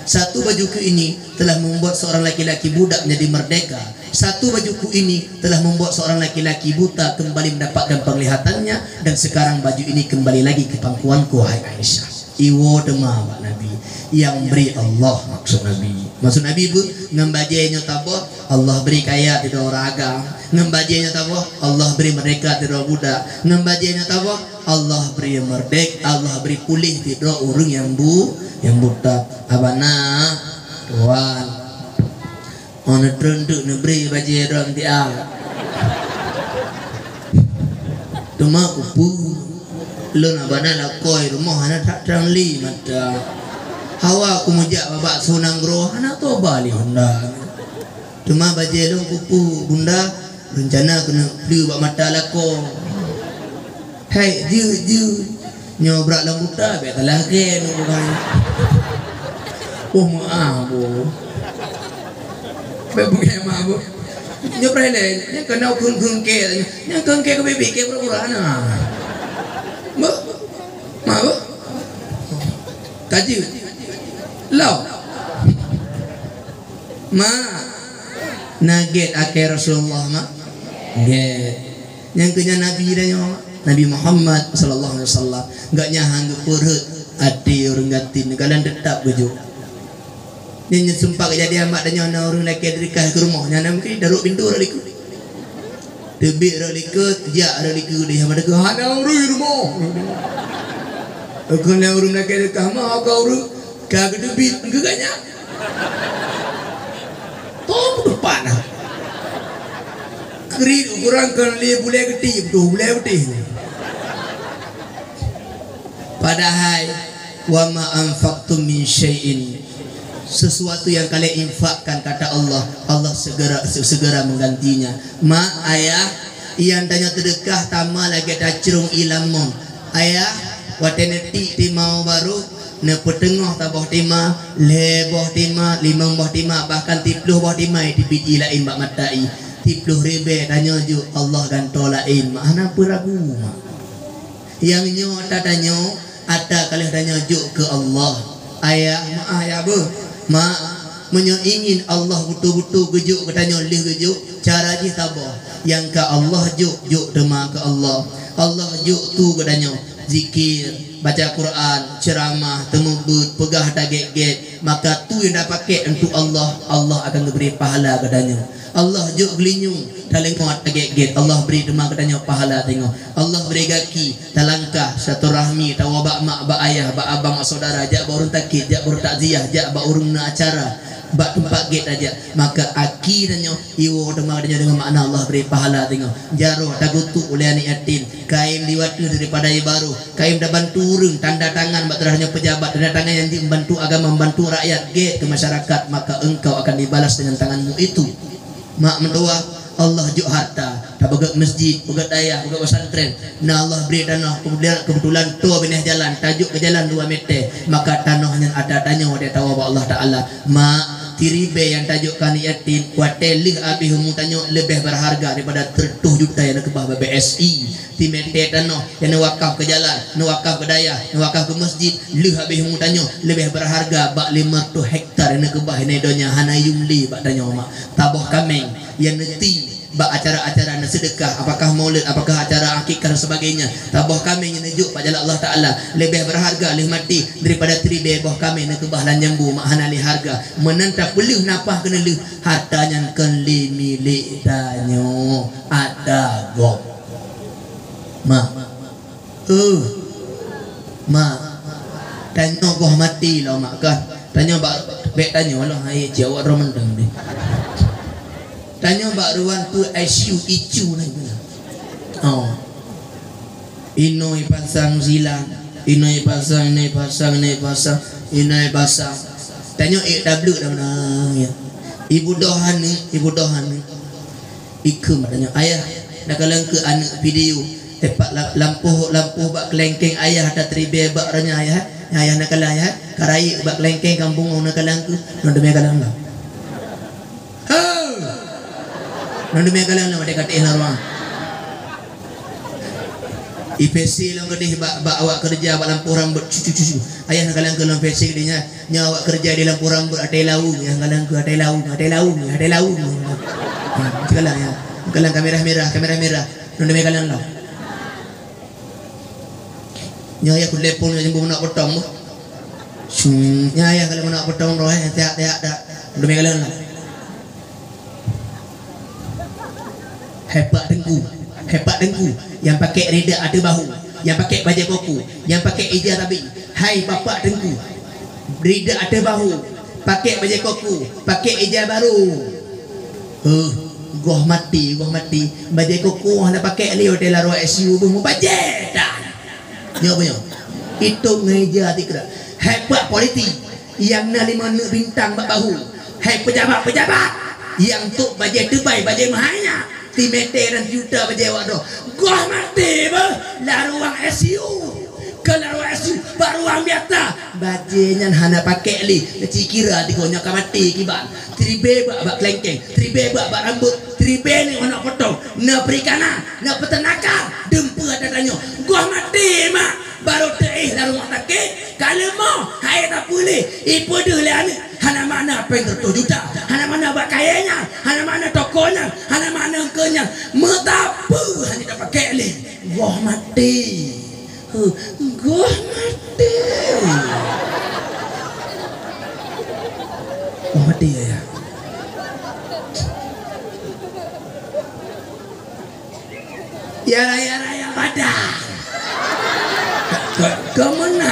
satu bajuku ini telah membuat seorang laki-laki budak menjadi merdeka satu bajuku ini telah membuat seorang laki-laki buta kembali mendapatkan penglihatannya dan sekarang baju ini kembali lagi ke pangkuanku wahai Aisyah iwo dema Pak Nabi yang beri Allah maksud Nabi itu ngembajanya tabah Allah beri kaya tidak raga ngembajanya tabah Allah beri mereka tidak budak ngembajanya tabah Allah beri merdek Allah beri pulih tidak orang yang buta abana tuan ona trenduk neberi baju orang dia tuma upu lo abana lakoi rumah anak tak terangli mata hawa aku mujak babak sunang groh anak tu balik Honda cuma baju lo kupu bunda rencana kena beli bak mata lako hai ju nyobrak lambuta be kalah ke nu bukan oh maaf bu be bukan maaf bu nyobrak le nya kena kun ke nya kun ke bebe ke pura-pura na maaf kaji Lau ma naget akhir Rasulullah ma get yang kenya Nabi dah Nabi Muhammad sallallahu alaihi wasallam enggak nyahang perut ati orang gatin kalian tetap bejo dia sumpah kejadian mak dan orang laki dari ke rumahnya nak mungkin daruk pintu rak Tebik relikut, jak relikut dia mana ke hana urui rumah. Aku nak urung nak ke kamar kau urung. Kau kedebit gegaknya. Tom depan. Kerit kurang kan le boleh gede betul boleh betul. Padahal wa ma anfaqtum min syai'in, sesuatu yang kalian infakkan kata Allah, Allah segera menggantinya. Ma ayah yang tanya terdekat tama lagi dacrung ilamon. Ayah wateneti timau baru ne petengah tabah tima, leboh tima, limang boh tima, bahkan 30 boh tima di biji lain bak matai. 30 ribu tanya ju Allah ganto lain. Mana peragu yang nyo tanya ada kali tanya ju ke Allah. Ayah ma ayah be ma menyo ingin Allah betul-betul gejuk katanya lih gejuk cara ji tabah yang ke Allah juk dema ke Allah. Allah juk tu katanya zikir, baca Quran, ceramah, temubut, pegah dagek-gek, maka tu yang dah pakai untuk Allah, Allah akan beri pahala katanya. Allah juk gelinyung dalam kuat dagek-gek, Allah beri dema katanya pahala tengok. Allah beri gaki talangkah satu rahmi tawa bak mak bak ayah bak abang mak saudara jak baurun takit jak baurun takziah jak bak urung na acara bak tempat gate aja, maka akhirnya iwo dema katanya dengan makna Allah beri pahala tengok. Jaro tagutu oleh anak yatim, kain liwatu daripada baru, kain dah bantu urung tanda tangan bak terahnya pejabat, tanda tangan yang membantu agama, membantu rakyat gate ke masyarakat, maka engkau akan dibalas dengan tanganmu itu. Mak mentua Allah juk harta, tak bagak masjid, bagak daya, bagak pesantren. Nah Allah beri tanah, kebetulan tu benih jalan, tajuk ke jalan 2 meter, maka tanahnya ada tanya dia tahu Allah Taala. Mak tiribe yang tajuk kan yatim, kuatelih abih mu tanya lebih berharga daripada 30 juta yang nak bah BSI. Ti meter tanah yang wakaf ke jalan, wakaf ke daya, wakaf ke masjid, lih abih mu tanya lebih berharga bak 500 hektar yang nak bah ini donya hana yumli bak tanya mak. Tabah kameng yang neti bak acara-acara sedekah, apakah maulid, apakah acara akikah dan sebagainya. Tabah kami yang nejuk pada Allah Taala lebih berharga lebih mati daripada tribe boh kami nak bah lanjambu mak hanali harga menentap pelih napah kena lih hartanya kan li milik danyo ada gop ma ma tanya goh mati lah mak kan tanya bak bek tanya lah hai jawab romandang ni. Tanya bak ruan tu ICU icu lagi. Oh. Inoi pasang silang, inoi pasang, inoi pasang, inoi pasang, inoi pasang. Tanya EW dah mana ya. Ibu dohan ni. Ikem tanya ayah nak kalang ke anak video tepat lampu bak kelengkeng ayah ada tribe bak ranya ayah. Ayah nak kalang ayah karai bak kelengkeng kampung nak kalang ke. Nak demi kalang lah. Nanti mereka lang ada kata ruang. IPC lang kadih bak awak kerja bak lampu rambut cucu. Ayah nak kalang ke lampu IPC dia nya awak kerja di lampu rambut atai laung yang kalang ke atai laung. Kalang ya. Kalang kamera merah. Nanti mereka lang lah. Nya ayah ku lepon yang nak potong. Nya ayah kalau nak potong roh tiak dak. Nanti mereka lang lah. Hebat dengku yang pakai reda ada bahu, yang pakai baju koko, yang pakai ija tabi. Hai bapak dengku, reda ada bahu, pakai baju koko, pakai ija baru. Goh mati baju koko hendak pakai li hotel arwah SU bu bajet dah. Nyo punya itu ngeja tikra hebat politik yang na 5 bintang bahu. Hai pejabat yang tu bajet terbaik bajet mahanya ti meter dan juta berjawab doh. Goh mati bah la ruang SU. Kalau ruang SU baru ruang biasa. Bajenya hana pakai li. Cikira digonya ka mati kiban. Tribe bak kelengkeng, tribe bak rambut, tribe ni nak potong. Na perikanan, na peternakan. Dempu ada tanya. Goh mati mak. Baru teh la rumah sakit. Kalau mau hai tak boleh. Ipo dah lah ni. Hana mana apa yang 30 juta. Hana mana bak kayanya. Hana mana tokonya. Hana mana engkanya. Metapa hanya tak pakai ni. Goh mati. Goh mati. Goh mati ya. Ya raya badan. Kemana?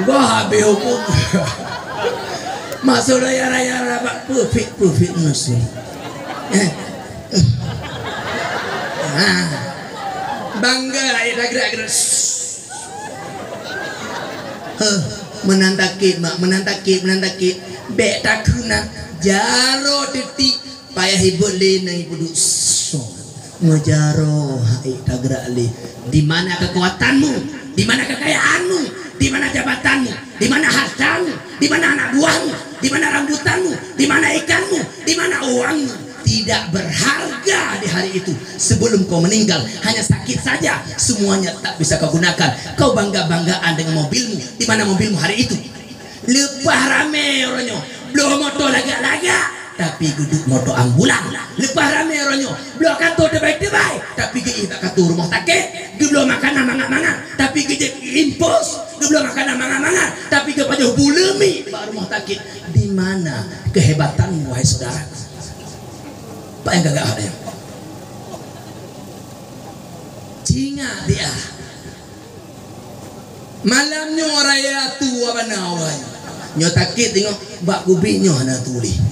Gua habis hukum. Masuk raya rabat perfect nasi. Bangga ya gerak-gerak. Menantakit bek takuna jaro titik payah hibut le nang ibuduk ngejaro hai tagrak le. Di mana kekuatanmu, di mana kekayaanmu, di mana jabatanmu, di mana hartamu, di mana anak buahmu, di mana rambutanmu, di mana ikanmu, di mana uangmu, tidak berharga di hari itu. Sebelum kau meninggal hanya sakit saja, semuanya tak bisa kau gunakan. Kau bangga-banggaan dengan mobilmu, di mana mobilmu hari itu? Lepah rame orangnya, belum motor lagak-lagak tapi duduk motor ambulan. Lepas rame orangnya, belum kantor terbaik-terbaik tapi ke tak kantor rumah sakit. Dia belum makan mangan-mangan tapi ke impos. Dia belum makan mangan-mangan tapi ke pajak bulemi baru rumah sakit. Di mana kehebatanmu wahai saudara? Pak yang gagak ada. Cinga dia. Malamnya raya tua banawai. Nyo takit tengok bak kubinyo hana tuli.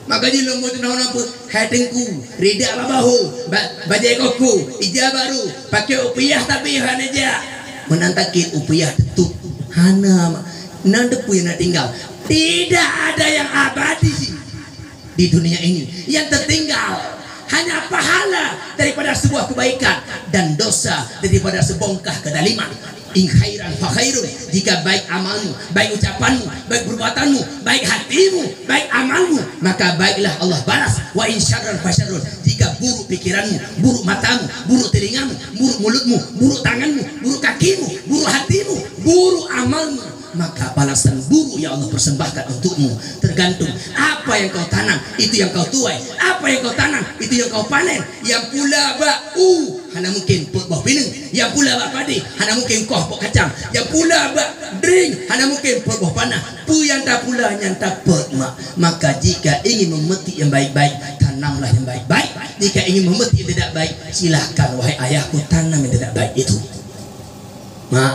Makanya lombo tu naon apa? Hatengku, rida babahu, bajai koko, ija baru, pakai upiah tapi hana aja. Menantakit upiah tutup. Hana nandepu yang nak tinggal. Tidak ada yang abadi di dunia ini. Yang tertinggal hanya pahala daripada sebuah kebaikan dan dosa daripada sebongkah kedaliman. In khairan fa khairun, jika baik amalmu, baik ucapanmu, baik perbuatanmu, baik hatimu, baik amalmu, maka baiklah Allah balas. Wa in syarran fa syarrun, jika buruk pikiranmu, buruk matamu, buruk telingamu, buruk mulutmu, buruk tanganmu, buruk kakimu, buruk hatimu, buruk amalmu, maka balasan buruk yang Allah persembahkan untukmu. Tergantung apa yang kau tanam, itu yang kau tuai. Apa yang kau tanam, itu yang kau panen. Yang pula bau hana mungkin pot buah pinang, yang pula bak padi hana mungkin koh pot kacang, yang pula bak drink hana mungkin pot buah panah. Pu yang tak pula yang tak pot mak. Maka jika ingin memetik yang baik-baik, tanamlah yang baik-baik. Jika ingin memetik yang tidak baik, silahkan wahai ayahku tanam yang tidak baik itu. Mak,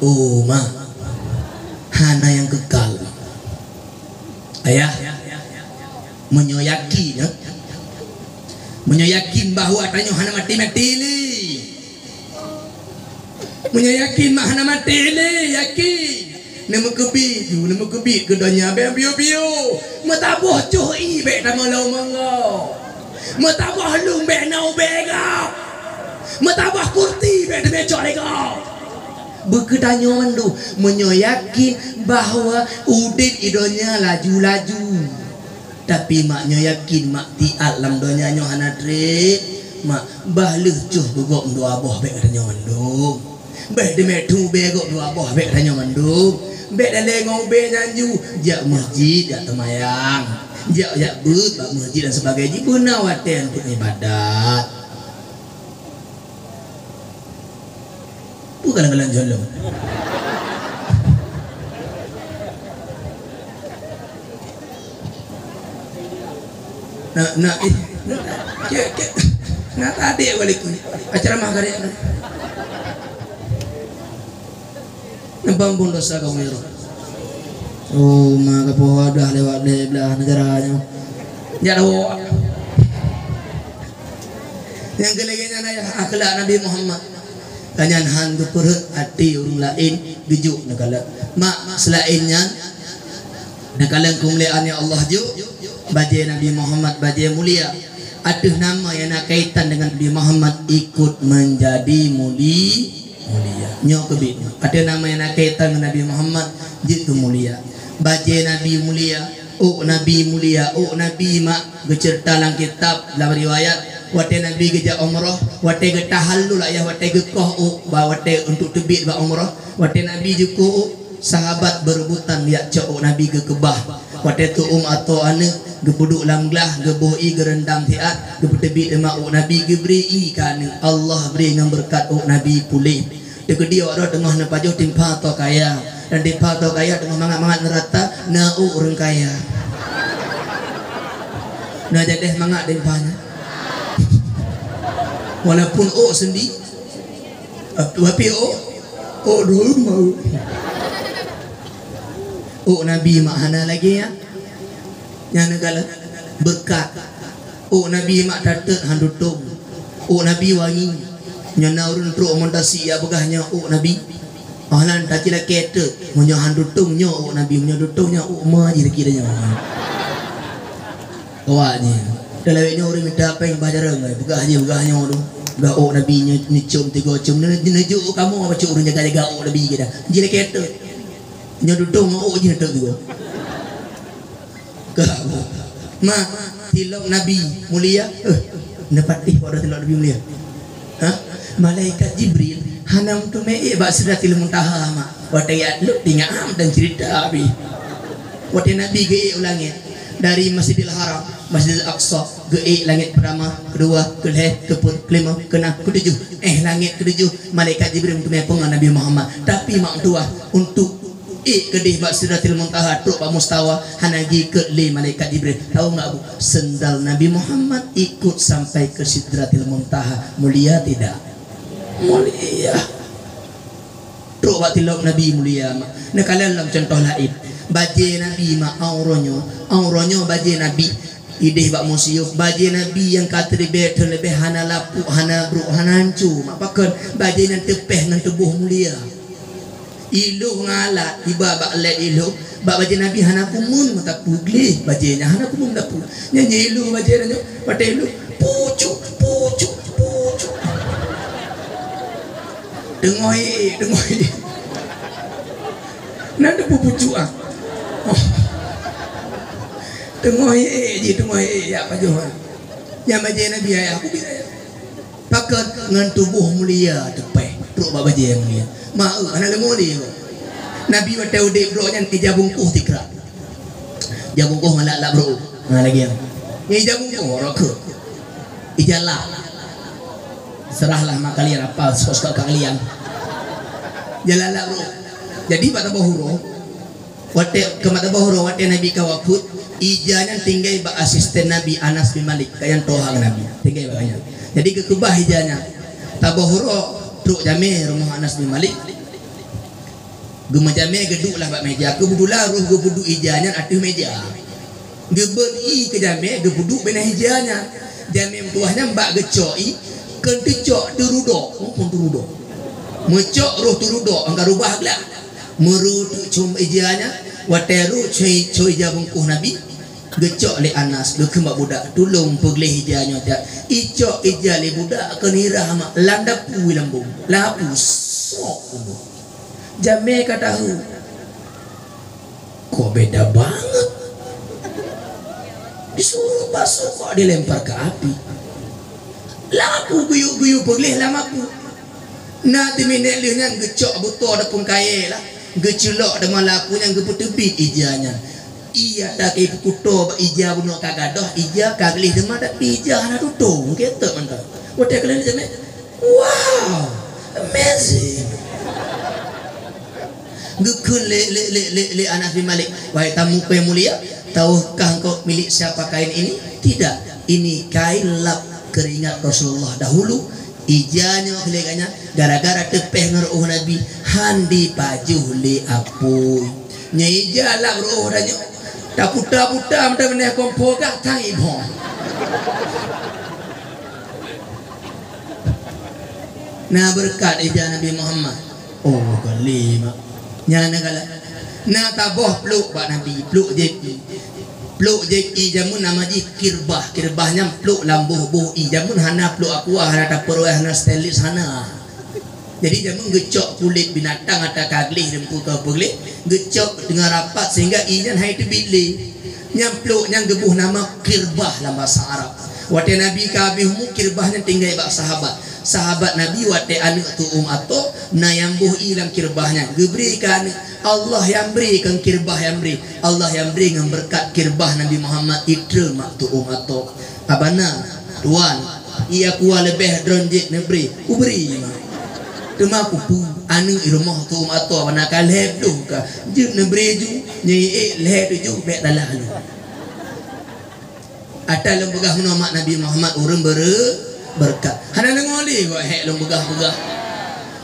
oh mak, hana yang kekal. Ayah menyoyaki ya? Menyayakin bahwa tanya hana mati li. Menyayakin mah hana mati li, yakin. Nama kebi kedanya bio. Mataboh cuy be nama lau mangau. Mataboh lung be nau bega. Mataboh kurti be demi colegau. Bekedanya mandu menyayakin bahwa udin idonya laju-laju. Tapi maknya yakin mak tiat lam donya nyo hana tre mak bah leucuh gogok dua boh bek katanya mandung beh de metu begok dua boh bek katanya mandung bek dale ngau be nyanju jak masjid jak temayang jak but bak masjid dan sebagainya guna waten untuk ibadat bukan galan jolong. Nak tadi balik acara mah karya nembang dosa kamu itu. Oh maka pohon dah lewat belah negaranya jauh yang kelegenya naya akhlak Nabi Muhammad kanyan hantu perut hati orang lain gejuk negala mak selainnya negala kemuliaan Allah ju bajai Nabi Muhammad bajai mulia. Ada nama yang nak kaitan dengan Nabi Muhammad ikut menjadi mulia. Nyok kebit. Ada nama yang nak kaitan dengan Nabi Muhammad jitu mulia. Bajai Nabi mulia, Nabi mulia, Nabi mak bercerita dalam kitab dalam riwayat wate Nabi geja umrah, wate ge tahallul ayah wate ge koh wate untuk tebit ba umrah, wate Nabi juga sahabat berebutan lihat cok Nabi ge kebah. Wate tu atau ane gebuduk lam gelah geboi gerendam tiat gebutebit demak Nabi geberi kan Allah beri dengan berkat Nabi pulih dekat dia ada tengah na pajo timpa to kaya dan timpa to kaya tengah mangat-mangat nerata na orang kaya Nah jadi semangat dan banyak. Walaupun sendi, tapi dulu mau. Nabi makna lagi ya. Yang negara berkat. Nabi mak tatet handutung. Nabi wangi. Nyana urun tru montasi ya begahnya Nabi. Ahlan tak kira kete. Munyo handutungnya Nabi munyo dutungnya ma je kiranya. Awaknya. Dalawnya orang minta apa yang baca rengai. Begahnya tu. Gao Nabi ni cium 3 cium nejuk kamu apa cium urun jaga Nabi kita. Jile kete. Nyodutung je tu tu. Gao. Ma tilok Nabi mulia. Dapat pada tilok Nabi mulia. Malaikat Jibril hanam tu ba Sidratil Muntaha mak. Watayat lu tinggal dan cerita abi. Watay Nabi ge ulangit dari Masjidil Haram, Masjidil Aqsa, ge langit pertama, kedua, kelima, keenam, ketujuh. Langit ketujuh malaikat Jibril tu pengan Nabi Muhammad. Tapi mak tua untuk kedih ba Sidratil Muntaha truk ba mustawa hanagi ke le malaikat Jibril. Tahu enggak Bu? Sendal Nabi Muhammad ikut sampai ke Sidratil Muntaha. Mulia tidak? Mulia. Truk ba tilok Nabi mulia mak. Nah kalian dalam contoh lain. Baje Nabi mak auronyo baje Nabi ideh bak museum baje Nabi yang kata lebih hana lapu hana bro hana hancu mak pakan baje nan tepeh nan tubuh mulia ilu ngalat tiba bak let ilu bak baje Nabi hana kumun mata pugli bajenya hana kumun dapu nyanyi ilu baje nanyo patai ilu pucuk dengoi nanda pucuk tengoi ya apa jual yang baje Nabi ayah aku bila pakat ngan tubuh mulia tepeh truk ba baje yang mulia mau ana le mulia Nabi wa taude bro nyan ti jabungkuh tikra jabungkuh malak bro lagi yang ni jabungkuh rokok ijalah serahlah mak kalian apa suka kalian jalala bro jadi pada bahuro wate kemata bahuro wate Nabi kawakut ijanya tinggal ba asisten Nabi Anas bin Malik kayan tohang Nabi tinggal banyak jadi kekebah ijanya tabahuro truk jame rumah Anas bin Malik gema jame geduk lah bak meja ke budulah ruh ge buduk ijanya atuh meja ge beri ke jame ge buduk benah ijanya jame tuahnya mbak gecoi ke tecok terudok pun terudok mecok ruh terudok angka rubah lah merutuk cum ijanya wateru coy jabungkuh Nabi gecok le Anas le kembak budak tulung pegleh ijanya tak icok ijale budak kenira mak landapu lambung lapus sok jame katahu kok beda banget disuruh basuh kok dilempar ke api lapu guyuk-guyuk pegleh lamapu nanti minelihnya gecok butuh ada pun kaya lah geculok dengan lapunya geputebit ijanya iya tak ibu kuto ija bunuh kagadoh ija kaglih demah tak ija anak tutung kita mantap wadah kalian jamai wow amazing gekun le Anas bin Malik wahai tamu yang mulia tahukah engkau milik siapa kain ini tidak ini kain lap keringat Rasulullah dahulu ijanya keleganya gara-gara tepeh ngaruh Nabi handi pajuh li apuy nyai jalak roh danyo tak puta-puta mata meneh kompo gak tang ibong nah berkat ijah Nabi Muhammad kalima nyana kala nah taboh peluk pak Nabi peluk jeki jamun nama ji kirbahnya peluk lambuh jamun hana peluk aku hana tak perlu hana stainless hana jadi jamun gecok kulit binatang atau kaglih dan puka peglih gecok dengan rapat sehingga ijan hai tu bili nyam peluk nyam gebuh nama kirbah dalam bahasa Arab wate Nabi kabihmu kirbahnya tinggal bak sahabat Nabi wate anak tu atau na yang buh ilang kirbahnya geberikan Allah yang berikan kirbah yang beri Allah yang beri dengan berkat kirbah Nabi Muhammad itu maktu atau abana tuan ia kuah lebih dronjek nebri uberi tema kupu anu irumah tu atau abana kaleb tu ka juk nebri ju nyai leh tu ju bek dalah lu Ada lembegah nama Nabi Muhammad urang berkat. Hana ngoli kok hek lembegah-begah.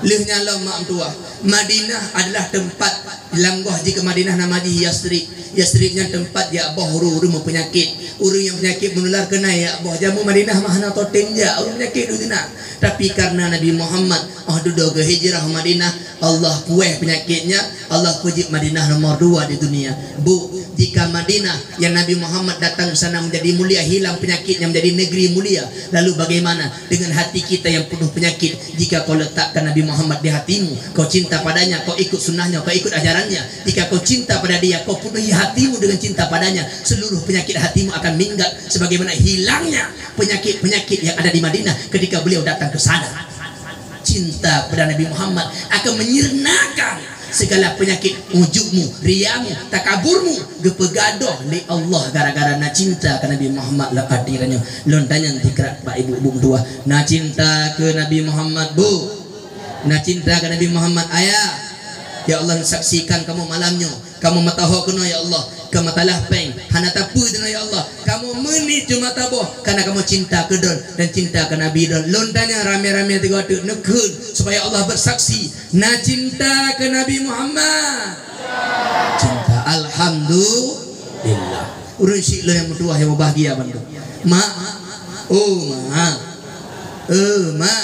Lehnya mak tua. Madinah adalah tempat langgah jika Madinah nama di Yasrib. Yasribnya tempat ya abah urang penyakit. Urang yang penyakit menular kena ya abah jamu Madinah mahana toten ja urang penyakit dunia. Tapi karena Nabi Muhammad duduk ke hijrah Madinah, Allah pueh penyakitnya, Allah puji Madinah nomor 2 di dunia. Bu, jika Madinah yang Nabi Muhammad datang ke sana menjadi mulia, hilang penyakitnya menjadi negeri mulia, lalu bagaimana dengan hati kita yang penuh penyakit? Jika kau letakkan Nabi Muhammad di hatimu, kau cinta padanya, kau ikut sunnahnya, kau ikut ajarannya, jika kau cinta pada dia, kau penuhi hatimu dengan cinta padanya, seluruh penyakit hatimu akan minggat sebagaimana hilangnya penyakit-penyakit yang ada di Madinah ketika beliau datang ke sana. Cinta pada Nabi Muhammad akan menyirnakan segala penyakit ujubmu, riamu, takaburmu, gepegadoh li Allah gara-gara na cinta ke Nabi Muhammad lah hadirannya. Lontanya dikira Pak Ibu tua, na cinta ke Nabi Muhammad bu, na cinta ke Nabi Muhammad ayah. Ya Allah saksikan kamu malamnya, kamu mataho kena ya Allah, kamu matalah peng, hana tapu dengan ya Allah, kamu meni cuma taboh karena kamu cinta ke don dan cinta ke Nabi don. Lontanya rame-rame tiga waktu nekun supaya Allah bersaksi, na cinta ke Nabi Muhammad. Cinta alhamdulillah. Urun si lo yang berdoa yang bahagia bantu. Ma, ma,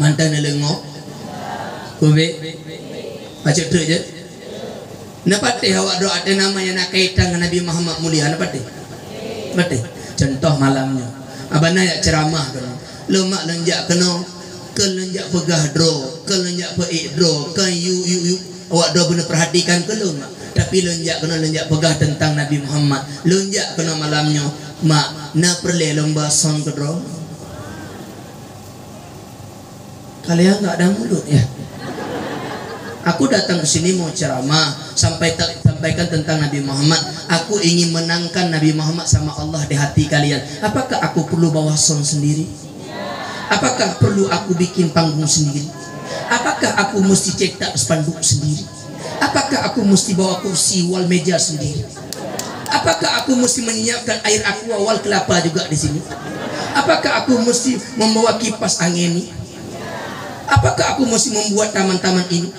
mantan lengok, kube. Baca tu je. Napate awak doa ada namanya nak kaitan dengan Nabi Muhammad mulia. Napate? Napate. Contoh malamnya. Abang nak ceramah kan. Lemak lenjak kena. Kelenjak pegah dro. Kelenjak peik dro. Kan you. Awak doa benar perhatikan ke lemak. Tapi lenjak kena lenjak pegah tentang Nabi Muhammad. Lenjak kena malamnya. Mak, nak perlu lomba song ke dro. Kalian tak ada mulut ya. Aku datang ke sini mau ceramah, sampaikan tentang Nabi Muhammad. Aku ingin menangkan Nabi Muhammad sama Allah di hati kalian. Apakah aku perlu bawa sound sendiri? Apakah perlu aku bikin panggung sendiri? Apakah aku mesti cetak spanduk sendiri? Apakah aku mesti bawa kursi wal meja sendiri? Apakah aku mesti menyiapkan air aqua wal kelapa juga di sini? Apakah aku mesti membawa kipas angin ini? Apakah aku mesti membuat taman-taman ini?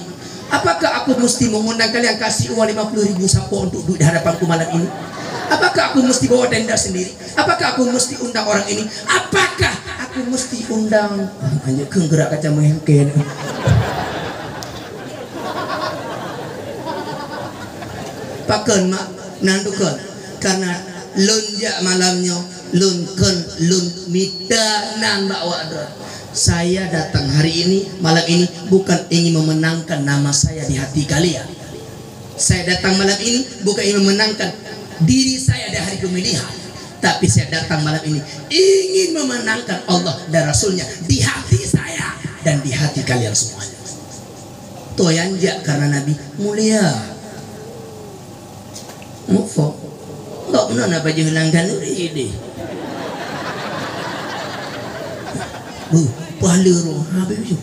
Apakah aku mesti mengundang kalian kasih uang 50.000 sapo untuk duduk di hadapanku malam ini? Apakah aku mesti bawa tenda sendiri? Apakah aku mesti undang orang ini? Apakah aku mesti undang hanya gerak kaca mengengken? Pakan mak nandukan karena lonjak malamnya lunken lun mita nan bawa dor. Saya datang hari ini, malam ini bukan ingin memenangkan nama saya di hati kalian. Saya datang malam ini bukan ingin memenangkan diri saya di hari pemilihan. Tapi saya datang malam ini ingin memenangkan Allah dan Rasulnya di hati saya dan di hati kalian semuanya. Toyanjak karena Nabi mulia. Mufo, enggak pernah nak baju hilangkan ini. Pahala roh habis tu.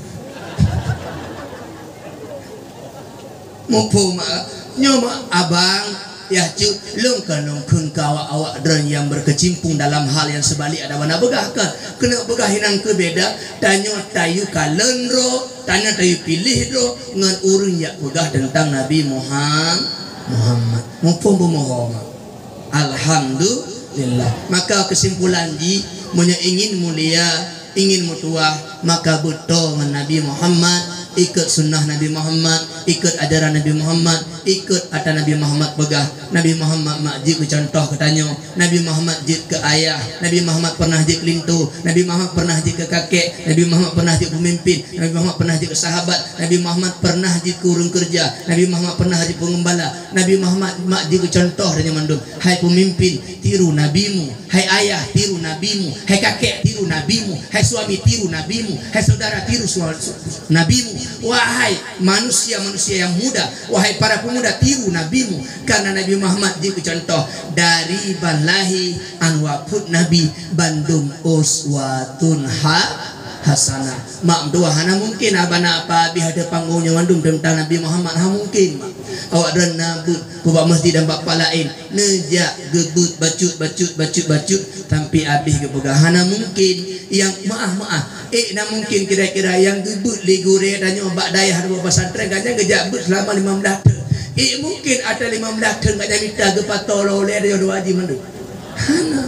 Mumpung nyoma abang ya cuk longkan awak dran yang berkecimpung dalam hal yang sebalik ada mana begahkan kena begahinan ke beda tanya tayu kalen ro tanya tayu pilih ro ngan urun ya begah tentang Nabi Muhammad mumpung bermohon alhamdulillah. Maka kesimpulan ji punya ingin mulia ingin mutua maka betul dengan Nabi Muhammad, ikut sunnah Nabi Muhammad, ikut ajaran Nabi Muhammad, ikut ada Nabi Muhammad begah. Nabi Muhammad makjid ke contoh katanya, Nabi Muhammad jid ke ayah, Nabi Muhammad pernah jid ke lintu, Nabi Muhammad pernah jid ke kakek, Nabi Muhammad pernah jid pemimpin, Nabi Muhammad pernah jid ke sahabat, Nabi Muhammad pernah jid ke urang kerja, Nabi Muhammad pernah jid pengembala, Nabi Muhammad makjid ke contoh dan mandum. Hai pemimpin, tiru nabimu, hai ayah tiru nabimu, hai kakek tiru nabimu, hai suami tiru nabimu, hai saudara tiru nabimu, wahai manusia-manusia yang muda, wahai para pemuda tiru nabimu. Karena Nabi Muhammad jadi contoh dari balahi anwaput Nabi Bandung uswatun hasanah. Mak dua hana mungkin abana apa bi ada panggungnya mandum tentang Nabi Muhammad ha mungkin mak. Awak dana buat masjid dan bapa lain nejak gebut bacut tapi habis ke hana mungkin yang maaf nak mungkin kira-kira yang gebut ligure dan nyoba daya ada pesantren kan ngejak but selama 15 tahun. Mungkin ada 15 tahun kat minta ke patolo oleh dia dua haji mandu. Hana.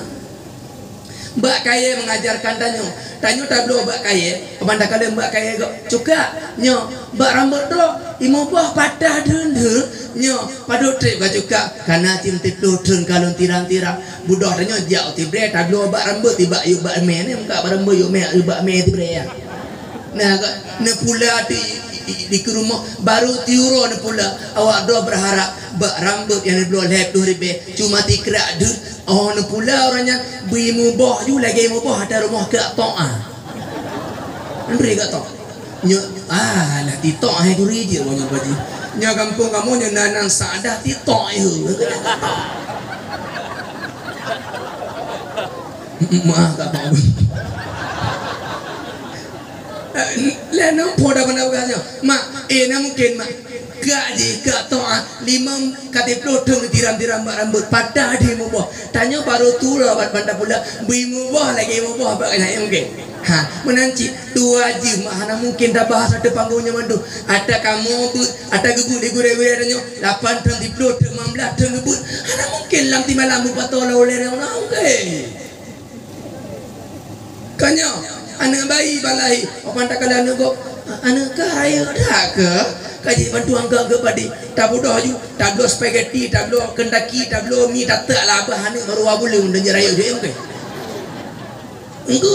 Mbak kaya mengajarkan tanyo tablo mbak kaya pemandang kalian mbak kaya juga nyo mbak rambut tu imo buah patah dulu nyo padu trip juga karena cinta turun kalau tirang-tirang budoh tanyo jauh tibre tablo mbak rambut tiba yuk mbak me ni muka rambut yuk mbak me tibre ya nah ne pula di rumah baru tiuro ne pula awak do berharap mbak rambut yang belum lep tu ribe cuma tikrak du oh ne pula orangnya bui mubah ju lagi mubah ada rumah ke to'ah ndri ke to'ah nyo lah ti to'ah itu rije banyak baji nyo kampung kamu nyo nanang sadah ti to'ah itu maaf tak tahu leno poda benda baganya mak na mungkin mak gaji gak to'ah 5 katip lotong tiram-tiram rambut patah di mubah tanya baru tu lah banda pula bui mubah lagi mubah baganya mungkin menanci 2 haji mak hana mungkin dah bahas ada panggungnya mandu ada kamu ada gebut di gure-gure tanya 8 tahun di lotong 15 tahun gebut hana mungkin lang ti malam patola oleh orang okey kanya anak bayi balai apa tak kala anak anak kaya dah ke kaji bantu angka ke padi tabu dah ju tablo spaghetti tablo kendaki tablo mi tak lah bah anak baru boleh undang jerayo je okey engko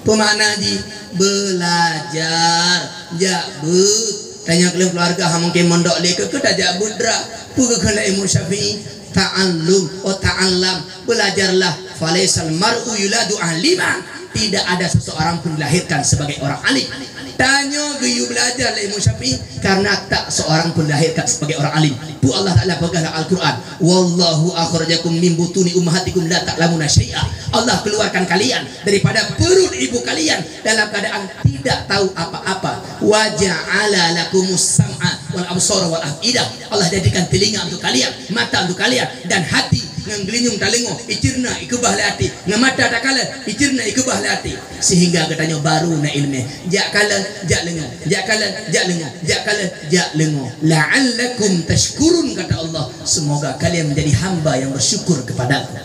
pemana ji belajar jabut tanya keluarga ha mungkin mondok le ke dah jabut dra pu ke kala Imam Syafi'i ta'allum atau ta'allam belajarlah falaisal mar'u yuladu aliman tidak ada seseorang pun dilahirkan sebagai orang alim tanya geyu belajar lah Imam Syafi'i karena tak seorang pun dilahirkan sebagai orang alim bu Allah Ta'ala pegahlah Al-Quran wallahu akhrajakum min butuni ummahatikum la ta'lamuna syai'a Allah keluarkan kalian daripada perut ibu kalian dalam keadaan tidak tahu apa-apa wa ja'ala lakumus sam'a wal absara wal afidah Allah jadikan telinga untuk kalian mata untuk kalian dan hati ngelinyung talengo icirna ikubah hati ngamata takala icirna ikubah hati sehingga katanya baru na ilmu jak kala jak lengo jak kala jak lengo jak kala jak lengo la'allakum tashkurun kata Allah semoga kalian menjadi hamba yang bersyukur kepadaku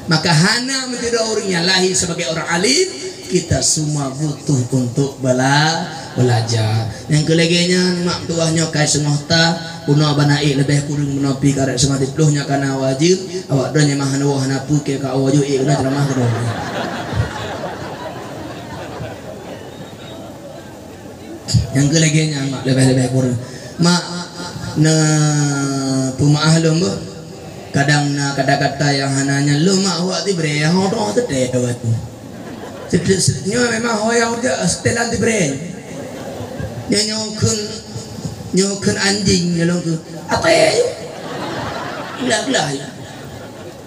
maka hana menjadi orang yang lahir sebagai orang alim kita semua butuh untuk belajar yang keleginya mak tuahnya kai setengah ta puno banai lebih kurang menepi karet setengah dipluhnya karena wajib awak donya mahan wah napu ke ka wajib kena ceramah ke doa yang keleginya mak lebih kurang mak na pumaah lomba kadang na kata-kata yang hananya lu mak awak ti bre hodoh tu deh waktu sedihnya memang hoyang dia setelan di brain dia nyokun anjing nyolong ke apa ya gelah ya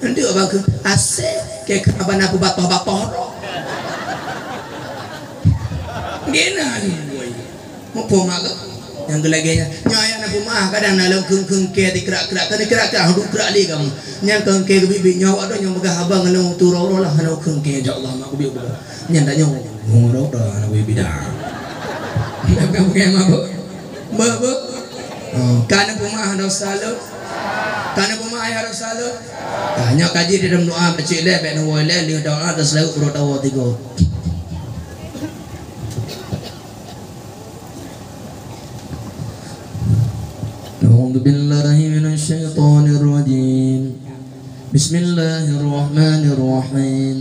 nanti abang ke asik kayak abang aku batoh gena ni mau poma ke yang gelaganya nyaya nak poma kadang nak keng ke dikerak-kerak huduk kerak li kamu nyang keng ke bibi nyawa dah nyang megah abang ngelo turoro lah hano keng ke ya Allah mak bibi nyang dak nyong ngorok dah nak bibi dah kamu ke mabuk mabuk kana poma harus salut kana poma harus salut hanya kaji di dalam doa kecil le ben wole li doa atas lauk ro tawo tigo أعوذ بالله من الشيطان الرجيم بسم الله الرحمن الرحيم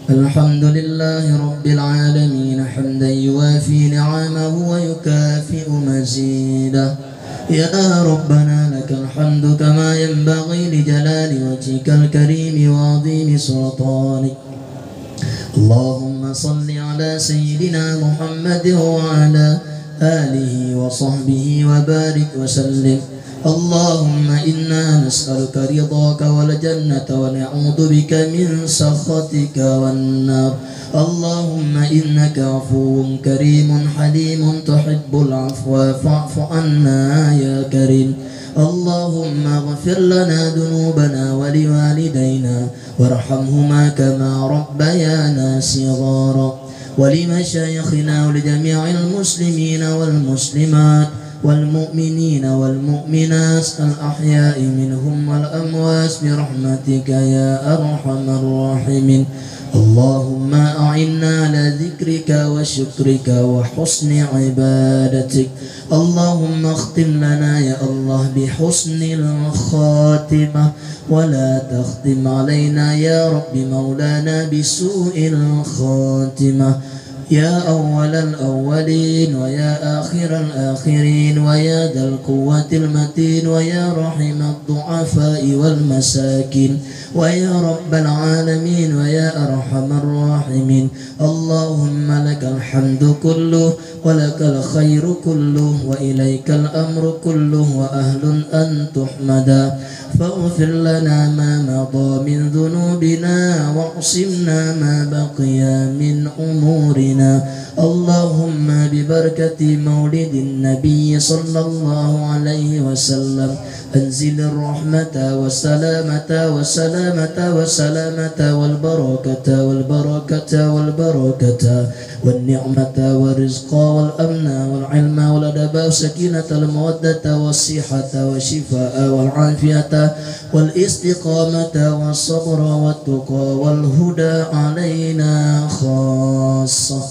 الحمد لله رب العالمين حمدا يوافي نعمه ويكافئ مزيده يا ربنا لك الحمد كما ينبغي لجلال وجهك الكريم وعظيم سلطانك اللهم صل على سيدنا محمد وعلى آله وصحبه وبارك وسلم اللهم إنا نسألك رضاك والجنة ونعوذ بك من سخطك والنار اللهم إنك عفو كريم حليم تحب العفو فاعف عنا يا كريم اللهم اغفر لنا ذنوبنا ولوالدينا وارحمهما كما ربيانا صغارا ولمشايخنا ولجميع المسلمين والمسلمات والمؤمنين والمؤمنات الأحياء منهم والأموات برحمتك يا أرحم الراحمين اللهم أعنا على ذكرك وشكرك وحسن عبادتك اللهم اختم لنا يا الله بحسن الخاتمة ولا تختم علينا يا رب مولانا بسوء الخاتمة يا أول الأولين ويا آخر الآخرين ويا ذا القوة المتين ويا رحم الضعفاء والمساكين ويا رب العالمين ويا أرحم الراحمين اللهم لك الحمد كله ولك الخير كله وإليك الأمر كله وأهل أن تحمدا فاغفر لنا ما مضى من ذنوبنا واعصمنا ما بقي من أمورنا اللهم ببركة مولد النبي صلى الله عليه وسلم أنزل الرحمة والسلامة والسلامة والسلامة والبركة والبركة والبركة والنعمة والرزق والأمن والعلم والأدب والسكينة والمودة والصحة والشفاء والعافية والاستقامة والصبر والتقى والهدى علينا خاصة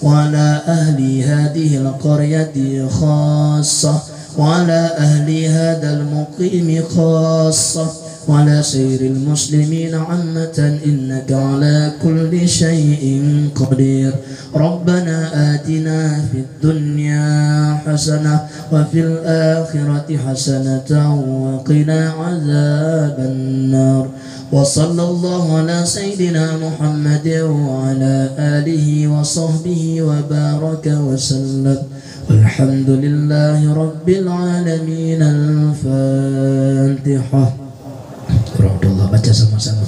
وعلى أهل هذه القرية خاصة وعلى أهل هذا المقيم خاصة وعلى سير المسلمين عامة إنك على كل شيء قدير ربنا آتنا في الدنيا حسنة وفي الآخرة حسنة وقنا عذاب النار وصلى الله على سيدنا محمد وعلى آله وصحبه وبارك وسلم والحمد لله رب العالمين الفاتحة الله baca sama-sama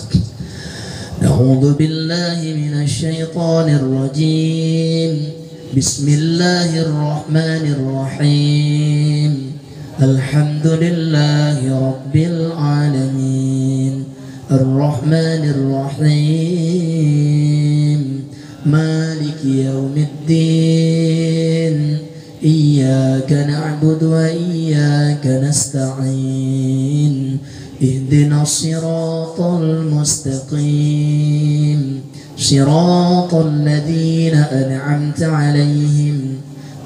A'udzu billahi minasyaitonir rajim Bismillahirrahmanirrahim Alhamdulillahi rabbil alamin Ar-Rahmanir Rahim Maliki yaumiddin Iyyaka na'budu wa iyyaka nasta'in اهدنا الصراط المستقيم صراط الذين أنعمت عليهم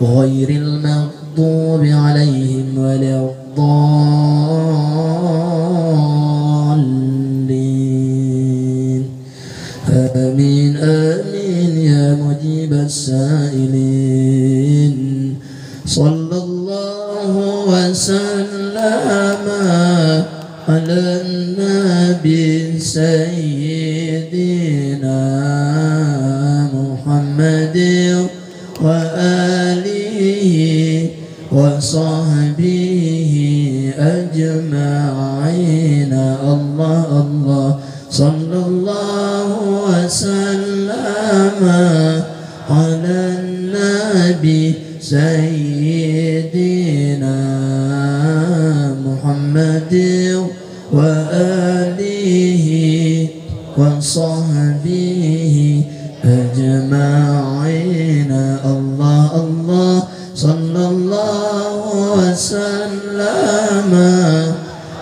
غير المغضوب عليهم ولا الضالين آمين آمين يا مجيب السائلين صلى الله وسلم على النبي سيدنا محمد وآله وصحبه أجمعين الله الله صلى الله وسلم على النبي سيدنا محمد وآله وصحبه أجمعين الله الله صلى الله وسلم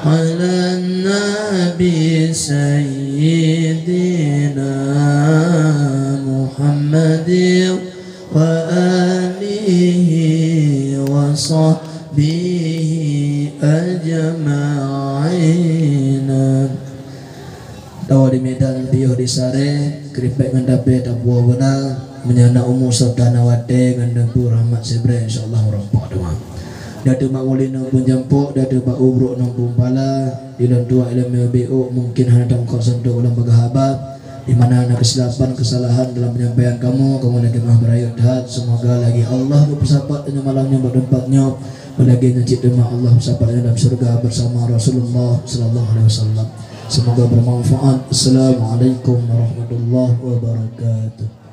على النبي سيدنا محمد وآله وصحبه أجمعين Tawa di Medan biyuh di Sare keripek ngendape tabuah benang menyana umur sabdana wate ngendapu rahmat sebre insyaallah rompok doa datu mangulin pun jampuk datu ba ubruk nang pumpala dilan tua ilmu BO mungkin hendak kau sentuh ulang berhabat di mana ada kesilapan kesalahan dalam penyampaian kamu lagi mah berayat semoga lagi Allah bersahabat dan malamnya berdempatnya Melagi ngajit dengan Allah sampai dalam surga bersama Rasulullah sallallahu alaihi wasallam. Semoga bermanfaat. Assalamualaikum warahmatullahi wabarakatuh.